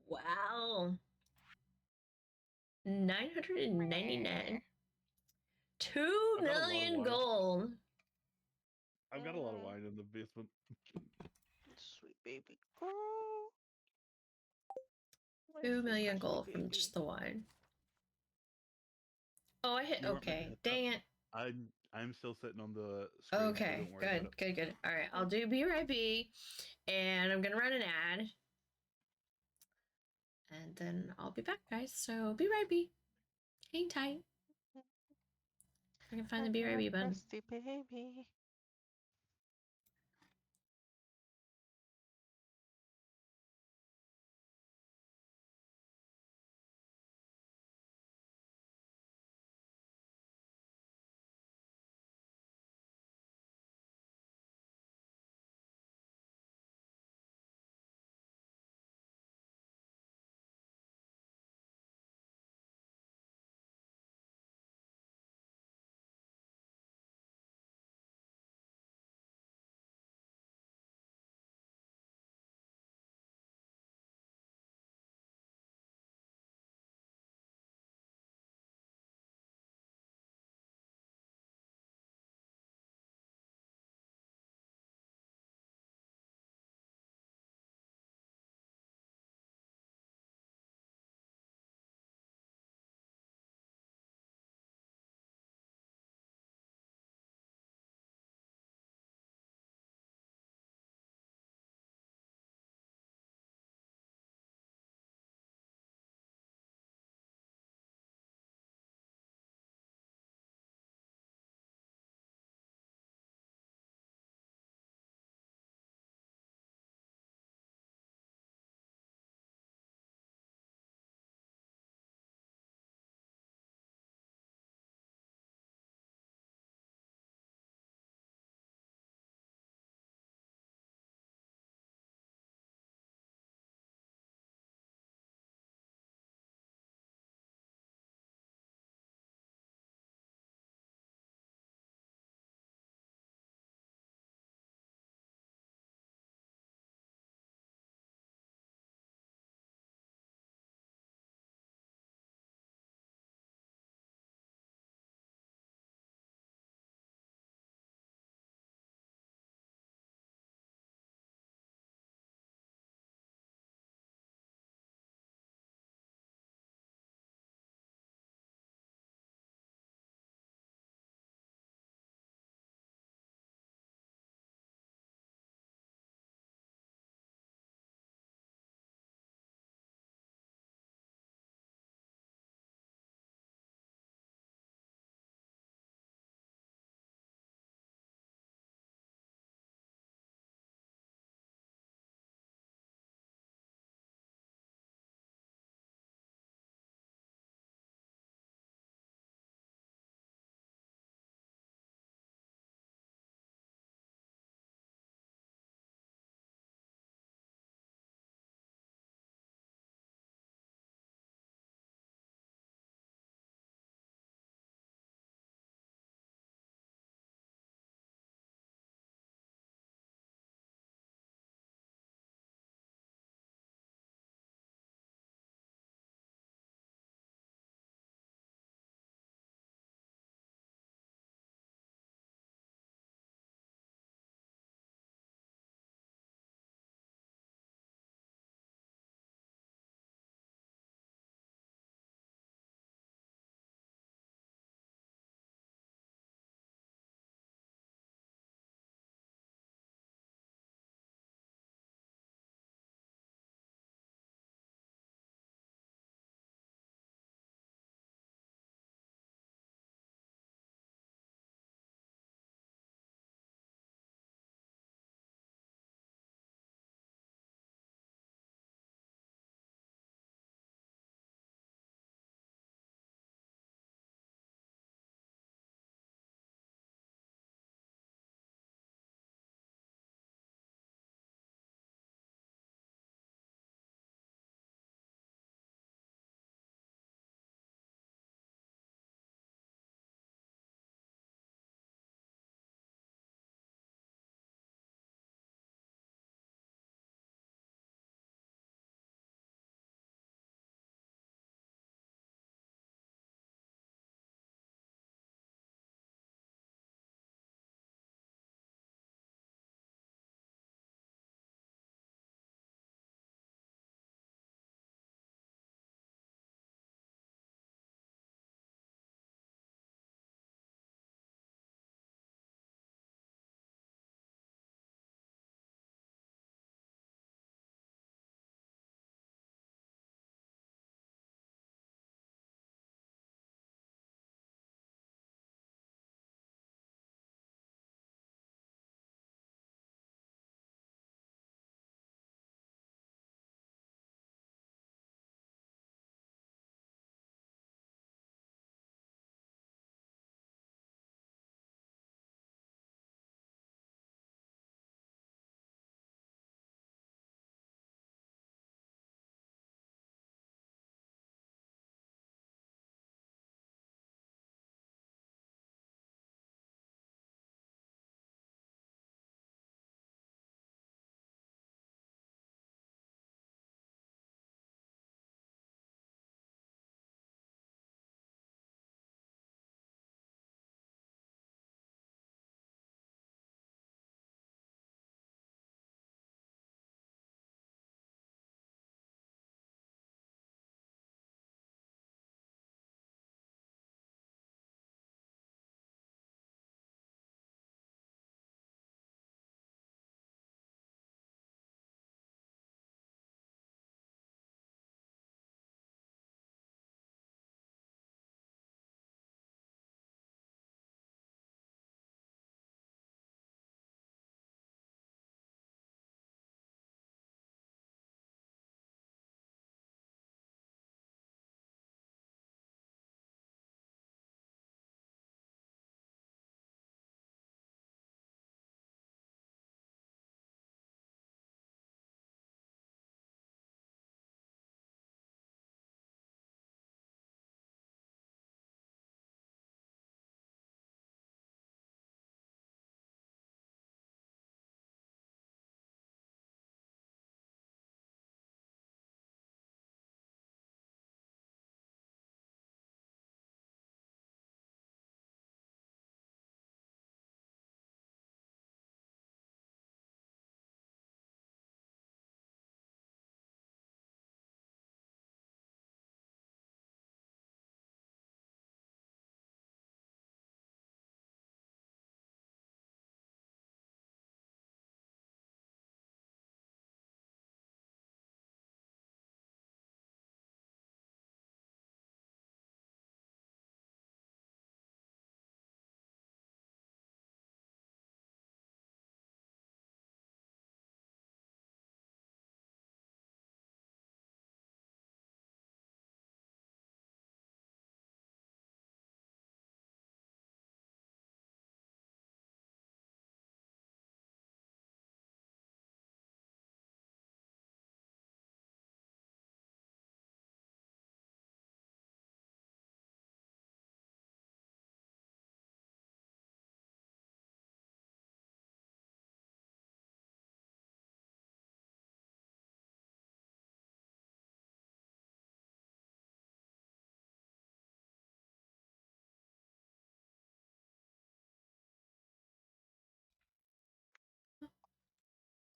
Wow. 999. 2 million gold. I've got a lot of wine in the basement. Sweet baby girl. 2 million gold from just the wine. Oh, I hit okay. Dang it. I'm still sitting on the screen. Okay, so don't worry about it. good. All right, I'll do BRIB, and I'm gonna run an ad, and then I'll be back, guys. So BRIB, hang tight. I can find the BRIB button. Krusty baby.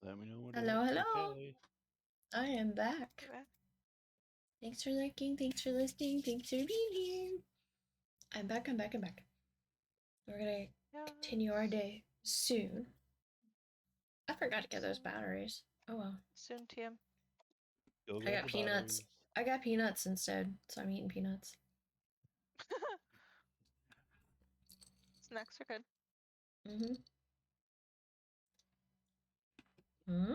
Let me know when Hello, it's hello. okay. I am back. Okay. Thanks for liking, thanks for listening, thanks for being here. I'm back. We're gonna continue our day soon. I forgot to get those batteries. Oh well. Soon, TM. I got peanuts. I got peanuts instead, so I'm eating peanuts. Snacks are good. Mm-hmm. Mm-hmm.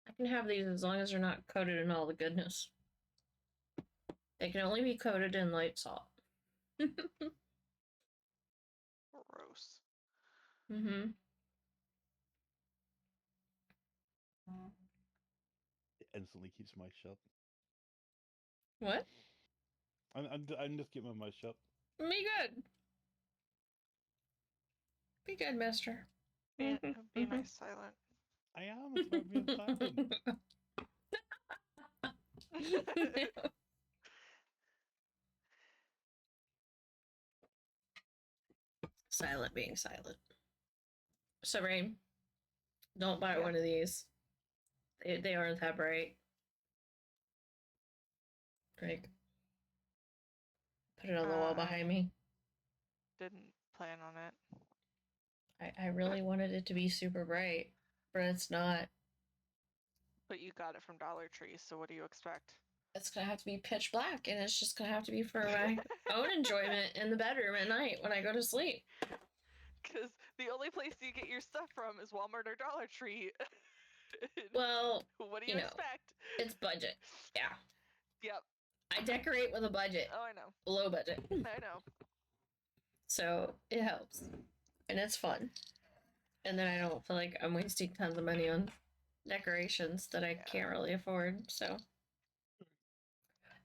I can have these as long as they're not coated in all the goodness. They can only be coated in light salt. Gross. Mm-hmm. It instantly keeps my shut. What? I'm just keeping my mouth shut. Be good. Be good, mister. Be nice, silent. I am. It's about being silent. Silent being silent. So, Rain, don't buy Yeah. one of these. They aren't that bright. Like, put it on the wall behind me. Didn't plan on it. I really wanted it to be super bright, but it's not. But you got it from Dollar Tree, so what do you expect? It's gonna have to be pitch black, and it's just gonna have to be for my own enjoyment in the bedroom at night when I go to sleep. Because the only place you get your stuff from is Walmart or Dollar Tree. Well, what do you expect? It's budget. Yeah. Yep. I decorate with a budget. Oh, I know. Low budget. I know. So it helps. And it's fun. And then I don't feel like I'm wasting tons of money on decorations that I can't really afford. So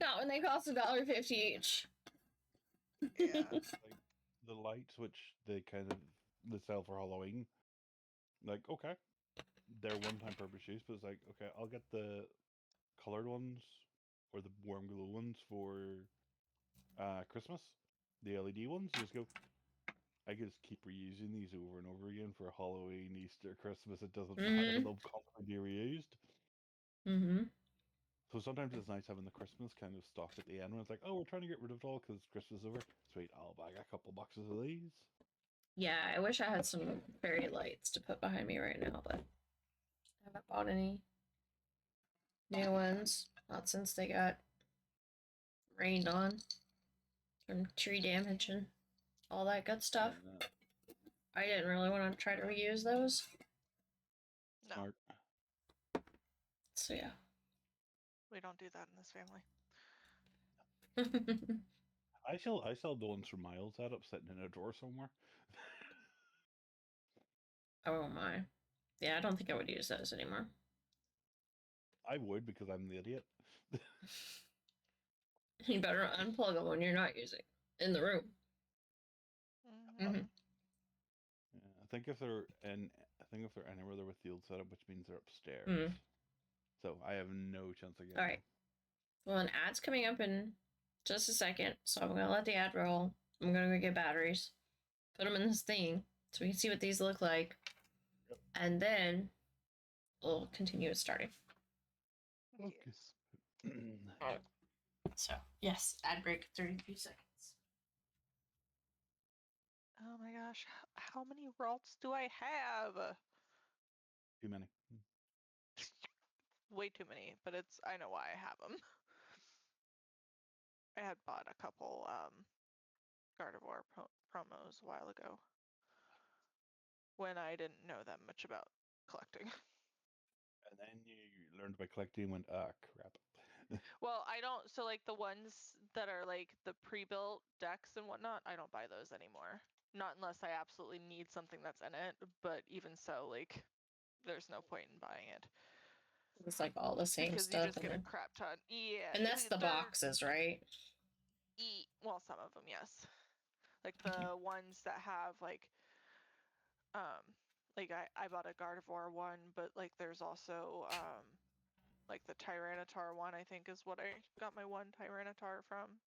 not when they cost $1.50 each. Yeah. Like the lights, which they sell for Halloween. Like, okay, they're one-time purpose use, but it's like, okay, I'll get the colored ones or the warm glow ones for Christmas. The LED ones, just go. I can just keep reusing these over and over again for Halloween, Easter, Christmas. It doesn't matter. They'll constantly be reused. Mm-hmm. So sometimes it's nice having the Christmas kind of stock at the end when it's like, oh, we're trying to get rid of it all because Christmas is over. Sweet, I'll buy a couple boxes of these. Yeah, I wish I had some fairy lights to put behind me right now, but I haven't bought any new ones. Not since they got rained on from tree damage and all that good stuff. I didn't really want to try to reuse those. No. Smart. So yeah. We don't do that in this family. I sell the ones from Miles set up sitting in a drawer somewhere. Oh my. Yeah, I don't think I would use those anymore. I would because I'm the idiot. You better unplug them when you're not using in the room. Mm-hmm. Yeah, I think if they're anywhere they're with the old setup, which means they're upstairs. So I have no chance of getting. All right. Well, an ad's coming up in just a second, so I'm gonna let the ad roll. I'm gonna go get batteries, put them in this thing, so we can see what these look like, and then we'll continue with starting. Okay. All right. So yes, ad break 33 seconds. Oh my gosh, how many ralts do I have? Too many. Way too many, but I know why I have them. I had bought a couple Gardevoir promos a while ago when I didn't know that much about collecting. And then you learned by collecting and went, ah, crap. Well, I don't, so like the ones that are like the pre-built decks and whatnot, I don't buy those anymore. Not unless I absolutely need something that's in it, but even so, like, there's no point in buying it. It's like all the same because stuff. You just get a crap ton. Yeah. And that's the boxes, right? Well, some of them, yes. Like the ones that have like I bought a Gardevoir one, but like there's also like the Tyranitar one, I think is what I got my one Tyranitar from.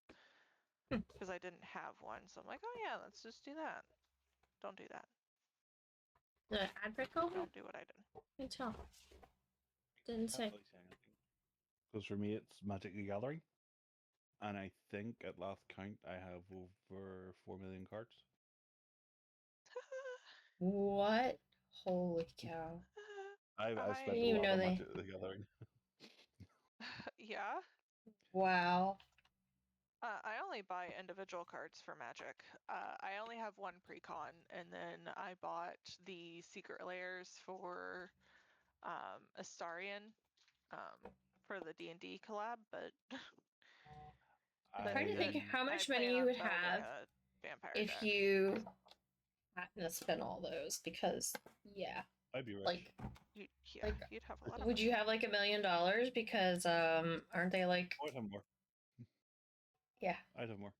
because I didn't have one. So I'm like, oh yeah, let's just do that. Don't do that. The ad break over? Don't do what I did. You tell. Didn't say. Because for me, it's Magic the Gathering. And I think at last count, I have over 4 million cards. What? Holy cow. I've spent didn't a even lot know on they- Magic the Gathering. Yeah. Wow. I only buy individual cards for Magic. I only have one pre-con, and then I bought the secret layers for Astarion for the D&D collab, but I'm trying to think how much I plan money you on would building have a vampire if deck. you happened to spend all those, because yeah, I'd be rich. like You'd have a lot of would money. you have like $1 million? Because aren't they like I'd have more. Yeah. I'd have more.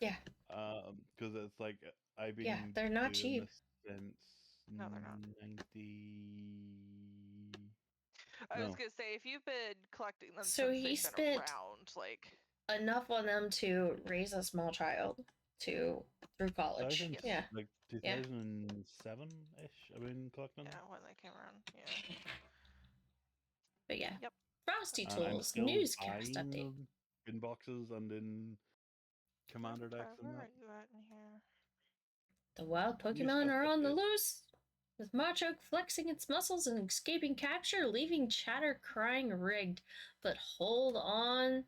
Yeah. Because it's like I've been they're not doing cheap. this since No, they're not. 90. I No. was gonna say, if you've been collecting them So since he they've spent been around, like enough on them to raise a small child through college. Yeah. Like 2007-ish, I've been collecting. Yeah, when they came around. Yeah. But yeah. Yep. Frosty And I'm Tools still newscast buying update. them in boxes and in commander decks and Where that. are you at in here? The wild New Pokemon stuff are on the update. loose, with Machoke flexing its muscles and escaping capture, leaving Chatter crying rigged. But hold on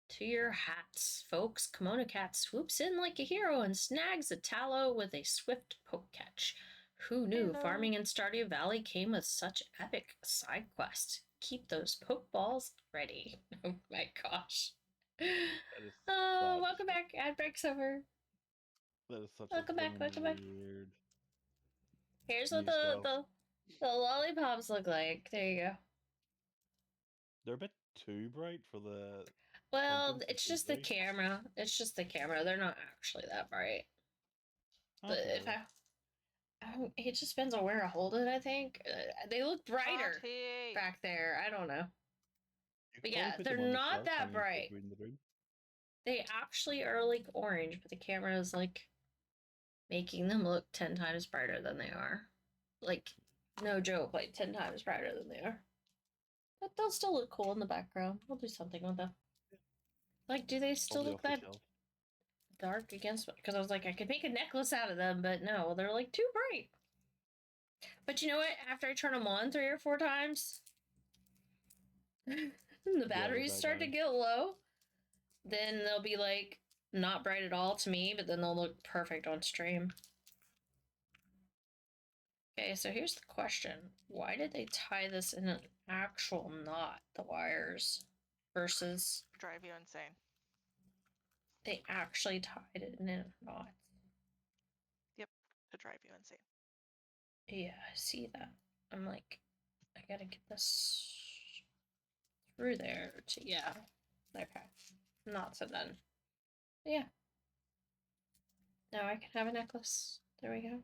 to your hats, folks. KimonoKat swoops in like a hero and snags a Tallow with a swift poke catch. Who knew Hello. farming in Stardew Valley came with such epic side quests? Keep those pokeballs ready. Oh my gosh. Oh, welcome back. Ad break's over. That is such Welcome back. weird. Here's what the lollipops look like. There you go. They're a bit too bright for the. Well, it's just the camera. It's just the camera. They're not actually that bright. But if it just depends on where I hold it, I think. They look brighter back there. I don't know. But yeah, they're not that bright. They actually are like orange, but the camera is like making them look 10 times brighter than they are. Like, no joke, like 10 times brighter than they are. But they'll still look cool in the background. We'll do something with them. Like, do they still look that dark against? Because I was like, I could make a necklace out of them, but no, they're like too bright. But you know what? After I turn them on 3 or 4 times, the batteries start to get low. Then they'll be like not bright at all to me, but then they'll look perfect on stream. Okay, so here's the question. Why did they tie this in an actual knot, the wires, versus... Drive you insane. They actually tied it in a knot. Yep, to drive you insane. Yeah, I see that. I'm like, I gotta get this through there to, yeah. Okay. Knots are done. Yeah. Now I can have a necklace. There we go.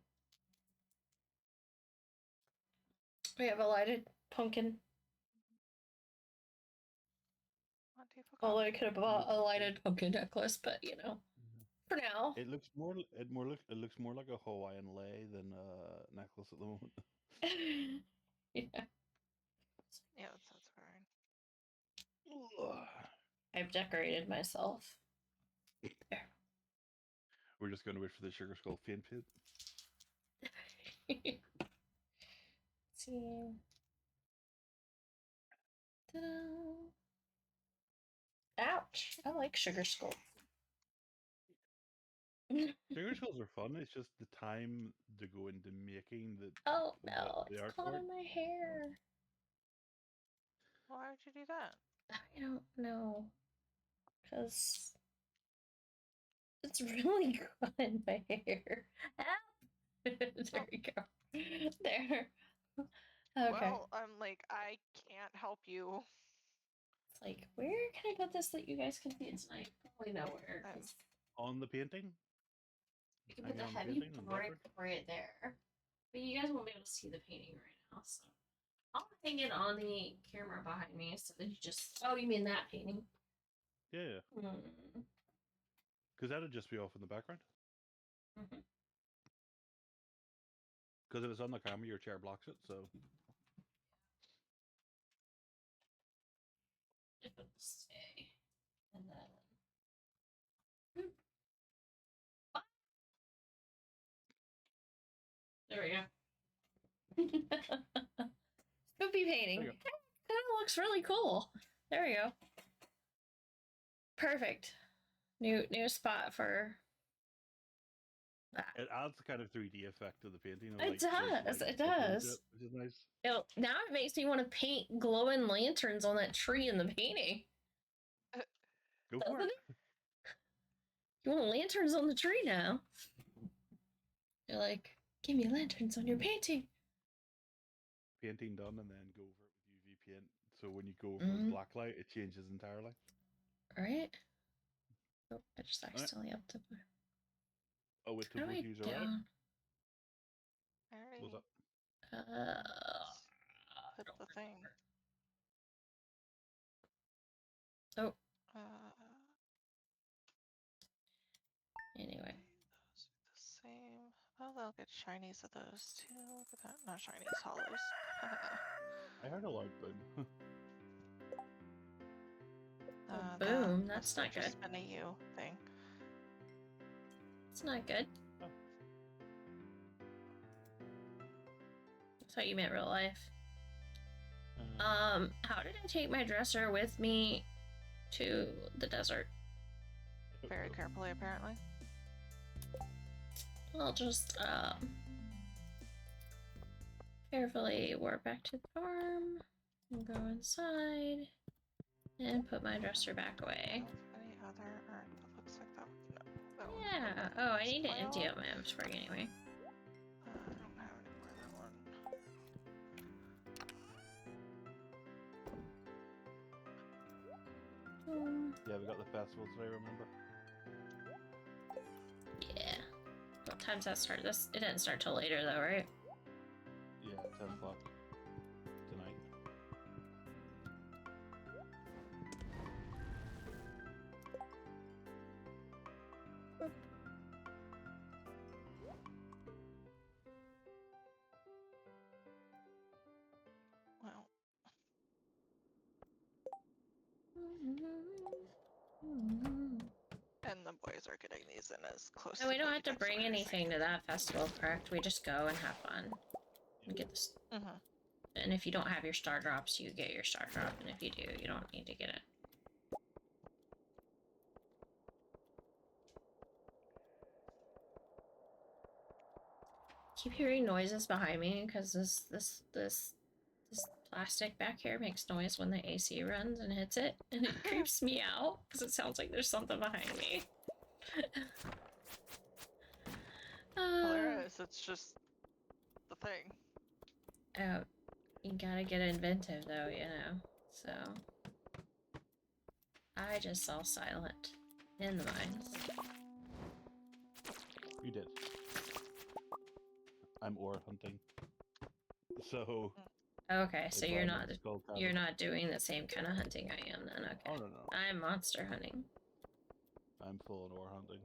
We have a lighted pumpkin. Although I could have bought a lighted pumpkin necklace, but you know, for now. It looks more like a Hawaiian lei than a necklace at the moment. Yeah. Yeah, that sounds fine. I've decorated myself. There. We're just going to wait for the sugar skull faint pit. See. Ta-da. Ouch! I like sugar skulls. Sugar skulls are fun. It's just the time to go into making the. Oh no! It's caught in my hair. Why would you do that? I don't know. Because it's really caught in my hair. There we go. There. Okay. Well, I'm like, I can't help you. It's like, where can I put this that you guys can see it tonight? Probably nowhere. On the painting? You can put the heavy brick right there. But you guys won't be able to see the painting right now, so I'll hang it on the camera behind me so that you just... Oh, you mean that painting? Yeah. Because that'd just be off in the background. Because if it's on the camera, your chair blocks it, so... Stay. And then... There we go. Spoopy painting. Kind of looks really cool. There we go. Perfect. New spot for that. It adds the kind of 3D effect to the painting. It does. It does. Which is nice. Now it makes me want to paint glowing lanterns on that tree in the painting. Go for it. You want lanterns on the tree now? You're like, give me lanterns on your painting. Painting done, and then go over it with UV paint. So when you go over with black light, it changes entirely. Right? Oh, I just accidentally upped it. Oh, with the reviews, alright? What's up? Put the thing. Oh. Anyway. Those are the same. Oh, they'll get shinies of those too. Look at that. Not shinies, hollows. I heard a loud boom. Boom. That's not good. Just been a U thing. It's not good. Oh. I thought you meant real life. How did I take my dresser with me to the desert? Very carefully, apparently. I'll just carefully walk back to the farm and go inside and put my dresser back away. Any other art that looks like that? No. Yeah. Oh, I need to empty out my inventory anyway. I don't have any more than one. Yeah, we got the festival today, remember? Yeah. What time's that start? It didn't start till later though, right? Yeah, 10 o'clock tonight. Well. And the boys are getting these in as close. And we don't have to bring anything to that festival, correct? We just go and have fun. And get this. And if you don't have your star drops, you get your star drop. And if you do, you don't need to get it. Keep hearing noises behind me because this plastic back here makes noise when the AC runs and hits it, and it creeps me out because it sounds like there's something behind me. Hilarious, it's just the thing. Oh, you gotta get inventive though, you know, so. I just saw silent in the mines. You did. I'm ore hunting. So... Okay, so you're not doing the same kind of hunting I am then, okay. Oh, no. I'm monster hunting. I'm full on ore hunting.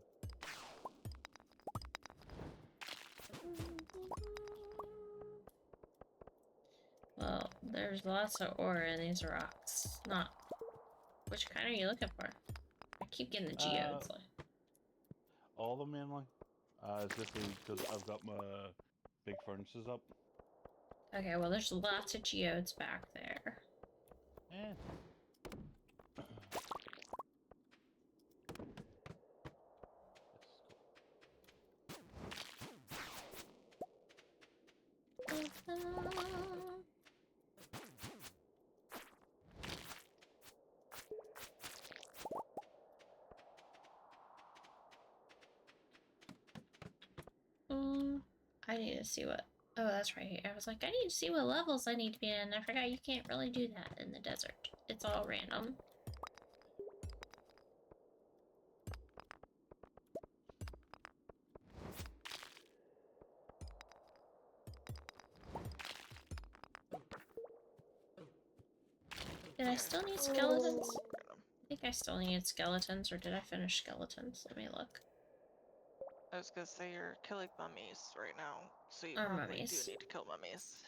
Well, there's lots of ore in these rocks. Not... Which kind are you looking for? I keep getting the geodes. All of them mainly. Just because I've got my big furnaces up. Okay, well there's lots of geodes back there. I need to see what... Oh, that's right. I was like, I need to see what levels I need to be in. I forgot you can't really do that in the desert. It's all random. Did I still need skeletons? think I still need skeletons, or did I finish skeletons? Let me look. I was gonna say you're killing mummies right now, so you Or probably mummies. do need to kill mummies.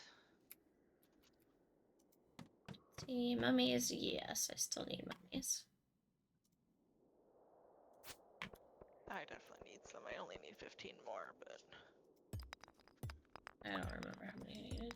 See, mummies, yes, I still need mummies. I definitely need some. I only need 15 more, but... I don't remember how many I needed.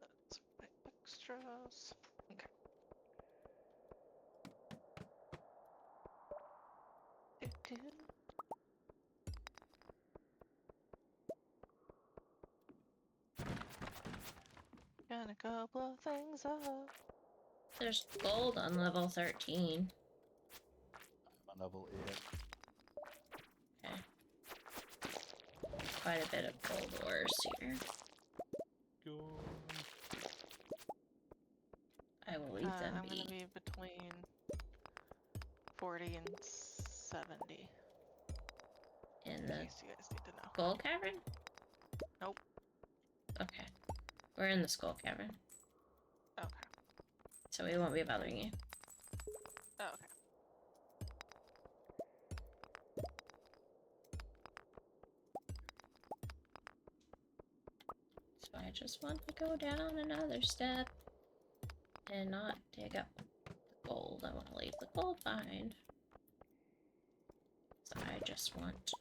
That's my extras. Okay. Gonna go blow things up. There's gold on level 13. I'm on level 8. Okay. Quite a bit of gold ores here. Go. I will leave them I'm be. gonna be between 40 and 70. In In the case you guys need to know. skull cavern? Nope. Okay. We're in the skull cavern, Okay. so we won't be bothering you. Oh, okay. So I just want to go down another step and not dig up the gold. I want to leave the gold behind. So I just want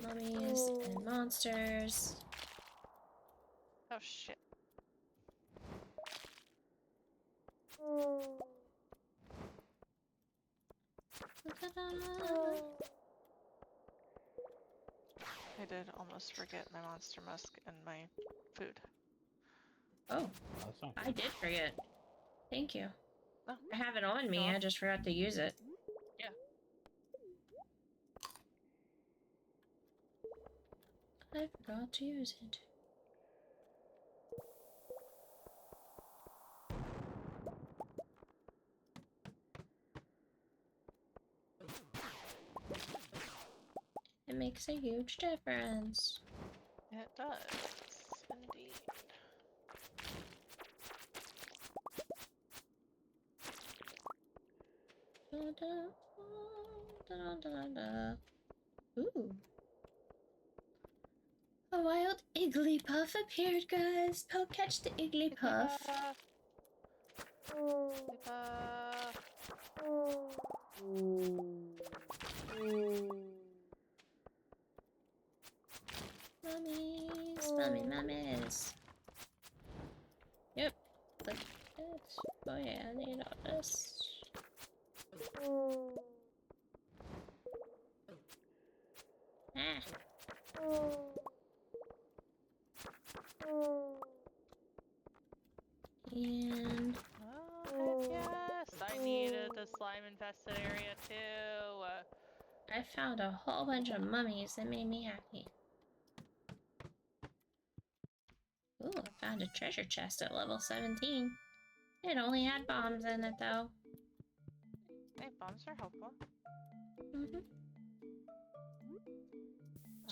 mummies and monsters. Oh shit. I did almost forget my monster musk and my food. Oh, That's not I did forget. Thank you. Oh. I have it on me, I just forgot to use it. Yeah. I forgot to use it. It makes a huge difference. It does. Indeed. Ooh. A wild Igglypuff appeared, guys. Oh, catch the Igglypuff. Mummies, mummies. Yep. Look at this. Oh yeah, I need all this. Ah. And oh, heck yes! I needed the slime infested area too. I found a whole bunch of mummies that made me happy. Ooh, I found a treasure chest at level 17. It only had bombs in it though. Hey, bombs are helpful.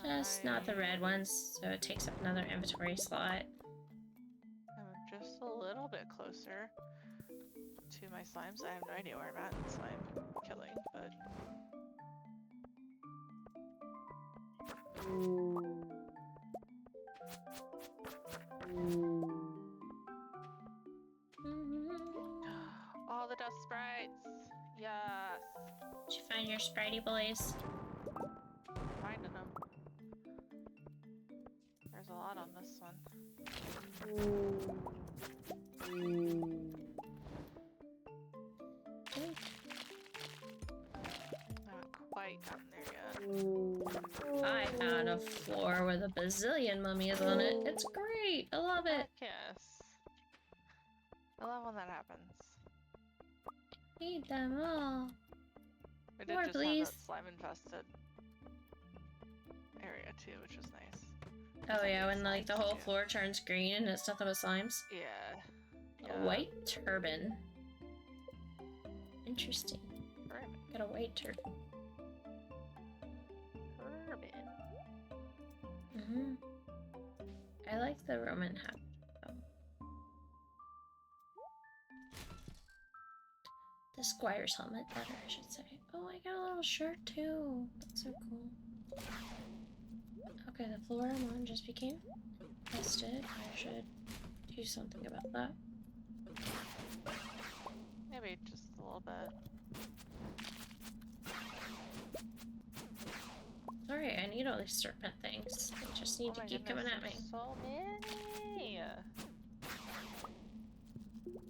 Just not the red ones, so it takes up another inventory slot. I'm just a little bit closer to my slimes. I have no idea where I'm at in slime killing, but... All the dust sprites! Yes! Did you find your spritey boys? Finding them. There's a lot on this one. Okay. quite gotten there yet. I found a floor with a bazillion mummies on it. It's great. I love it. Heck yes. I love when that happens. Eat them all. We did More, just please. have that slime infested area too, which was nice. Oh yeah, when Slimes like the whole too. floor turns green and it's nothing but slimes. Yeah. A white turban. Interesting. Turban. Got a white turban. Turban. I like the Roman hat. The squire's helmet better, I should say. Oh, I got a little shirt too. That's so cool. Okay, the floor I'm on just became infested. I should do something about that. Maybe just a little bit. Sorry, I need all these serpent things. They just need to keep coming at me. So many.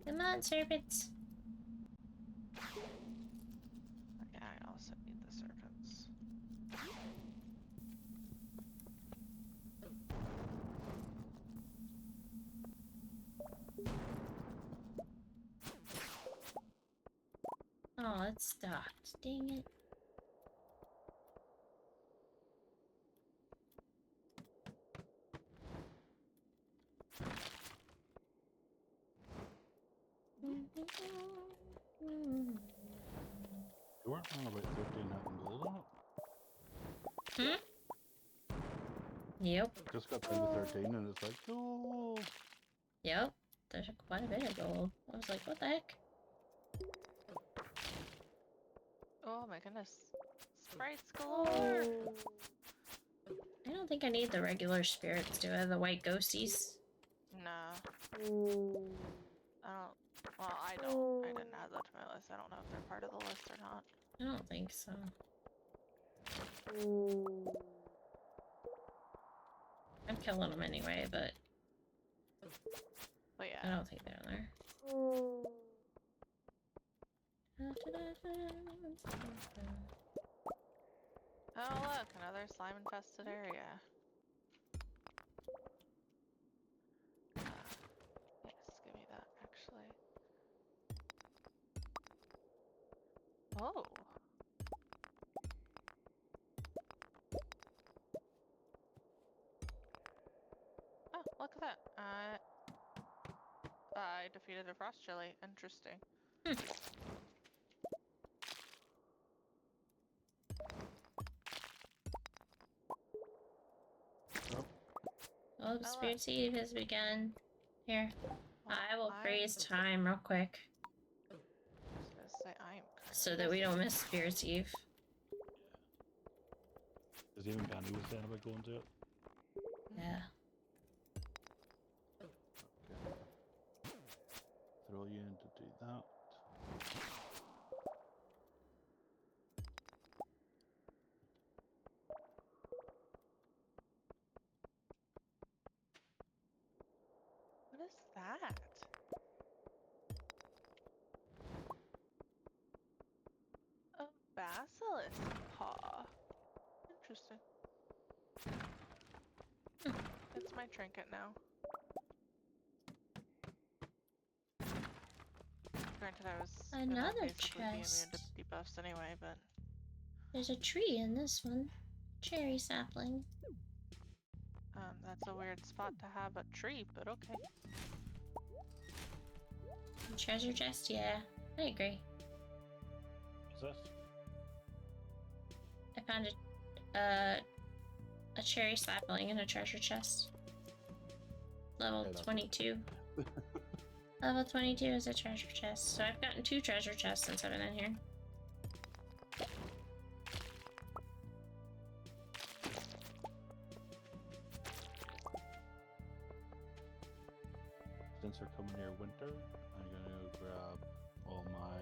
Come on, serpents. Yeah, I also need the serpents. Oh, it stopped. Dang it. You weren't on about 15 having gold on it? Yep. Just got down to 13 and it's like, oh. Yep. There's quite a bit of gold. I was like, what the heck? Oh my goodness. Sprites galore! I don't think I need the regular spirits, do I? The white ghosties? No. I don't. Well, I don't. I didn't add that to my list. I don't know if they're part of the list or not. I don't think so. I'm killing them anyway, but But yeah. I don't think they're in there. Oh look, another slime infested area. Yes, give me that actually. Oh. Oh, look at that. I defeated a frost chili. Interesting. Oh, the spirit seed has begun. Here. Well, I will freeze time real quick. I was gonna say I'm so that we don't miss Spirit's Eve. Because even Danny was saying about going to it. Yeah. Okay. Throw you in to do that. What is that? A basilisk paw. Interesting. It's my trinket now. Granted, I was Another basically be immune chest. to debuffs anyway, but There's a tree in this one. Cherry sapling. that's a weird spot to have a tree, but okay. Treasure chest? Yeah, I agree. What's this? I found a cherry sapling in a treasure chest. Level 22. Level 22 is a treasure chest. So I've gotten 2 treasure chests since I've been in here. Since we're coming near winter, I'm gonna go grab all my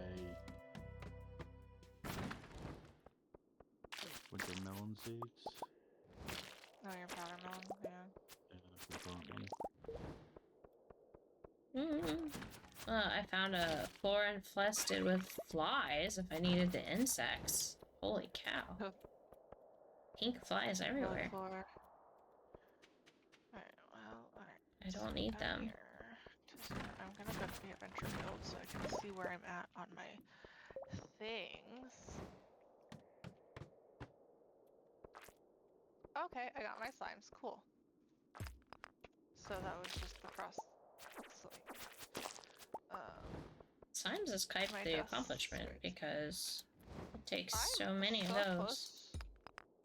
winter melon seeds. Oh, your powder melon, yeah. I found a floor infested with flies if I needed the insects. Holy cow. Pink flies everywhere. Alright, well, alright. I don't need them. I'm gonna go to the adventure build so I can see where I'm at on my things. Okay, I got my slimes. Cool. So that was just the cross. Slimes is quite my the dust accomplishment sprites. because it takes I'm so many so of those. close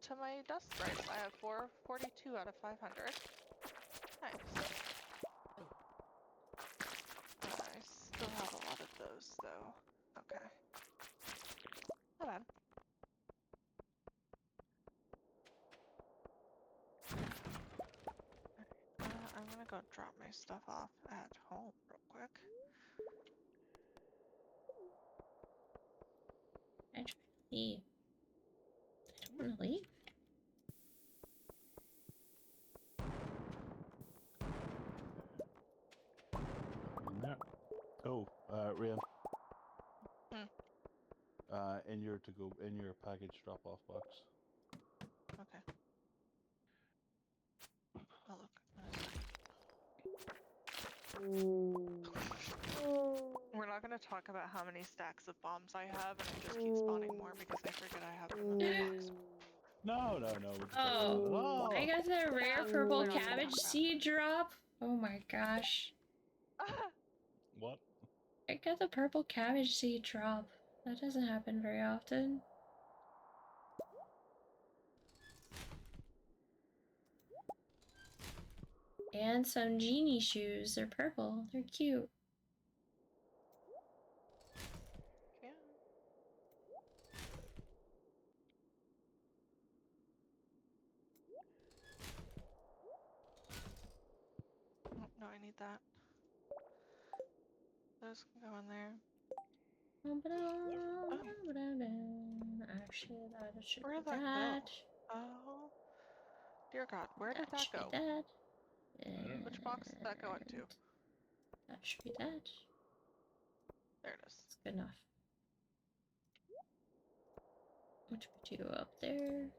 to my dust sprites. I have 442 out of 500. Nice. I still have a lot of those though. Okay. Not bad. I'm gonna go drop my stuff off at home real quick. I try to leave. I don't want to leave. Yeah. Oh, Rian. Hmm. In your package drop-off box. Okay. Oh look. We're not gonna talk about how many stacks of bombs I have, and I just keep spawning more because I forget I have them in the box. No. Oh, I got that rare Yeah, purple we're not gonna cabbage talk about seed drop. Oh my gosh. What? I got the purple cabbage seed drop. That doesn't happen very often. And some genie shoes. They're purple. They're cute. Yeah. Oh, no, I need that. Those can go in there. Actually, that should Where be did that that. go? Oh, dear God, where did that Should go? be that. And Which box did that go into? that should be that. There it is. That's good enough. Which we do up there.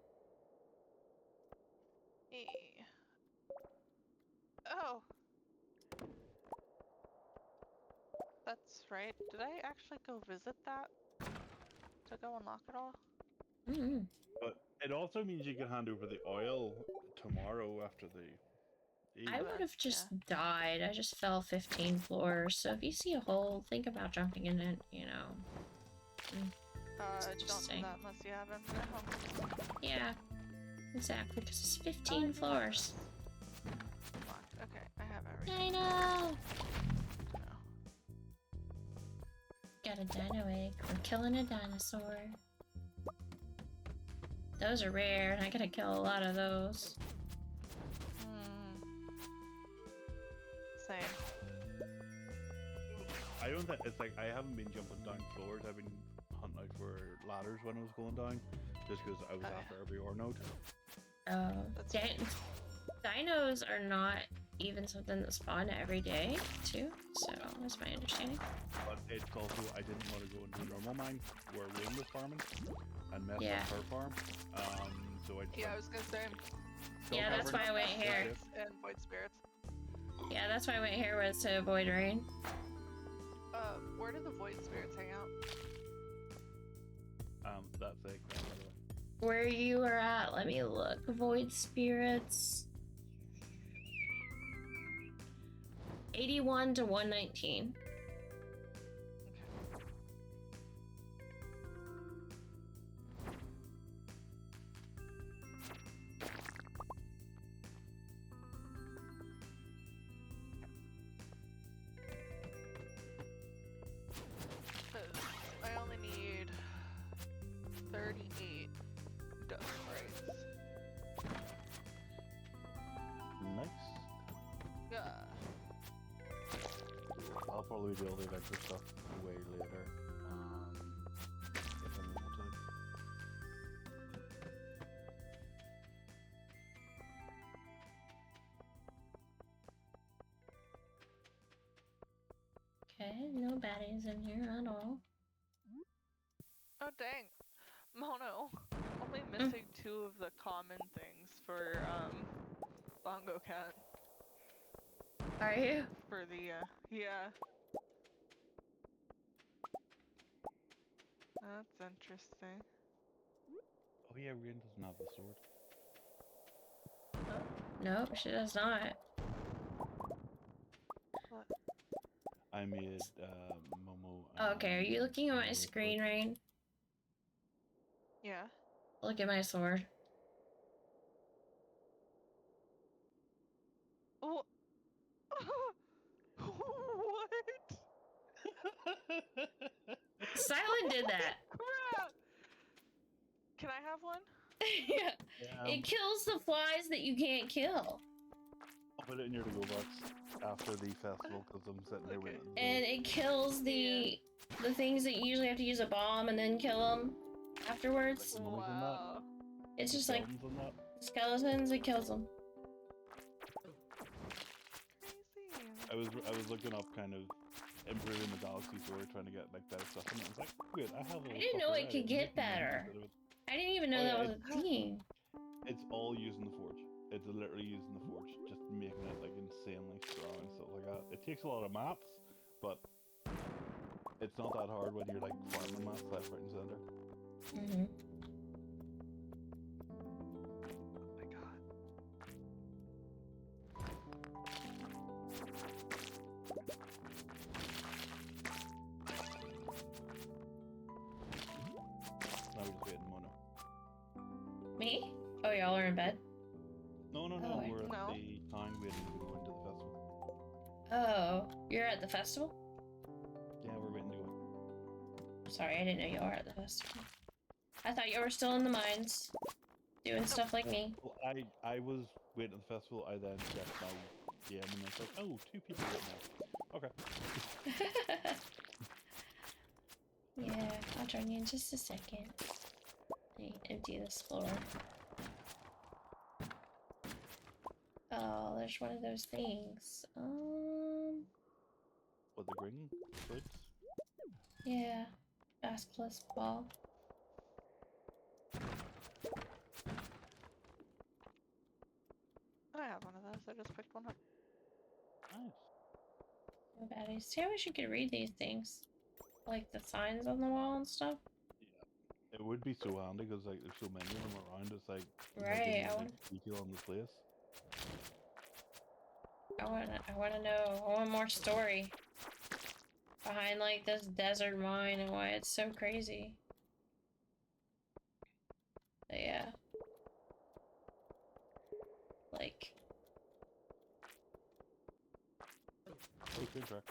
Hey. Oh. That's right. Did I actually go visit that? To go unlock it all? Mm-hmm. But it also means you can hand over the oil tomorrow after the I would have just died. I just fell 15 floors. So if you see a hole, think about jumping in it, you know. Don't do that unless you have infinite home. Yeah, exactly, because it's 15 floors. Locked. Okay, I have everything. Dino! Got a dino egg. We're killing a dinosaur. Those are rare, and I gotta kill a lot of those. Same. I don't think it's like I haven't been jumping down floors. I've been hunting out for ladders when I was going down, just because I was after every ore node. Dinos are not even something that spawn every day, too. So that's my understanding. But it's also I didn't want to go into a normal mine where Rain was farming and mess up her farm. So I was gonna say. Yeah, that's why I went here. And void spirits. Yeah, that's why I went here, was to avoid rain. Where do the void spirits hang out? That's it. Where you are at, let me look. Void spirits. 81 to 119. I only need 38 dust sprites. Nice. Yeah. I'll probably do all the adventure stuff way later. If I'm able to. Okay, no baddies in here at all. Oh dang. Mono, only missing 2 of the common things for CimonoKat. Are you? For the yeah. That's interesting. Oh yeah, Rian doesn't have the sword. No, she does not. What? I made Momo. Okay, are you looking at my screen, Rain? Yeah. Look at my sword. Oh. What? Silent did that. Crap! Can I have one? Yeah. Yeah. It kills the flies that you can't kill. I'll put it in your to-go box after the festival because I'm sitting here waiting. And it kills the things that you usually have to use a bomb and then kill them afterwards. Like Wow. It's just like skeletons, it kills them. Crazy. I was looking up kind of improving the Galaxy Sword, trying to get like better stuff, and I was like, wait, I have. I didn't know it could get better. I didn't even know that was a thing. It's all using the forge. It's literally using the forge, just making it like insanely strong and stuff like that. It takes a lot of maps, but it's not that hard when you're like farming maps left, right, and center. Mm-hmm. Oh my god. Now we're just waiting, Mono. Me? Oh, y'all are in bed? No, Oh, we're at no. the time waiting to go into the festival. Oh, you're at the festival? Yeah, we're waiting to go. Sorry, I didn't know you were at the festival. I thought you were still in the mines, doing stuff like me. Well, I was waiting at the festival. I then checked my game and it's like, oh, 2 people waiting now. Okay. Yeah, I'll join you in just a second. Let me empty this floor. Oh, there's one of those things. What, the green fruits? Yeah. Basilisk ball. I have one of those. I just picked one up. Nice. No baddies. See, I wish you could read these things. Like the signs on the wall and stuff. Yeah. It would be so handy because like there's so many of them around. It's like Right, I want detail on the place. wanna know. I want more story behind like this desert mine and why it's so crazy. But yeah. Like. Oh, good track.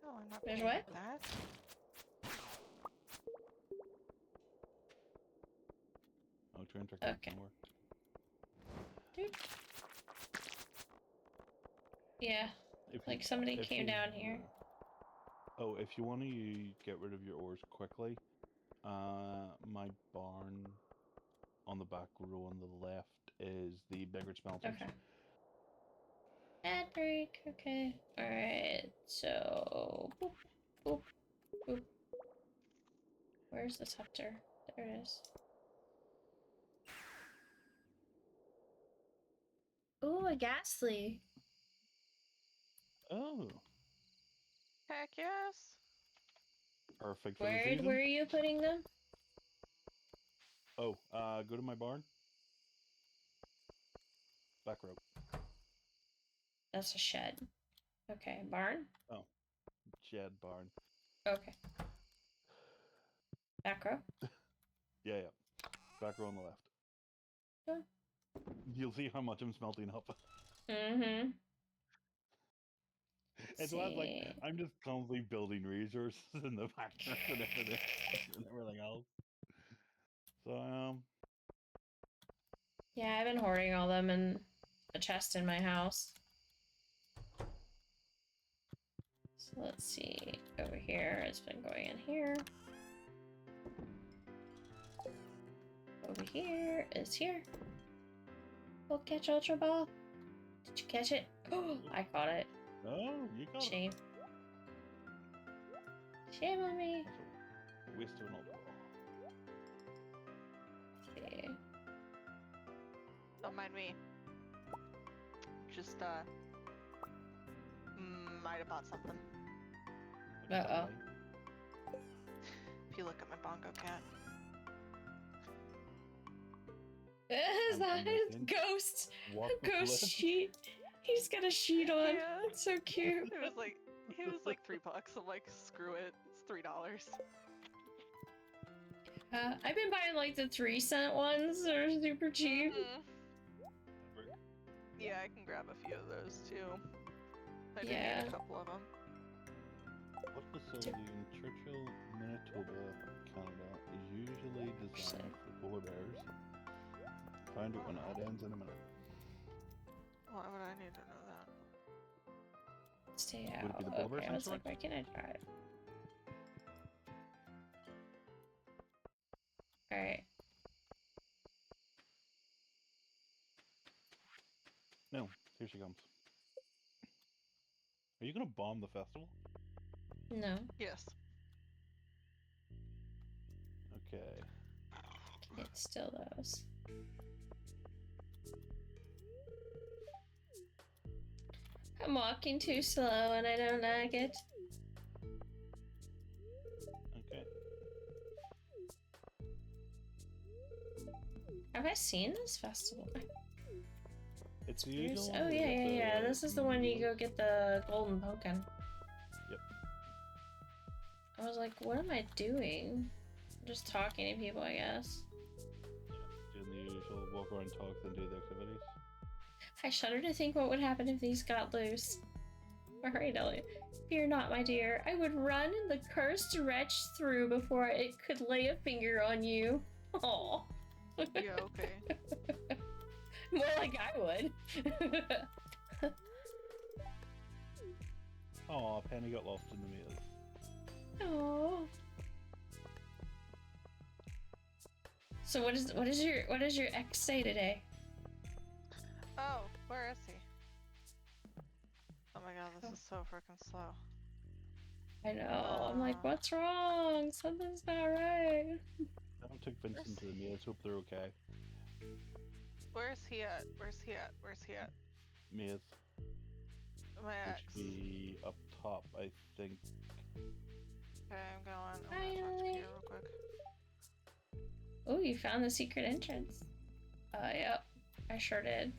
Oh, I'm not There's paying what? that. Oh, train track. Okay. Somewhere. Dude. Yeah. Like somebody came down here. Oh, if you want to get rid of your ores quickly, my barn on the back row on the left is the bigger smelters. Okay. Ad break. Okay. Alright. So. Boop, boop, boop. Where's the scepter? There it is. Ooh, a ghastly. Oh. Heck yes. Perfect for Where the season. were you putting them? Oh, go to my barn. Back row. That's a shed. Okay, barn? Oh, shed barn. Okay. Back row? Yeah. Back row on the left. Sure. You'll see how much I'm smelting up. Mm-hmm. It's what, like, I'm just constantly building resources in the background and everything else. So, Yeah, I've been hoarding all them in a chest in my house. So let's see. Over here, it's been going in here. Over here is here. We'll catch Ultra Ball. Did you catch it? Oh, I caught it. oh, you got Shame. Shame on me. it. Waste of an ultra ball. see. Don't mind me. Just, might have bought something. Uh-oh. If you look at my bongo cat. Is that his ghost? A ghost sheet. He's got a sheet on. Yeah. It's so cute. It was like $3. I'm like, screw it. It's $3. I've been buying like the 3-cent ones. They're super cheap. Yeah, I can grab a few of those too. I did Yeah. need a couple of them. What facility in Churchill, Manitoba, Canada is usually designed for polar bears? Find it when it ends in a minute. Why would I need to know that? Stay Would it out. be the polar bear Okay, I was sanctuary? like, why can't I drive? Alright. No, here she comes. Are you gonna bomb the festival? No. Yes. Okay. Can't steal those. I'm walking too slow and I don't like it. Okay. Have I seen this festival? It's the usual. Oh yeah. This is the one you go get the golden pumpkin. Yep. I was like, what am I doing? Just talking to people, I guess. Yeah, doing the usual walk around, talk, and do the activities. I shudder to think what would happen if these got loose. Alright, Elliot. Fear not, my dear. I would run the cursed wretch through before it could lay a finger on you. Aww. Yeah, okay. More like I would. Aw, Penny got lost in the maze. Oh. So what is your ex say today? Oh, where is he? Oh my god, this is so freaking slow. I know. I'm like, what's wrong? Something's not right. I took Vincent to the maze. Hope they're okay. Where's he at? Where's he at? Where's he at? Maze. My It ex. should be up top, I think. Okay, I'm gonna talk to Finally. you real quick. Oh, you found the secret entrance. Yep. I sure did.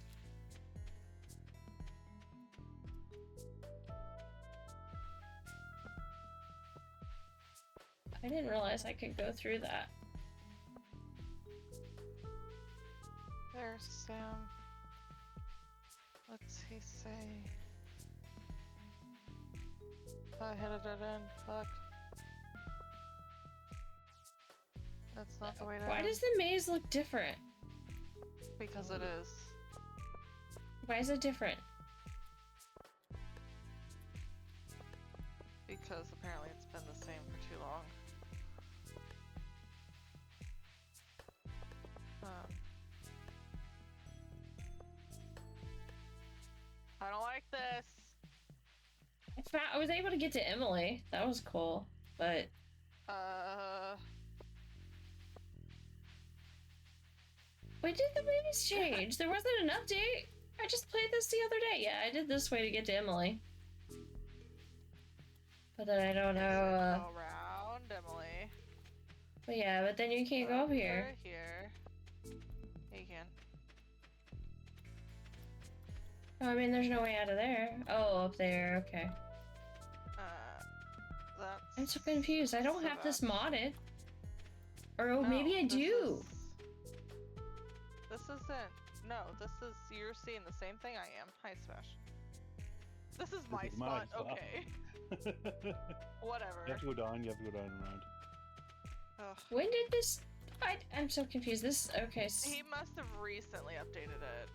I didn't realize I could go through that. There's Sam. What's he say? I hit a dead end. Fuck. That's not the way to Why end. does the maze look different? Because it is. Why is it different? Because apparently it's been the same for too long. I don't like this. I was able to get to Emily. That was cool, but why did the maze change? There wasn't an update. I just played this the other day. Yeah, I did this way to get to Emily. But then I don't know. Go around Emily. But yeah, but then you can't go up here. Here. You can. Oh, I mean, there's no way out of there. Oh, up there. Okay. That's. I'm so confused. I don't have this modded. Or oh, No, maybe I do. This isn't. No, this is. You're seeing the same thing I am. Hi, Smash. This is my spot. Okay. Whatever. You have to go down. You have to go down and around. Ugh. When did this? I'm so confused. This okay. He must have recently updated it.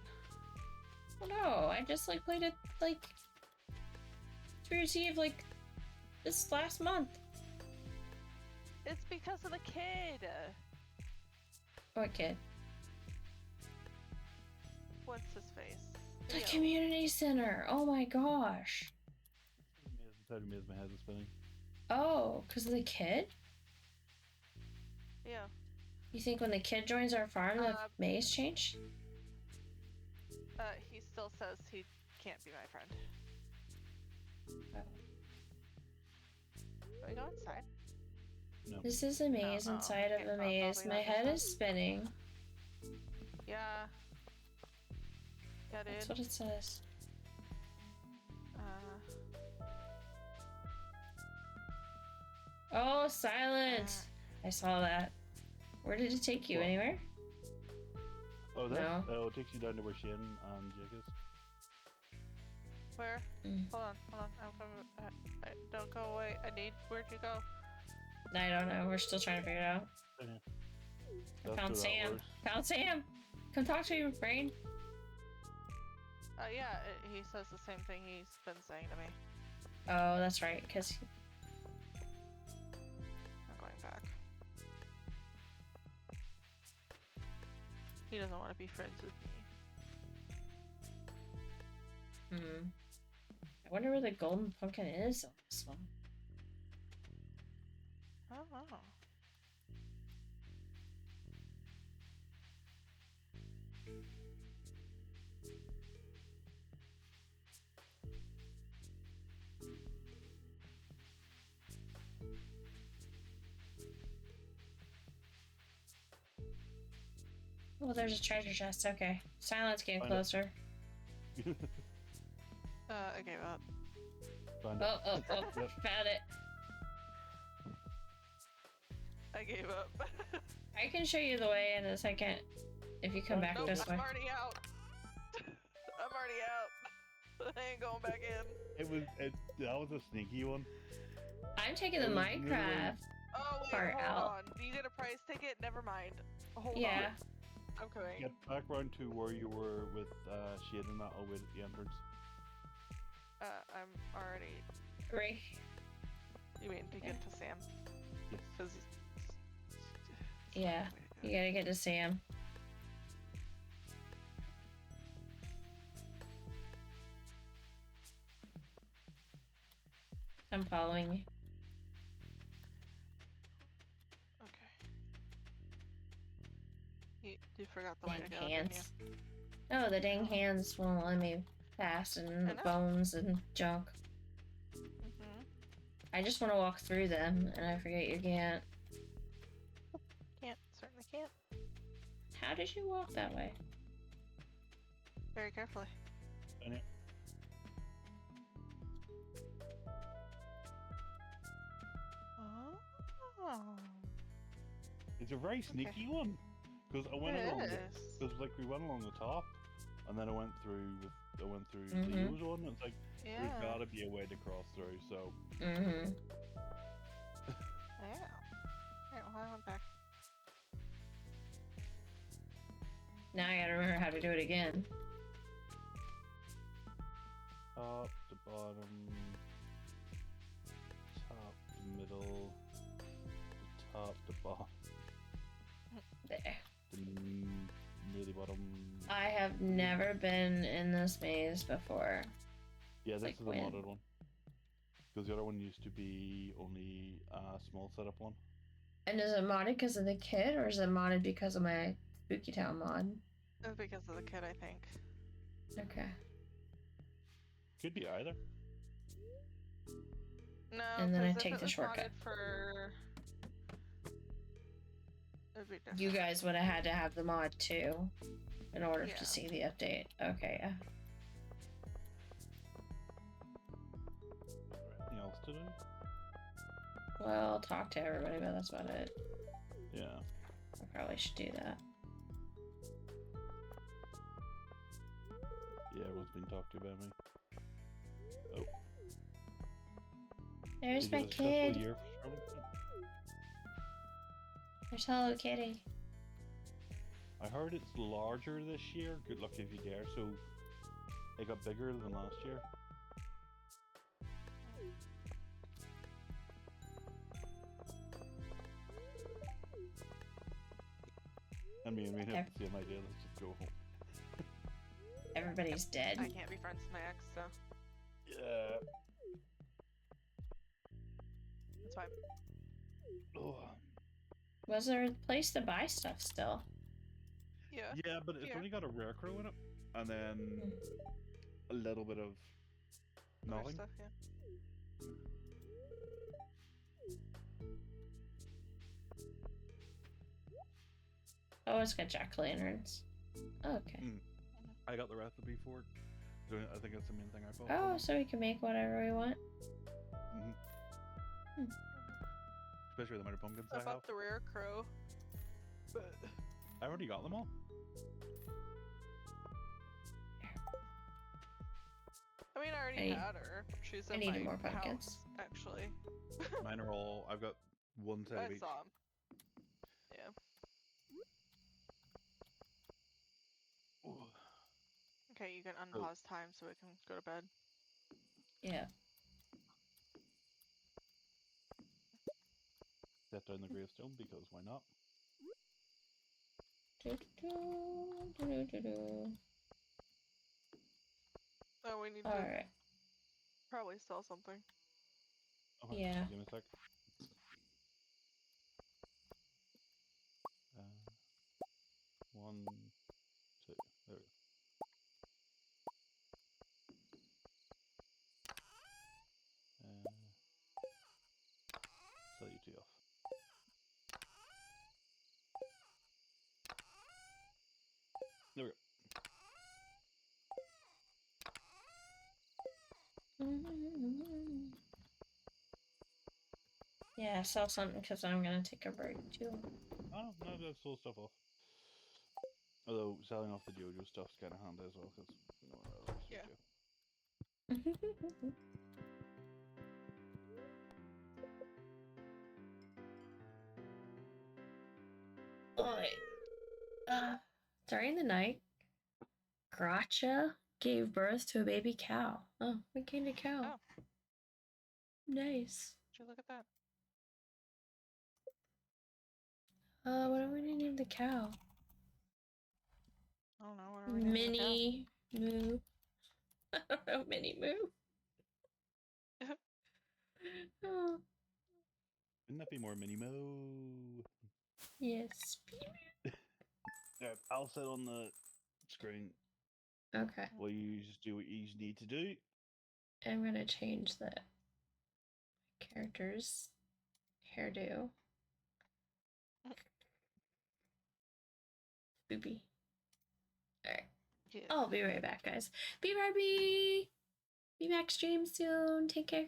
Well, no, I just like played it like New Year's Eve like this last month. It's because of the kid. What kid? What's his face? The Leo. community center. Oh my gosh. Inside of me as my head is spinning. Oh, because of the kid? Yeah. You think when the kid joins our farm, the maze change? He still says he can't be my friend. Do I go inside? No. This is a maze inside of a maze. My head is spinning. Yeah. Yeah, dude. That's what it says. Oh, silent! I saw that. Where did it take you? What? Anywhere? Oh, that? No. Oh, it takes you down to where Shane and Jake is. Where? Hold on. I'm coming. Don't go away. Where'd you go? I don't know. We're still trying to figure it out. Yeah. I found Sam. Found Sam! Come talk to me, brain. Yeah, he says the same thing he's been saying to me. Oh, that's right, because... I'm going back. He doesn't want to be friends with me. I wonder where the golden pumpkin is on this one. I don't know. Oh, there's a treasure chest. Okay. Silence getting closer. I gave up. Oh, found it. I gave up. I can show you the way in a second if you come back this way. I'm already out. I'm already out. I ain't going back in. That was a sneaky one. I'm taking the Minecraft part out. On. You get a prize ticket? Never mind. Hold on. I'm coming. Get back round to where you were with Shane and that. I'll wait at the entrance. I'm already... Right. You mean to get to Sam? Yes. Yeah, you gotta get to Sam. I'm following you. Okay. You forgot the way to go, hands. Oh, the dang hands won't let me pass, and the bones and junk. I just want to walk through them, and I forget you can't. Certainly can't. How did you walk that way? Very carefully. Oh. It's a very sneaky one. Because I went along because like we went along the top, and then I went through Leo's one, and it's like there's gotta be a way to cross through, so Yeah. Alright, well I went back. Now I gotta remember how to do it again. Top to bottom, top to middle, top to bottom. There. Near the bottom. I have never been in this maze before. Yeah, this is the modded one. Because the other one used to be only a small setup one. And is it modded because of the kid, or is it modded because of my Spooky Town mod? It's because of the kid, I think. Okay. Could be either. No, and then I take the shortcut. You guys would have had to have the mod too, in order to see the update. Okay, yeah. Anything else to do? Well, talk to everybody, but that's about it. Yeah. I probably should do that. Yeah, everyone's been talked to about me. Oh. There's my kid. There's Hello Kitty. I heard it's larger this year. Good luck if you dare. So it got bigger than last year. I mean, we have the same idea. Let's just go home. Everybody's dead. I can't be friends with my ex, so. Yeah. That's fine. Oh. Was there a place to buy stuff still? Yeah. Yeah, but it's only got a rare crow in it, and then a little bit of Other nothing. stuff, yeah. Oh, it's got jack-o'-lanterns. Oh, okay. I got the recipe for it. So I think that's the main thing I bought. Oh, so we can make whatever we want. Especially the amount of pumpkins I have. I bought the rare crow, but I already got them all. I mean, I already had her. She's in my more pumpkins. house, actually. Mine are all. I've got one set of each. I saw 'em. Yeah. Ooh. Okay, you can unpause time so we can go to bed. Yeah. Set down the gravestone because why not? Oh, we need to probably sell something. Okay, yeah. Give me a sec. One, two. There we go. Sell you two off. There we go. Yeah, sell something because I'm gonna take a break too. Oh no, that's sold stuff off. Although selling off the JoJo stuff's kind of handy as well because no one else Yeah. Alright. During the night, Gracha gave birth to a baby cow. Oh, we gained a cow. Oh. Nice. Would you look at that? What do we name the cow? I don't know. What are we naming Mini Moo. I don't know, Mini Moo. Oh. Wouldn't that be more Mini Mo? Yes. Yeah, I'll sit on the screen. Okay. Well, you just do what you need to do. I'm gonna change the character's hairdo. Boopy. Alright. Yeah. I'll be right back, guys. Be back stream soon. Take care.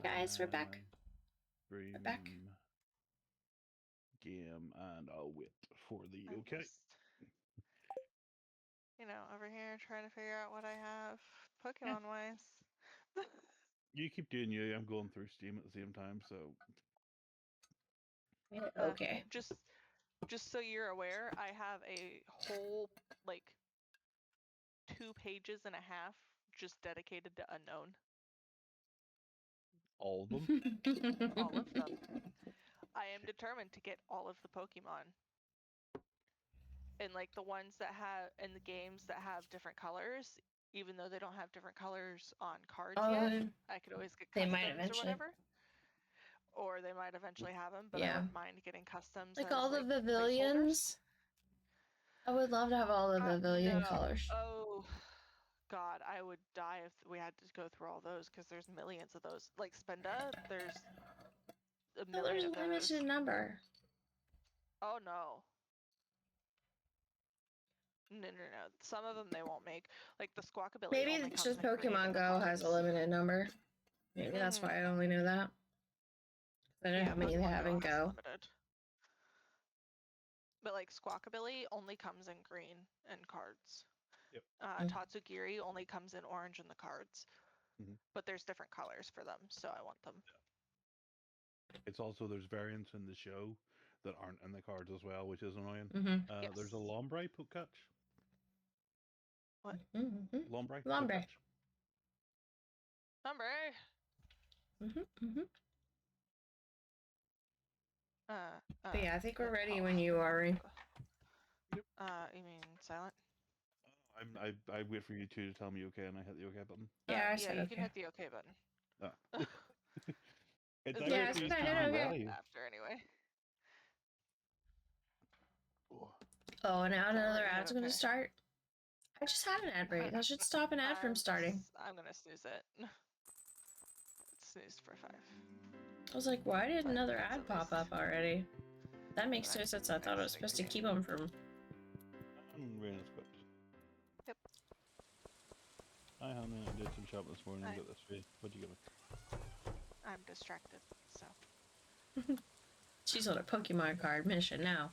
guys, we're back. Stream, back. game, and I'll wait for the I'm okay. just, you know, over here trying to figure out what I have Pokemon wise. You keep doing you. I'm going through Steam at the same time, so. Okay. Just so you're aware, I have a whole like 2.5 pages just dedicated to unknown. All of them? All of them. I am determined to get all of the Pokemon. And like the ones that have in the games that have different colors, even though they don't have different colors on cards yet, I could always get they customs might eventually. or whatever. Or they might eventually have them, but Yeah. I wouldn't mind getting customs. Like as, all like, the pavilions. I would love to have all the pavilion no. colors. Oh, God, I would die if we had to go through all those because there's millions of those. Like Spenda, there's a million of those. There's a limited number. Oh no. No. Some of them they won't make. Like the Squawkabilly. Maybe only it's comes just in green Pokemon and Go has a cards. limited number. Maybe that's why I only knew that. I don't know how many they have in Go. Limited. But like Squawkabilly only comes in green and cards. Yep. Tatsugiri only comes in orange in the cards. But there's different colors for them, so I want them. It's also, there's variants in the show that aren't in the cards as well, which is annoying. Yes. There's a Lombre Pokecatch. What? Lombre. Lombre. But yeah, I think we're ready when you are. You mean silent? I wait for you two to tell me okay, and I hit the okay button. Yeah, I yeah, said you okay. can hit the okay button. It's yeah, it's kind of okay. After anyway. Oh, now another ad's going to start. I just had an ad break. That should stop an ad from starting. I'm gonna snooze it. It snoozed for 5. I was like, why did another ad pop up already? That makes no sense. I thought it was supposed to keep them from. Really equipped. Yep. Hi, honey. I did some shopping this morning and got this free. What'd you get me? I'm distracted, so. She's on a Pokemon card mission now.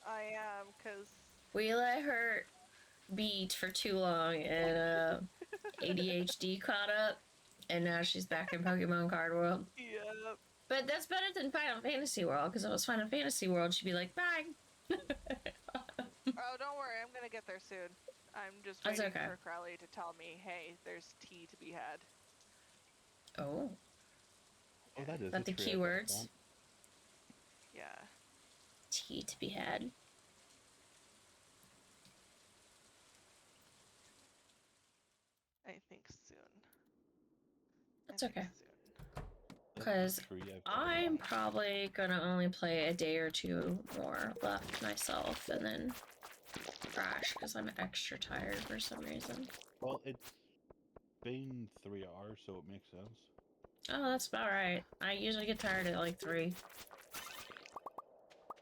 I am, because... We let her beat for too long and ADHD caught up, and now she's back in Pokemon card world. Yep. But that's better than Final Fantasy World, because if it was Final Fantasy World, she'd be like, bye! Oh, don't worry, I'm gonna get there soon. I'm just waiting for Crowley to tell me, hey, there's tea to be had. Oh. Oh, that is the keywords. Yeah. Tea to be had. I think soon. That's okay. Because I'm probably gonna only play a day or two more left myself and then crash because I'm extra tired for some reason. Well, it's been 3 hours, so it makes sense. Oh, that's about right. I usually get tired at like 3.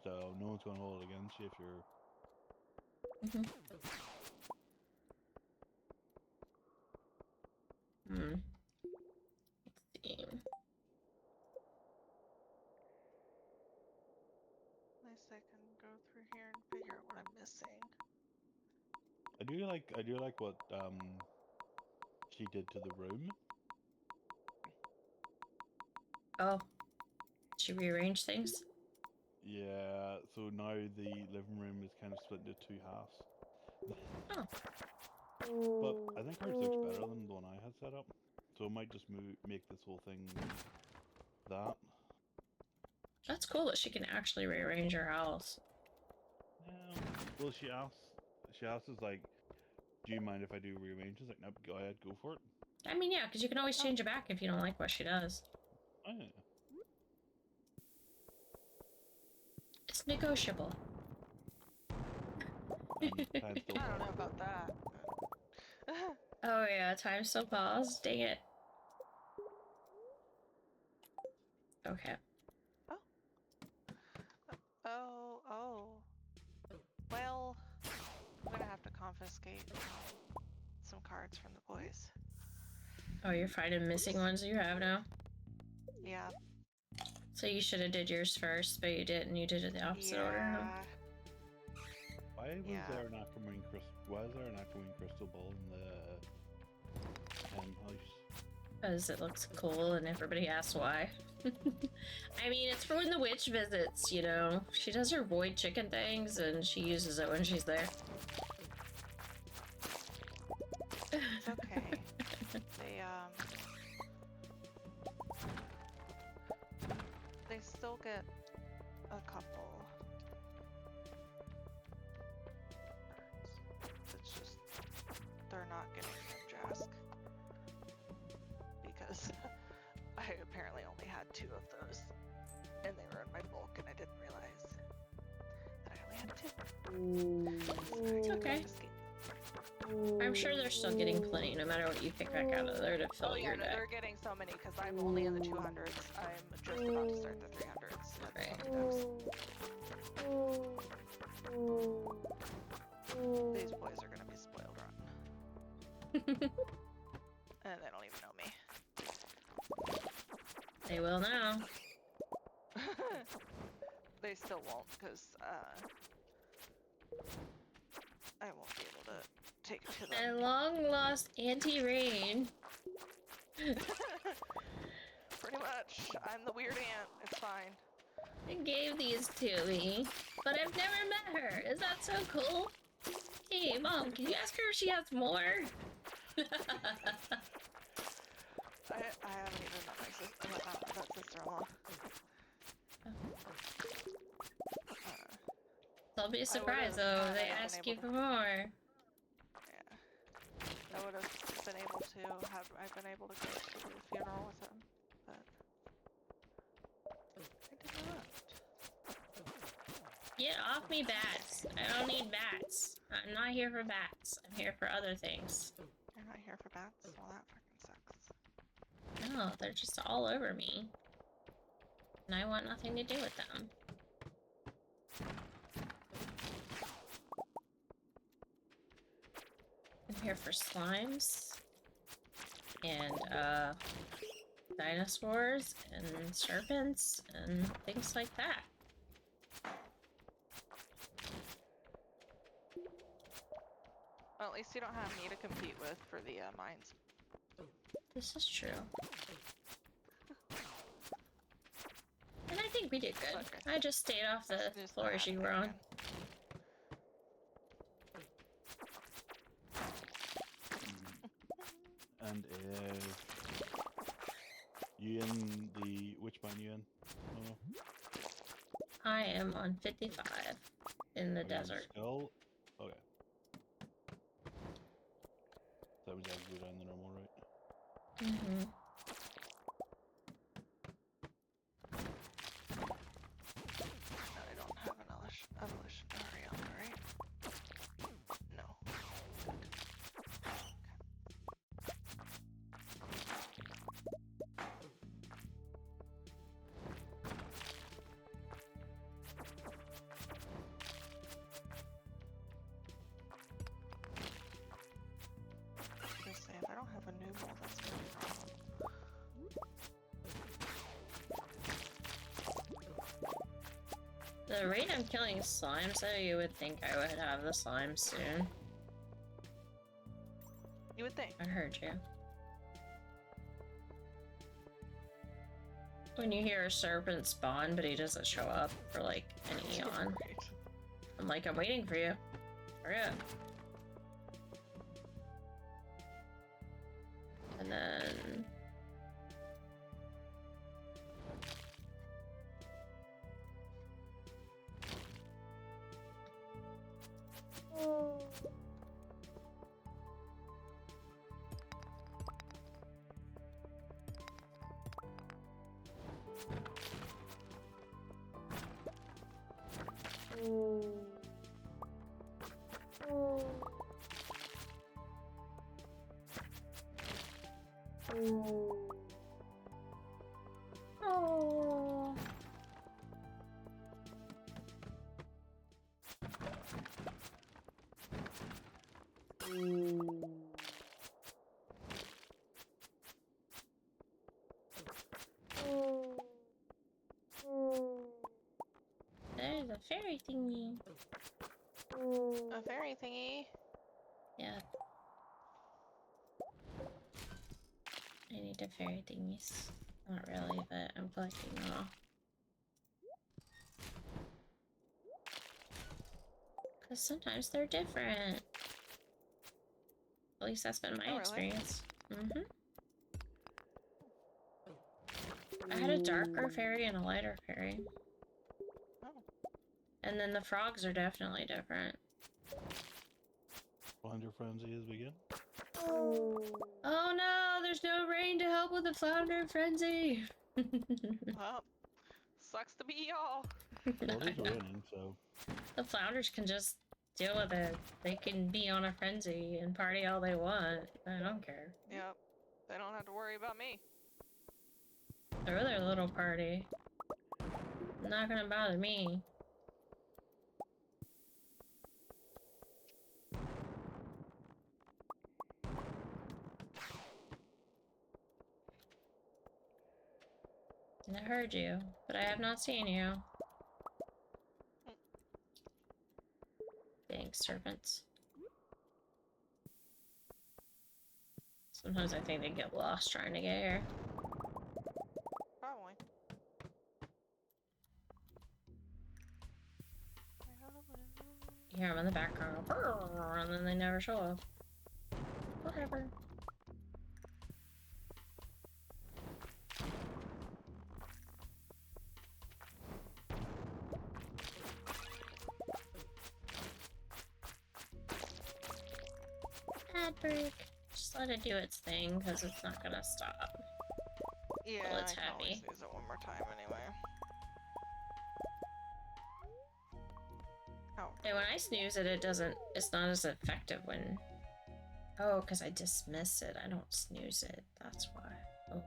So no one's gonna hold it against you if you're... Let's see. At least I can go through here and figure out what I'm missing. I do like what she did to the room. Oh. She rearranged things? Yeah, so now the living room is kind of split into 2 halves. Oh. But I think ours looks better than the one I had set up. So I might just make this whole thing that. That's cool that she can actually rearrange her house. Well, she asks us like, do you mind if I do rearrange? It's like, nope, go ahead, go for it. I mean, yeah, because you can always change it back if you don't like what she does. Oh, yeah. It's negotiable. I don't know about that. Oh yeah, time still paused. Dang it. Okay. Oh. Well, I'm gonna have to confiscate some cards from the boys. Oh, you're finding missing ones you have now? Yeah. So you should have did yours first, but you didn't. You did it the opposite order, huh? Why was there an aquamarine crystal? Why is there an aquamarine crystal ball in the hen house? Because it looks cool, and everybody asks why. I mean, it's for when the witch visits, you know. She does her void chicken things, and she uses it when she's there. It's okay. They still get a couple. It's just they're not getting Jask because I apparently only had 2 of those, and they were in my bulk, and I didn't realize that I only had 2. It's okay. I'm sure they're still getting plenty, no matter what you pick back out of there to fill your deck. They're getting so many because I'm only in the 200s. I'm just about to start the 300s. Right. These boys are gonna be spoiled rotten. And they don't even know me. They will now. They still won't, because I won't be able to take it to them. A long-lost anti-rain. Pretty much. I'm the weird ant. It's fine. They gave these to me, but I've never met her. Is that so cool? Hey, Mom, can you ask her if she has more? I haven't even met that sister-in-law. I'll be surprised though. They ask you for more. Yeah, I would have been able to have. I've been able to go to the funeral with him, but I did not. Get off me, bats! I don't need bats. I'm not here for bats. I'm here for other things. You're not here for bats? Well, that fucking sucks. No, they're just all over me. And I want nothing to do with them. I'm here for slimes. And, dinosaurs and serpents and things like that. Well, at least you don't have me to compete with for the mines. This is true. And I think we did good. Okay. I just stayed off the floors you were on. And you in the which mine you in? Oh. I am on 55 in the desert. Skull? Okay. That was actually down the normal, right? Mm-hmm. I don't have an evolutionary on, right? No. Just say if I don't have a new mold, that's my problem. The rate I'm killing slimes, so you would think I would have the slime soon. You would think. I heard you. When you hear a serpent spawn, but he doesn't show up for like an eon. Right. I'm like, I'm waiting for you. Hurry up. And then... Oh. the fairy thingy. A fairy thingy? Yeah. I need the fairy thingies. Not really, but I'm collecting them all. Because sometimes they're different. At least that's been my experience. Mm-hmm. I had a darker fairy and a lighter fairy. Oh. And then the frogs are definitely different. Flounder frenzy is begin. Oh no, there's no rain to help with the flounder frenzy. Well, sucks to be y'all. Well, it is raining, so. The flounders can just deal with it. They can be on a frenzy and party all they want. I don't care. Yep. They don't have to worry about me. They're their little party. Not gonna bother me. And I heard you, but I have not seen you. Dang serpents. Sometimes I think they get lost trying to get here. Probably. You hear them in the background, and then they never show up. Whatever. Ad break. Just let it do its thing, because it's not gonna stop. Yeah, Well, it's I can always happy. use it one more time anyway. Oh. And when I snooze it, it's not as effective when... Oh, because I dismiss it. I don't snooze it. That's why. Oh.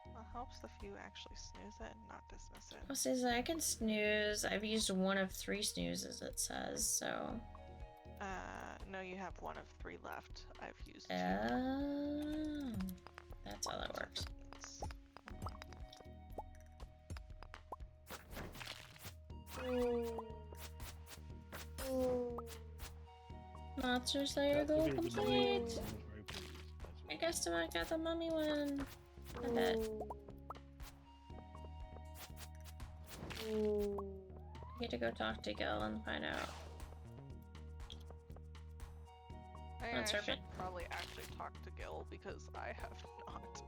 Well, it helps if you actually snooze it and not dismiss it. Well, says I can snooze. I've used one of 3 snoozes, it says, so... No, you have 1 of 3 left. I've used 2. Oh. That's how that works. Monster Slayer goal complete! I guess I got the mummy one. I bet. I get to go talk to Gil and find out. I should probably actually talk to Gil because I have not.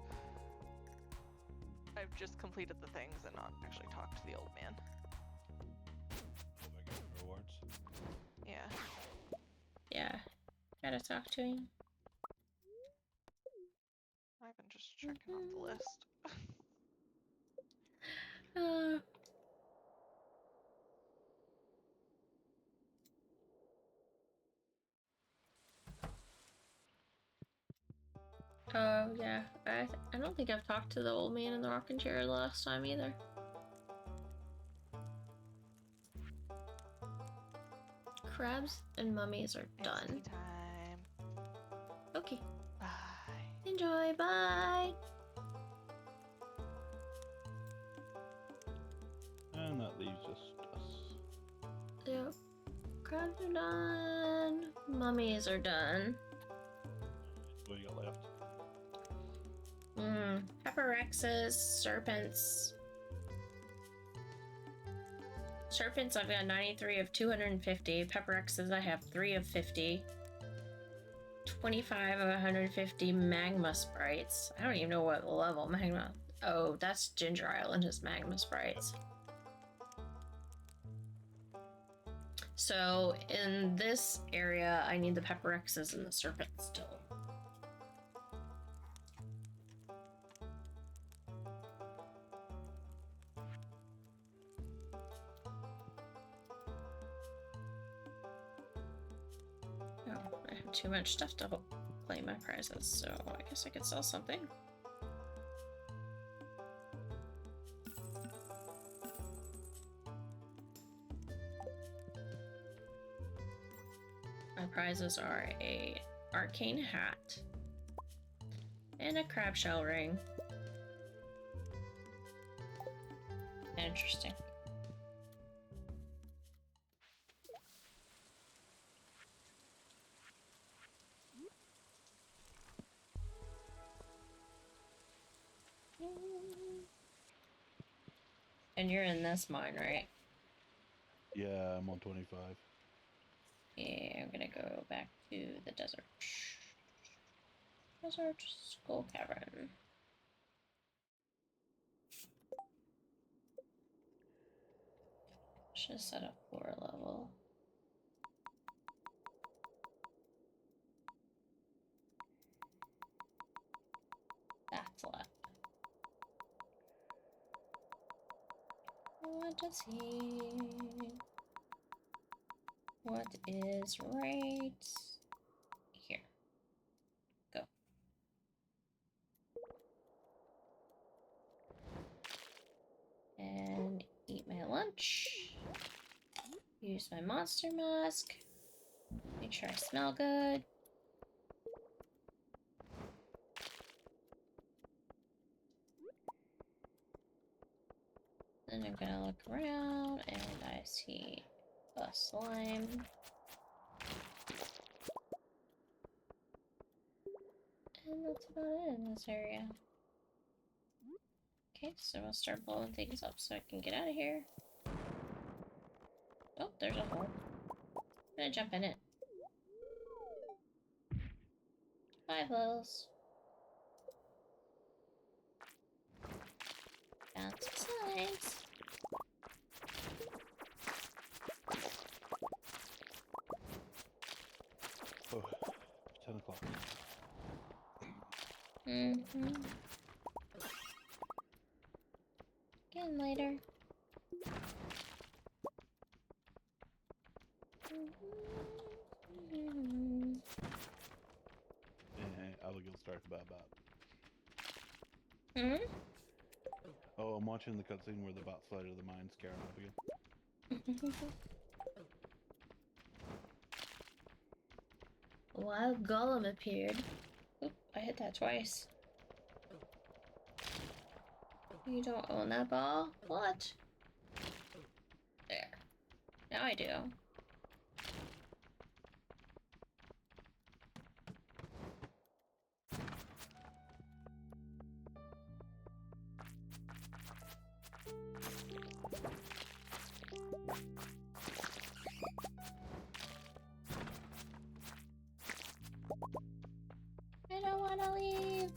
I've just completed the things and not actually talked to the old man. Rewards. Yeah. Yeah. Gotta talk to him. I've been just checking off the list. Oh, yeah. I don't think I've talked to the old man in the rocking chair the last time either. Crabs and mummies are done. It's tea time. Okay. Bye. Enjoy. Bye. And that leaves just us. Yep. Crabs are done. Mummies are done. What do you got left? Pepperexes, serpents. Serpents, I've got 93 of 250. Pepperexes, I have 3 of 50. 25 of 150 magma sprites. I don't even know what level magma. Oh, that's Ginger Island is magma sprites. So in this area, I need the pepperexes and the serpents still. Too much stuff to claim my prizes, so I guess I could sell something. My prizes are a arcane hat and a crab shell ring. Interesting. And you're in this mine, right? Yeah, I'm on 25. Yeah, I'm gonna go back to the desert. Desert Skull Cavern. Should set up floor level. That's left. What does he? What is right here? Go. And eat my lunch. Use my monster mask. Make sure I smell good. Then I'm gonna look around and I see a slime. And that's about it in this area. Okay, so I'll start blowing things up so I can get out of here. Oh, there's a hole. I'm gonna jump in it. 5 levels. Found some slimes. Oh, 10 o'clock. Again later. Abigail started about that. Hmm? Oh, I'm watching the cutscene where the bat side of the mine scared Abigail. A wild golem appeared. Oop, I hit that twice. You don't own that ball? What? There. Now I do. I don't want to leave.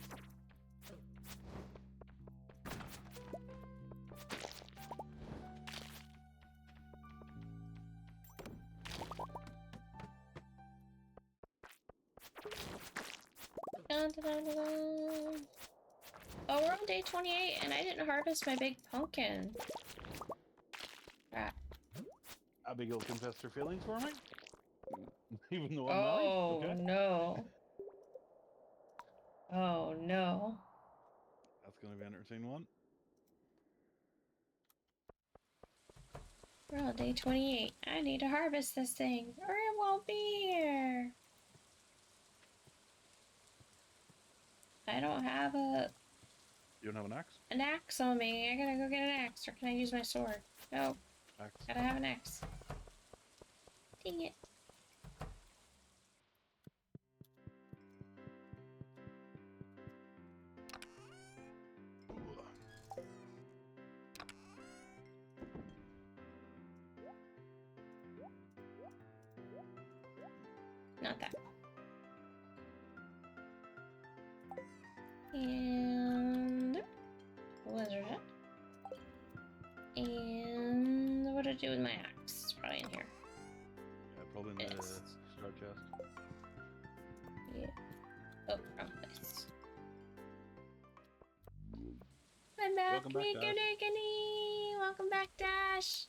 Dun, dun, dun, dun, dun. Oh, we're on day 28 and I didn't harvest my big pumpkin. Crap. Abigail confessed her feelings for me? Even though I'm Oh, married? Okay. no. Oh, no. That's gonna be an entertaining one. We're on day 28. I need to harvest this thing or it won't be here. I don't have You don't have an axe? an axe on me. I gotta go get an axe, or can I use my sword? No, Axe. gotta have an axe. Dang it. Not that. And wizard it. And what do I do with my axe? It's probably in here. Yeah, probably in the Yes. star chest. Yeah. Oh, wrong place. I'm back, Welcome back, Dash. Welcome back, Dash.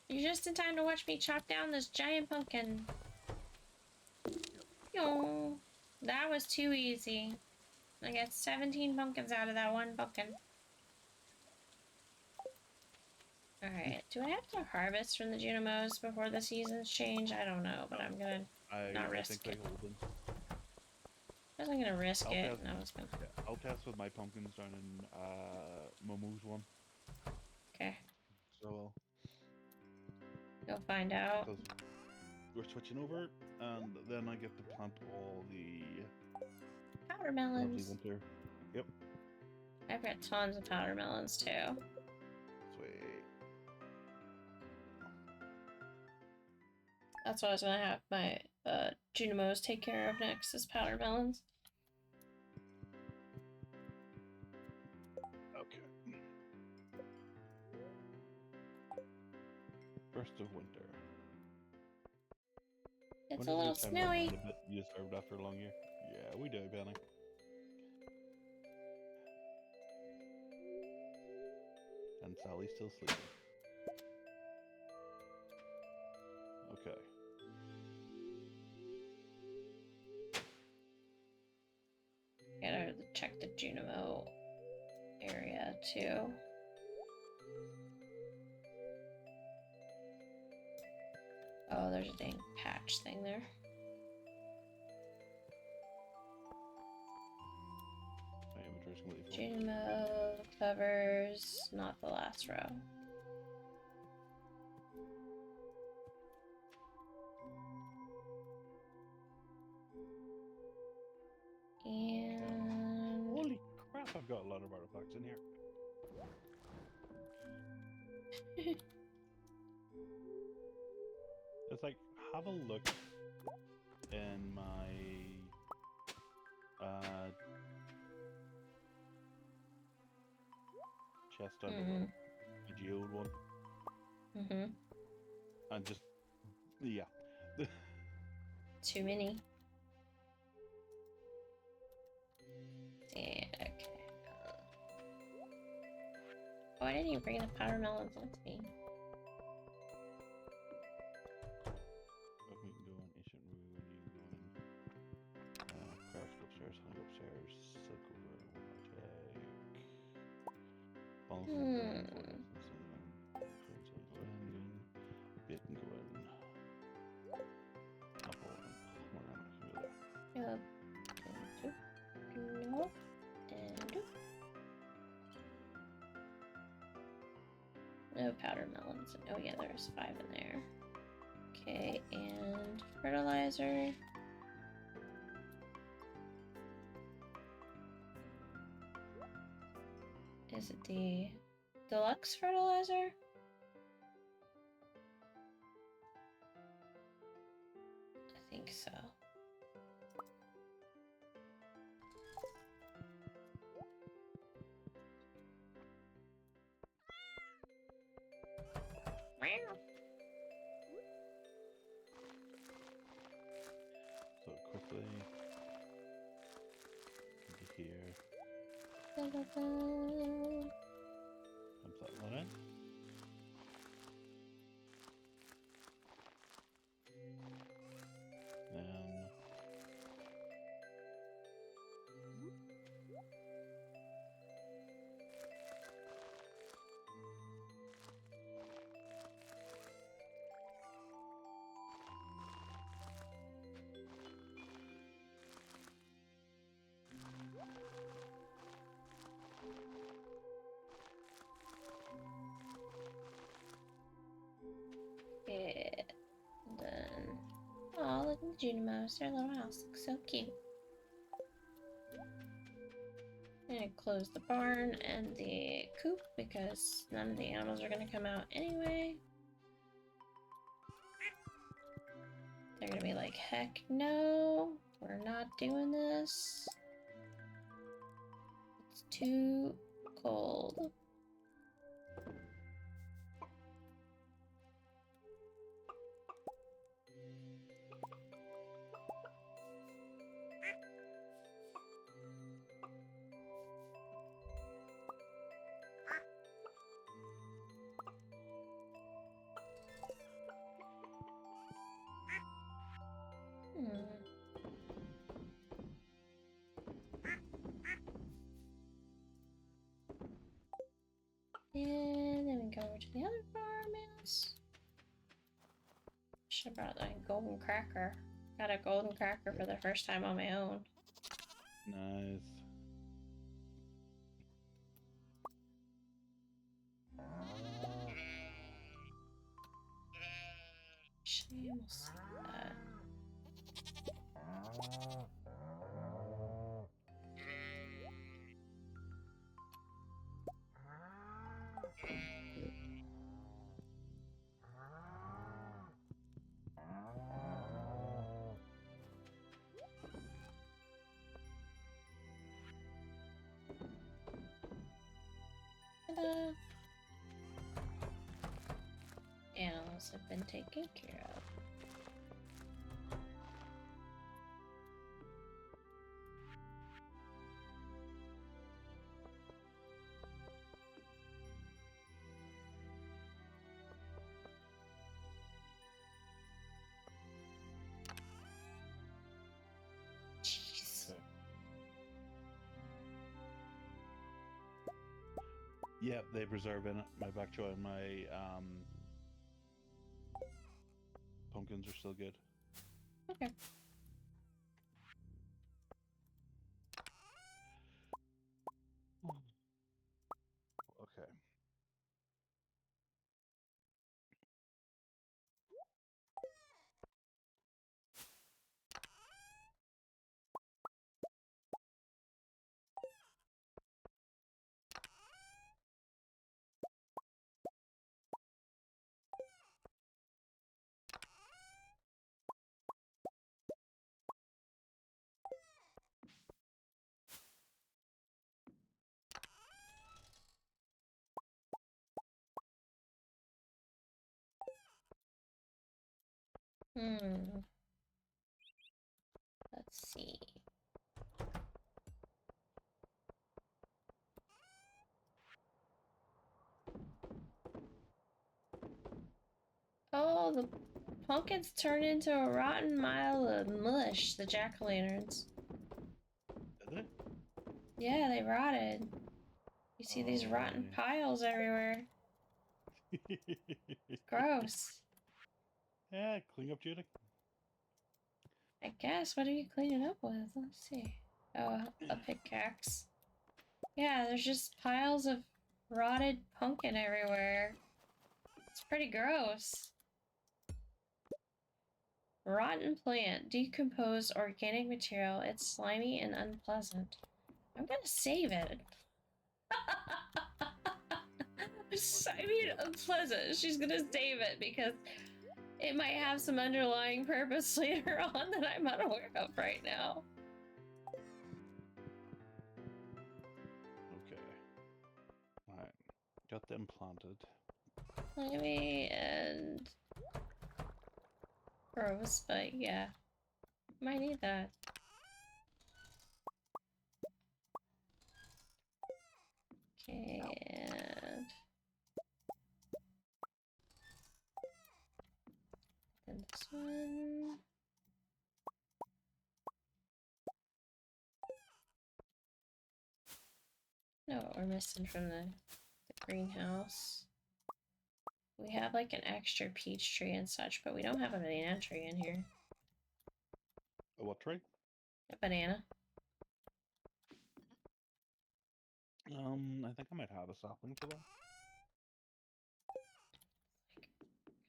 You're just in time to watch me chop down this giant pumpkin. Oh, that was too easy. I got 17 pumpkins out of that one pumpkin. Alright, do I have to harvest from the Junimos before the seasons change? I don't know, but I'm gonna not risk think it. they hold them. I wasn't gonna risk I'll it. test- No, I was gonna. Yeah, I'll test with my pumpkins down in Momu's one. Okay. So You'll find out. We're switching over, and then I get to plant all the Powder melons. winter. Yep. I've got tons of powder melons too. Sweet. That's what I was gonna have my Junimos take care of next is powder melons. Okay. First of winter. It's a little snowy. You deserved after a long year. Yeah, we do, Benny. And Sally's still sleeping. Okay. Gotta check the Junimo area too. Oh, there's a dang patch thing there. Junimo covers not the last row. And holy crap, I've got a lot of artifacts in here. It's like, have a look in my chest under the geode one. And just, yeah. Too many. Yeah, okay. Oh, I didn't even bring the powder melons with me. We can go on ancient ruin, you can go on craft upstairs, honey upstairs, silk over, bit and go in. Yep. No. And no powder melons. Oh yeah, there's 5 in there. Okay, and fertilizer. Is it the deluxe fertilizer? I think so. So quickly into here. Da, da, da. Dump that one in. And then, oh, look at the Junimos. Their little house looks so cute. I'm gonna close the barn and the coop because none of the animals are gonna come out anyway. They're gonna be like, heck no, we're not doing this. It's too cold. And then we go over to the other farm house. Should have brought that golden cracker. Got a golden cracker for the first time on my own. Nice. We'll see that. Ta-da! Animals have been taken care of. Jeez. Okay. Yeah, they preserve in it. My bok choy and my pumpkins are still good. Okay. Okay. Let's see. Oh, the pumpkins turned into a rotten mile of mush, the jack-o'-lanterns. Did they? Yeah, they rotted. You see these rotten piles everywhere. Gross. Yeah, clean up duty. I guess. What are you cleaning up with? Let's see. Oh, a pickaxe. Yeah, there's just piles of rotted pumpkin everywhere. It's pretty gross. Rotten plant. Decompose organic material. It's slimy and unpleasant. I'm gonna save it. I mean, unpleasant. She's gonna save it because it might have some underlying purpose later on that I'm unaware of right now. Okay. Alright. Got them planted. Slimy and gross, but yeah. Might need that. Okay, and this one. No, what we're missing from the greenhouse. We have like an extra peach tree and such, but we don't have a banana tree in here. A what tree? A banana. I think I might have a sapling for that.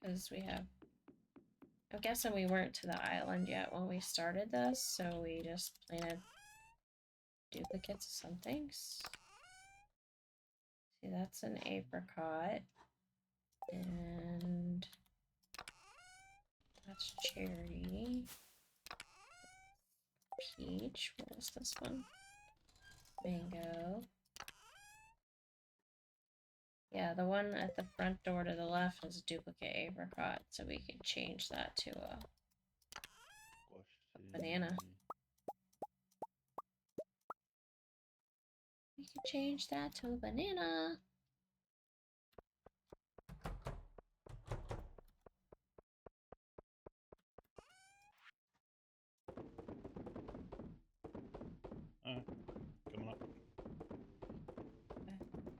Because we have... I'm guessing we weren't to the island yet when we started this, so we just planted duplicates of some things. See, that's an apricot. And that's cherry. Peach. What was this one? Mango. Yeah, the one at the front door to the left is a duplicate apricot, so we can change that to a banana. We can change that to a banana. Coming up.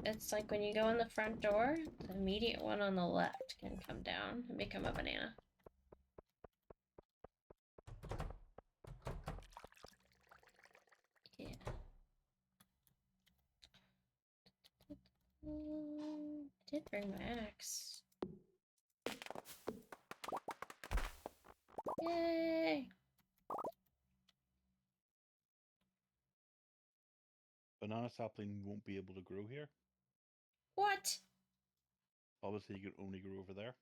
It's like when you go in the front door, the immediate one on the left can come down and become a banana. Yeah. I did bring my axe. Yay! Banana sapling won't be able to grow here. What? Obviously, you can only grow over there.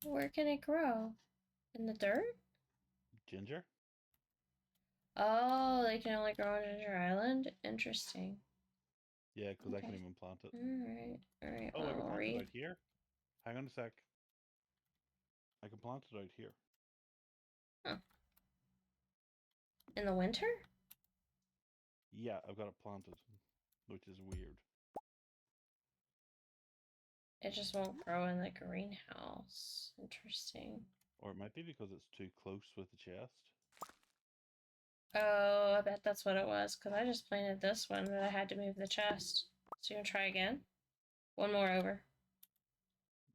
Where can it grow? In the dirt? Ginger? Oh, they can only grow on Ginger Island? Interesting. Yeah, because Okay. I can even plant it. Alright. Oh, I can plant read. it out here. Hang on a sec. I can plant it out here. Huh. In the winter? Yeah, I've got it planted, which is weird. It just won't grow in the greenhouse. Interesting. Or it might be because it's too close with the chest. Oh, I bet that's what it was, because I just planted this one, but I had to move the chest. So you want to try again? One more over.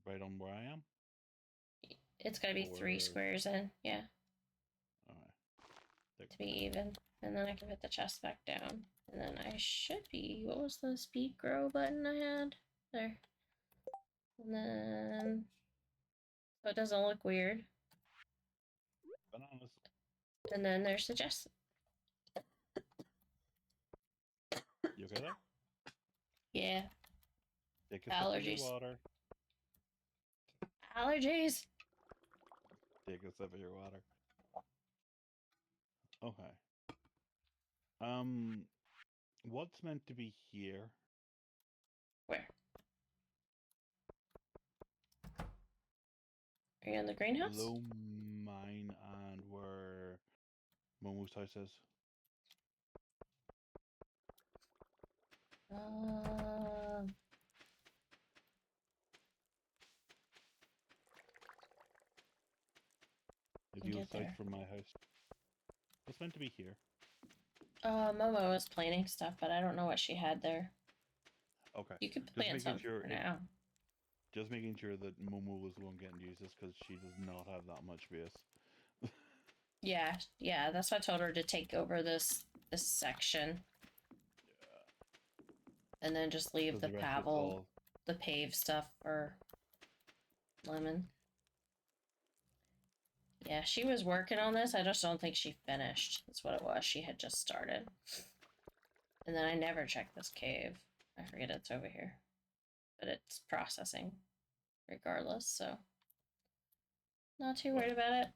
Right on where I am? It's got to be 3 squares in, yeah. Alright. To be even. And then I can put the chest back down. And then I should be... What was the speed grow button I had? There. And then... So it doesn't look weird. Bananas. And then there's the chest. You okay there? Yeah. Take a sip of your Allergies. water. Allergies! Take a sip of your water. Okay. What's meant to be here? Where? Are you in the greenhouse? Below mine and where Momo's house is. If you go south from my house. It's meant to be here. Momo was planting stuff, but I don't know what she had there. Okay. You could plant some for now. Just making sure that Momo was the one getting used this because she does not have that much space. Yeah, that's why I told her to take over this section. Yeah. And then just leave the pave stuff for Lemon. Yeah, she was working on this. I just don't think she finished. That's what it was. She had just started. And then I never checked this cave. I forget it's over here. But it's processing regardless, so not too worried about it.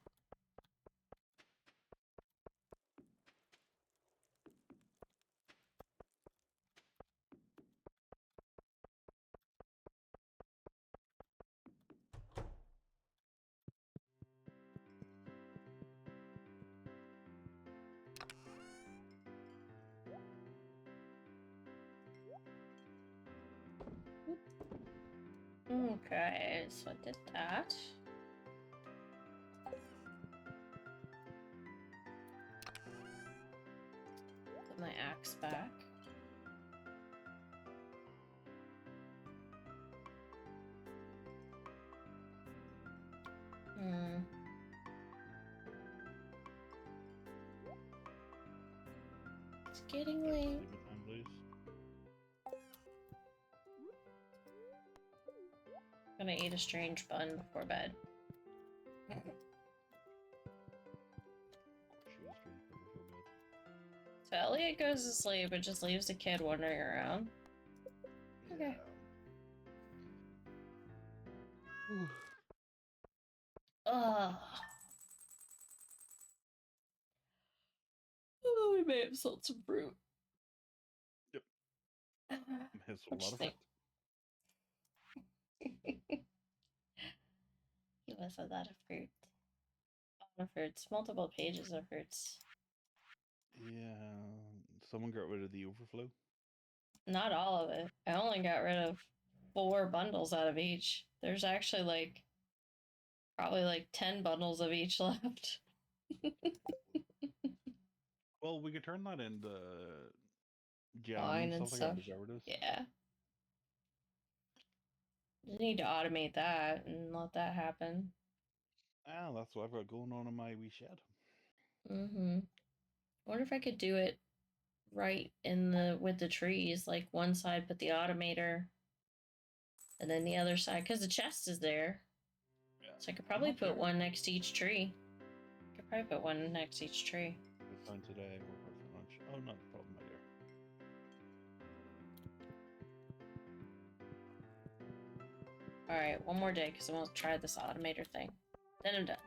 Okay, so I did that. Put my axe back. It's getting late. I'm gonna eat a strange bun before bed. So Elliot goes to sleep and just leaves the kid wandering around. Okay. Oh, we may have sold some fruit. Yep. Has a lot of fruit. He was a lot of fruit. Fruits, multiple pages of fruits. Yeah, someone got rid of the overflow. Not all of it. I only got rid of 4 bundles out of each. There's actually probably 10 bundles of each left. Well, we could turn that into jam and stuff like that. Yeah. You need to automate that and let that happen. Ah, that's what I've got going on in my wee shed. I wonder if I could do it right with the trees, like one side put the automator and then the other side, because the chest is there. Yeah. So I could probably put one next to each tree. I could probably put one next to each tree. We found today. We're for lunch. Oh, not the problem later. Alright, one more day because I want to try this automator thing. Then I'm done.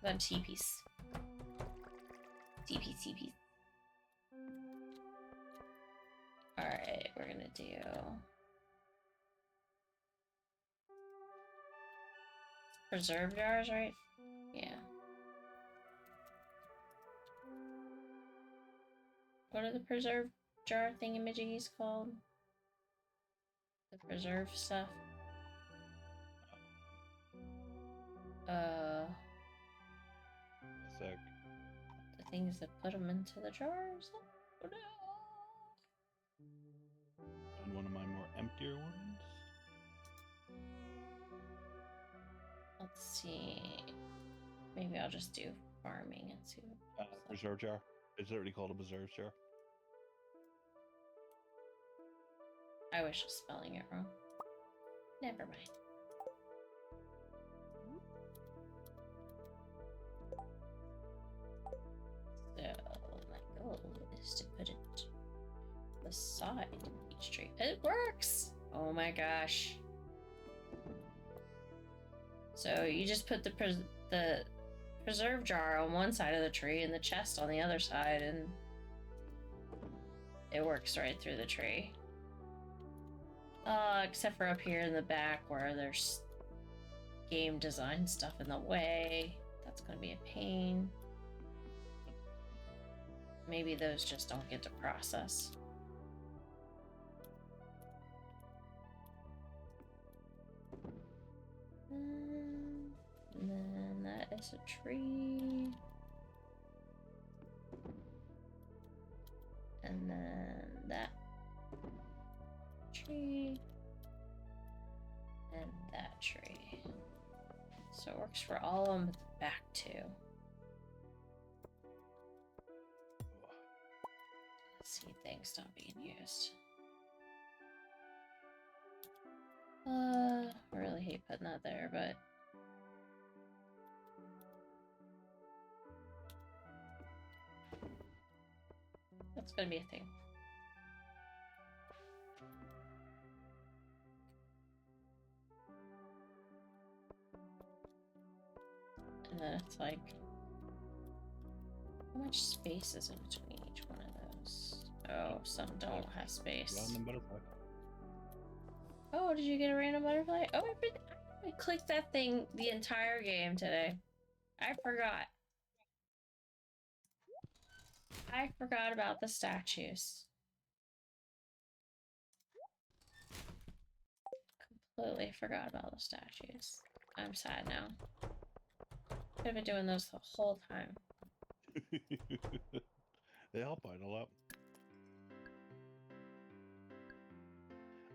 Then TPs. TPs. Alright, we're gonna do... preserve jars, right? Yeah. What are the preserve jar thingamajiggies called? The preserve stuff? A sec. The things that put them into the jars? Oh, no. And one of my more emptier ones. Let's see. Maybe I'll just do farming and see what Preserve jar. It's literally called a preserve jar. I was just spelling it wrong. Never mind. So my goal is to put it beside each tree. It works! Oh my gosh. So you just put the preserve jar on one side of the tree and the chest on the other side, and it works right through the tree. Except for up here in the back where there's game design stuff in the way. That's gonna be a pain. Maybe those just don't get to process. And then that is a tree. And then that tree. And that tree. So it works for all of them but the back two. Let's see things not being used. I really hate putting that there, but that's gonna be a thing. And then it's like, how much space is in between each one of those? Oh, some don't have space. Random butterfly. Oh, did you get a random butterfly? Oh, I clicked that thing the entire game today. I forgot. I forgot about the statues. Completely forgot about the statues. I'm sad now. Could have been doing those the whole time. They help out a lot.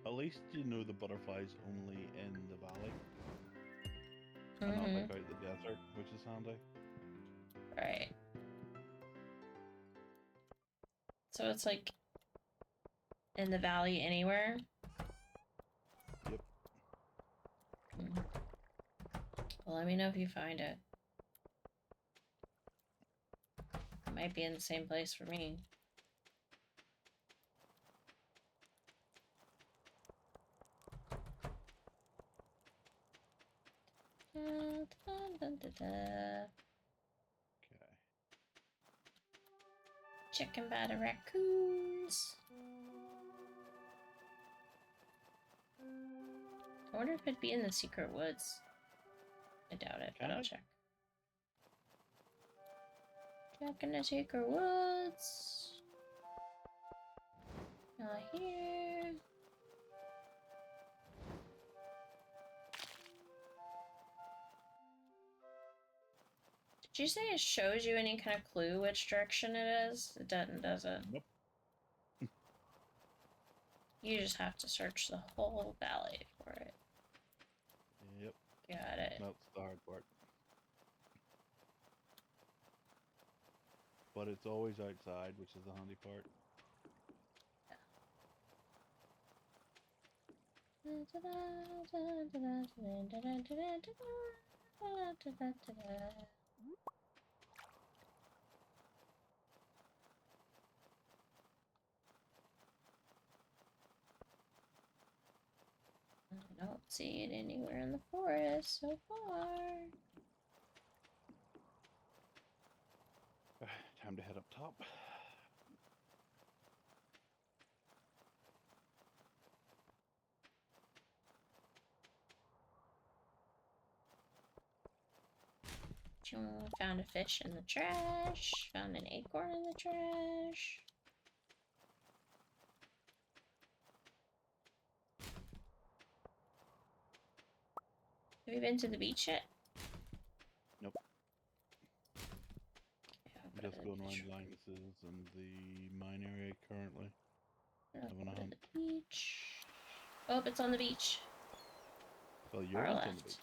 At least you know the butterflies only in the valley. And not like out the desert, which is handy. Right. So it's like in the valley anywhere? Yep. Well, let me know if you find it. It might be in the same place for me. Okay. Chicken by the raccoons. I wonder if it'd be in the secret woods. I doubt it, but I'll check. Check in the secret woods. Not here. Did you say it shows you any kind of clue which direction it is? It doesn't, does it? Nope. You just have to search the whole valley for it. Yep. Got it. That's the hard part. But it's always outside, which is the handy part. I don't see it anywhere in the forest so far. Time to head up top. Found a fish in the trash. Found an acorn in the trash. Have you been to the beach yet? Nope. Okay, Just going around Linus's and the mine area currently. Having a hunt. The beach. Oh, it's on the beach. Well, yours is on the beach.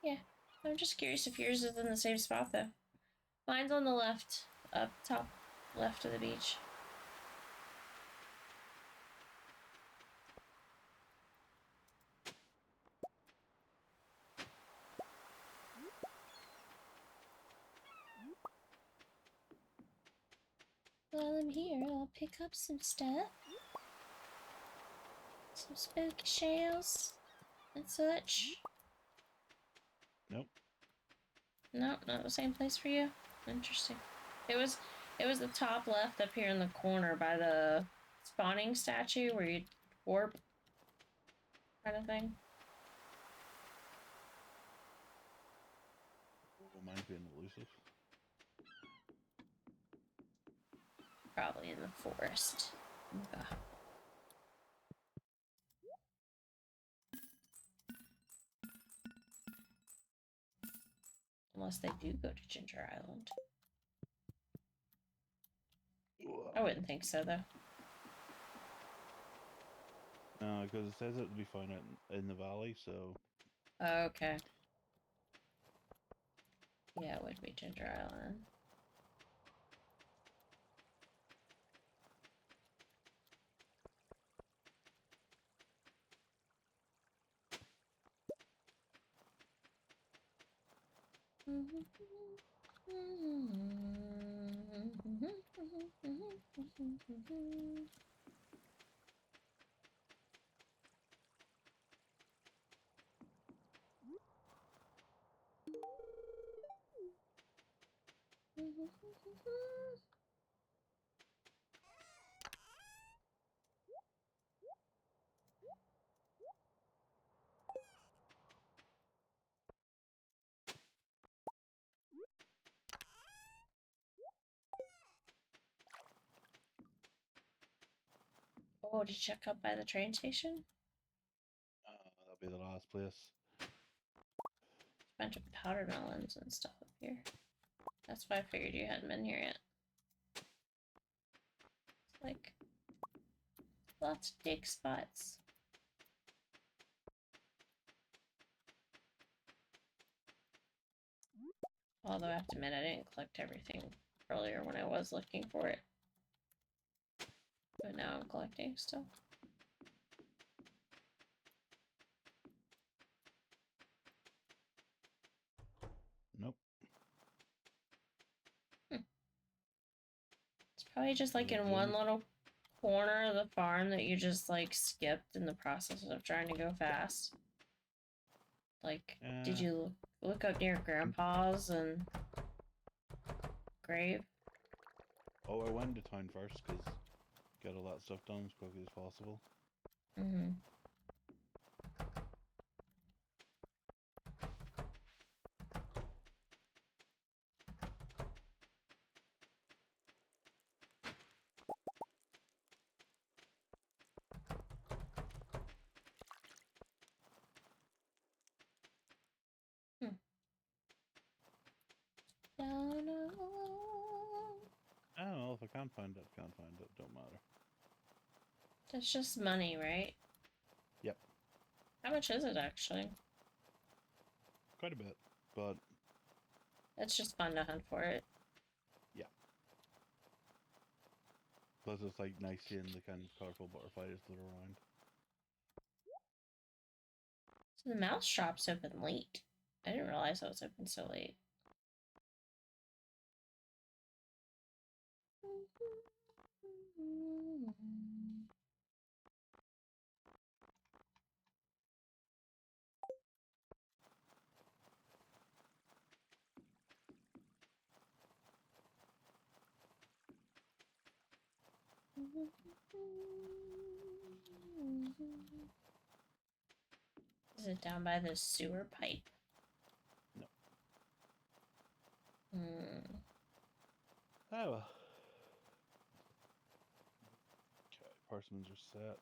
Yeah. I'm just curious if yours is in the same spot though. Mine's on the left, up top left of the beach. While I'm here, I'll pick up some stuff. Some spooky shells and such. Nope. Nope, not the same place for you. Interesting. It was the top left up here in the corner by the spawning statue where you warp kind of thing. Well, mine's being elusive. Probably in the forest. Okay. Unless they do go to Ginger Island. I wouldn't think so, though. No, because it says it to be found in the valley, so... Okay. Yeah, it would be Ginger Island. Oh, did you check up by the train station? That'll be the last place. Bunch of powder melons and stuff up here. That's why I figured you hadn't been here yet. It's like lots of dig spots. Although I have to admit I didn't collect everything earlier when I was looking for it. But now I'm collecting still. Nope. It's probably just like in one little corner of the farm that you just like skipped in the process of trying to go fast. Like, did you look up near Grandpa's and grave? Oh, I went to town first because get all that stuff done as quickly as possible. Mm-hmm. I don't know, if I can't find it, can't find it, don't matter. That's just money, right? Yep. How much is it actually? Quite a bit, but... It's just fun to hunt for it. Yeah. Plus it's like nice seeing the kind of colorful butterflies that are around. So the mouse shop's open late. I didn't realize it was open so late. Is it down by the sewer pipe? No. Oh well. Okay, parchments are set.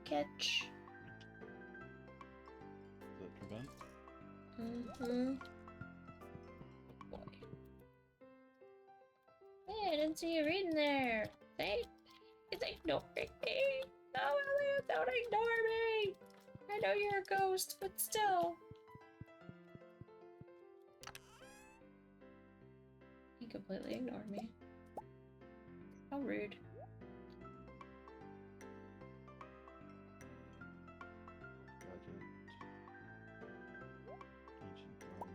Catch. Does that prevent? Oh boy. Hey, I didn't see you reading there. It's ignoring me. No, Elliot, don't ignore me. I know you're a ghost, but still. He completely ignored me. How rude. Gadget. Ancient drum.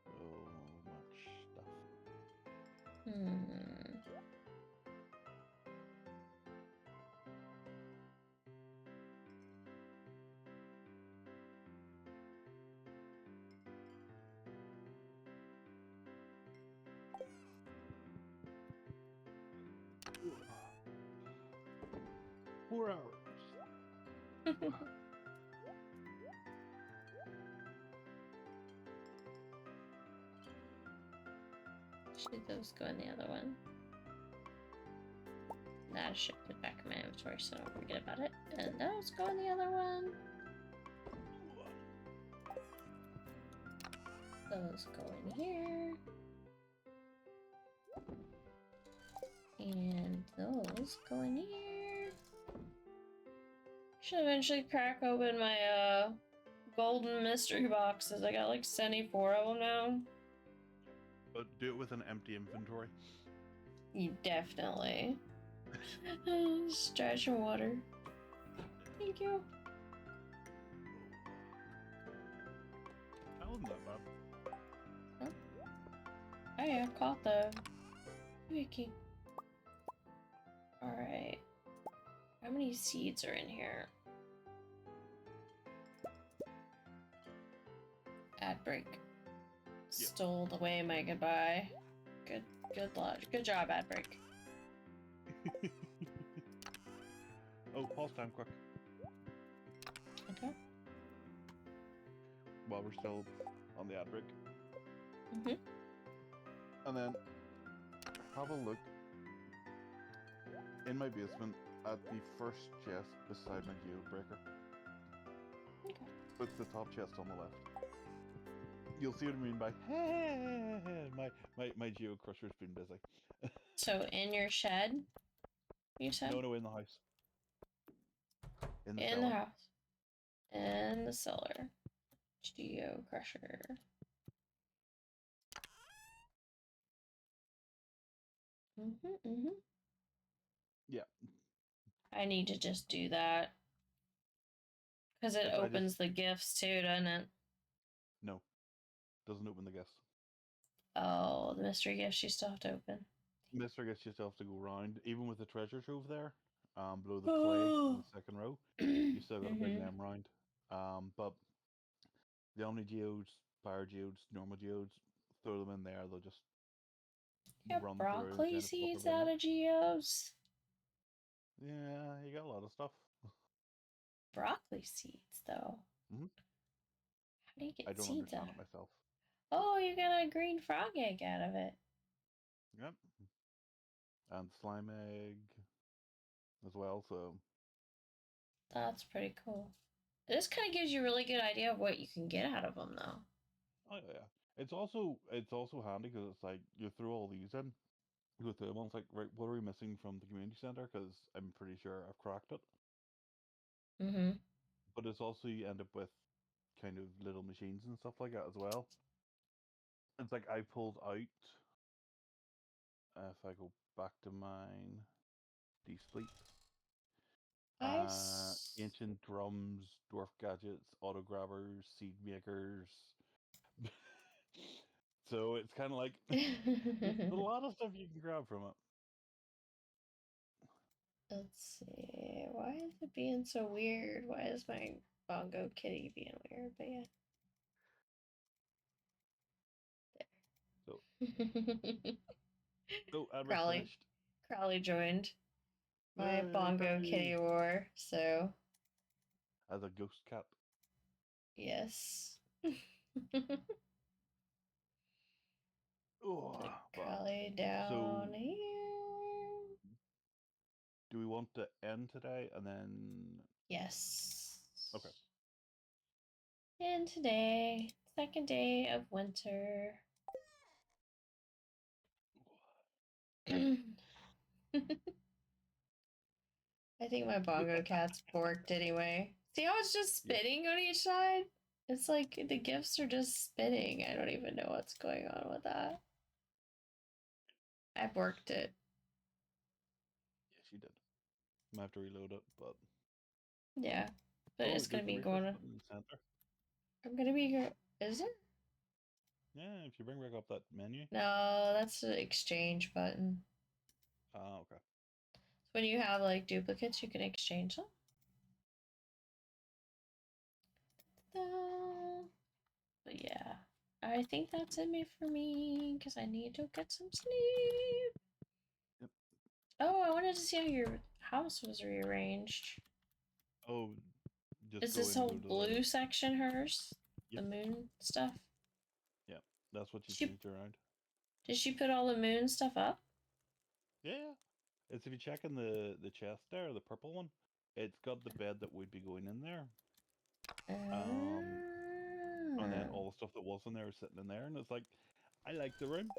So much stuff. Four hours. Should those go in the other one? That should put back in my inventory so I don't forget about it. And those go in the other one. Those go in here. And those go in here. Should eventually crack open my golden mystery boxes. I got like 74 of them now. But do it with an empty inventory. You definitely. Stretch and water. Thank you. That wasn't that bad. Huh? Oh yeah, I caught the wiki. Alright. How many seeds are in here? Ad break. Yep. Stole away my goodbye. Good luck. Good job, ad break. Oh, pause time quick. Okay. While we're still on the ad break. And then have a look in my basement at the first chest beside my geobreaker. Okay. It's the top chest on the left. You'll see what I mean by hey, my geo crusher's been busy. So in your shed, you said? No, in the house. In the In the house. In the cellar. Geo crusher. Yeah. I need to just do that. Because it opens the gifts too, doesn't it? No. Doesn't open the gifts. Oh, the mystery gifts you still have to open. Mystery gifts you still have to go around. Even with the treasure trove there, below the clay in the second row. You still got to bring Mhm. them round. But the Omni Geodes, Fire Geodes, normal Geodes, throw them in there. They'll just Get run through and broccoli kind of seeds flip out it. of geos. Yeah, you got a lot of stuff. Broccoli seeds, though. Hmm. How do you get I don't seeds out understand of it myself. Oh, you got a green frog egg out of it. Yep. And slime egg as well. So That's pretty cool. This kind of gives you a really good idea of what you can get out of them, though. oh yeah, it's also handy because it's like you throw all these in, you go through them. And it's like, right, what are we missing from the community center? Because I'm pretty sure I've cracked it. Mm-hmm. But it's also you end up with kind of little machines and stuff like that as well. It's like I pulled out. If I go back to mine, Sleep. Nice. Ancient drums, dwarf gadgets, auto grabbers, seed makers. So it's kind of like there's a lot of stuff you can grab from it. Let's see. Why is it being so weird? Why is my bongo kitty being weird? But yeah. So, There. oh, Admir's Crowley. finished. Crowley joined my bongo kitty Crowley! war, so As a ghost cat. yes. Oh, Put but Crowley so down here. do we want to end today and then? Yes. Okay. And today, second day of winter. I think my bongo cat's borked anyway. See how it's just spitting on each side? It's like the gifts are just spitting. I don't even know what's going on with that. I borked it. Yes, you did. I have to reload it, but Yeah. But it's there's gonna a be refresh going on. button in the center. I'm gonna be is it? Yeah, if you bring back up that menu. No, that's the exchange button. Okay. When you have like duplicates, you can exchange them. But yeah, I think that's it for me because I need to get some sleep. Yep. Oh, I wanted to see how your house was rearranged. Oh, just Is go this in and whole go to blue the. section hers? Yep. The moon stuff? Yeah, that's what you changed around. Did she put all the moon stuff up? Yeah. It's if you check in the chest there, the purple one, it's got the bed that would be going in there. And then all the stuff that was in there is sitting in there, and it's like, I like the room.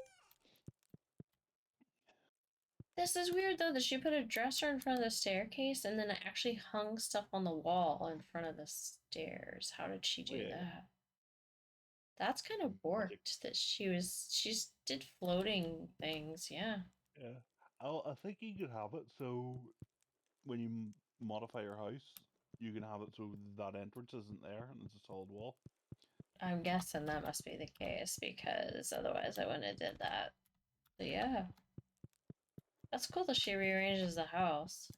This is weird though that she put a dresser in front of the staircase and then it actually hung stuff on the wall in front of the stairs. How did she do that? That's kind of borked that she did floating things, yeah. Yeah. I think you could have it so when you modify your house, you can have it so that entrance isn't there and it's a solid wall. I'm guessing that must be the case because otherwise I wouldn't have did that. But yeah. That's cool that she rearranges the house.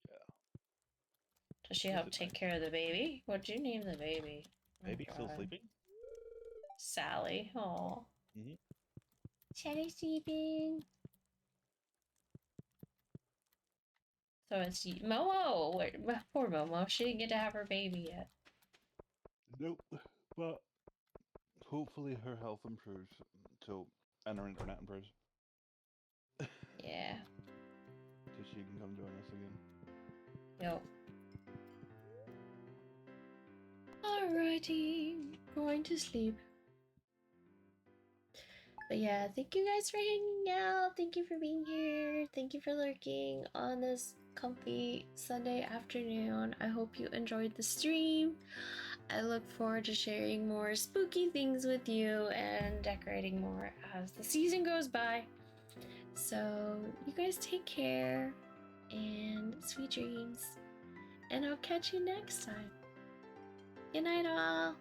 Yeah. Does she help take care of the baby? What'd you name the baby? Baby still sleeping? Sally. Aw. Sally sleeping. So it's Momo. Wait, poor Momo. She didn't get to have her baby yet. Nope. But hopefully her health improves and her internet improves. Yeah. So she can come join us again. Yep. Alrighty. Going to sleep. But yeah, thank you guys for hanging out. Thank you for being here. Thank you for lurking on this comfy Sunday afternoon. I hope you enjoyed the stream. I look forward to sharing more spooky things with you and decorating more as the season goes by. So you guys take care and sweet dreams. And I'll catch you next time. Good night all.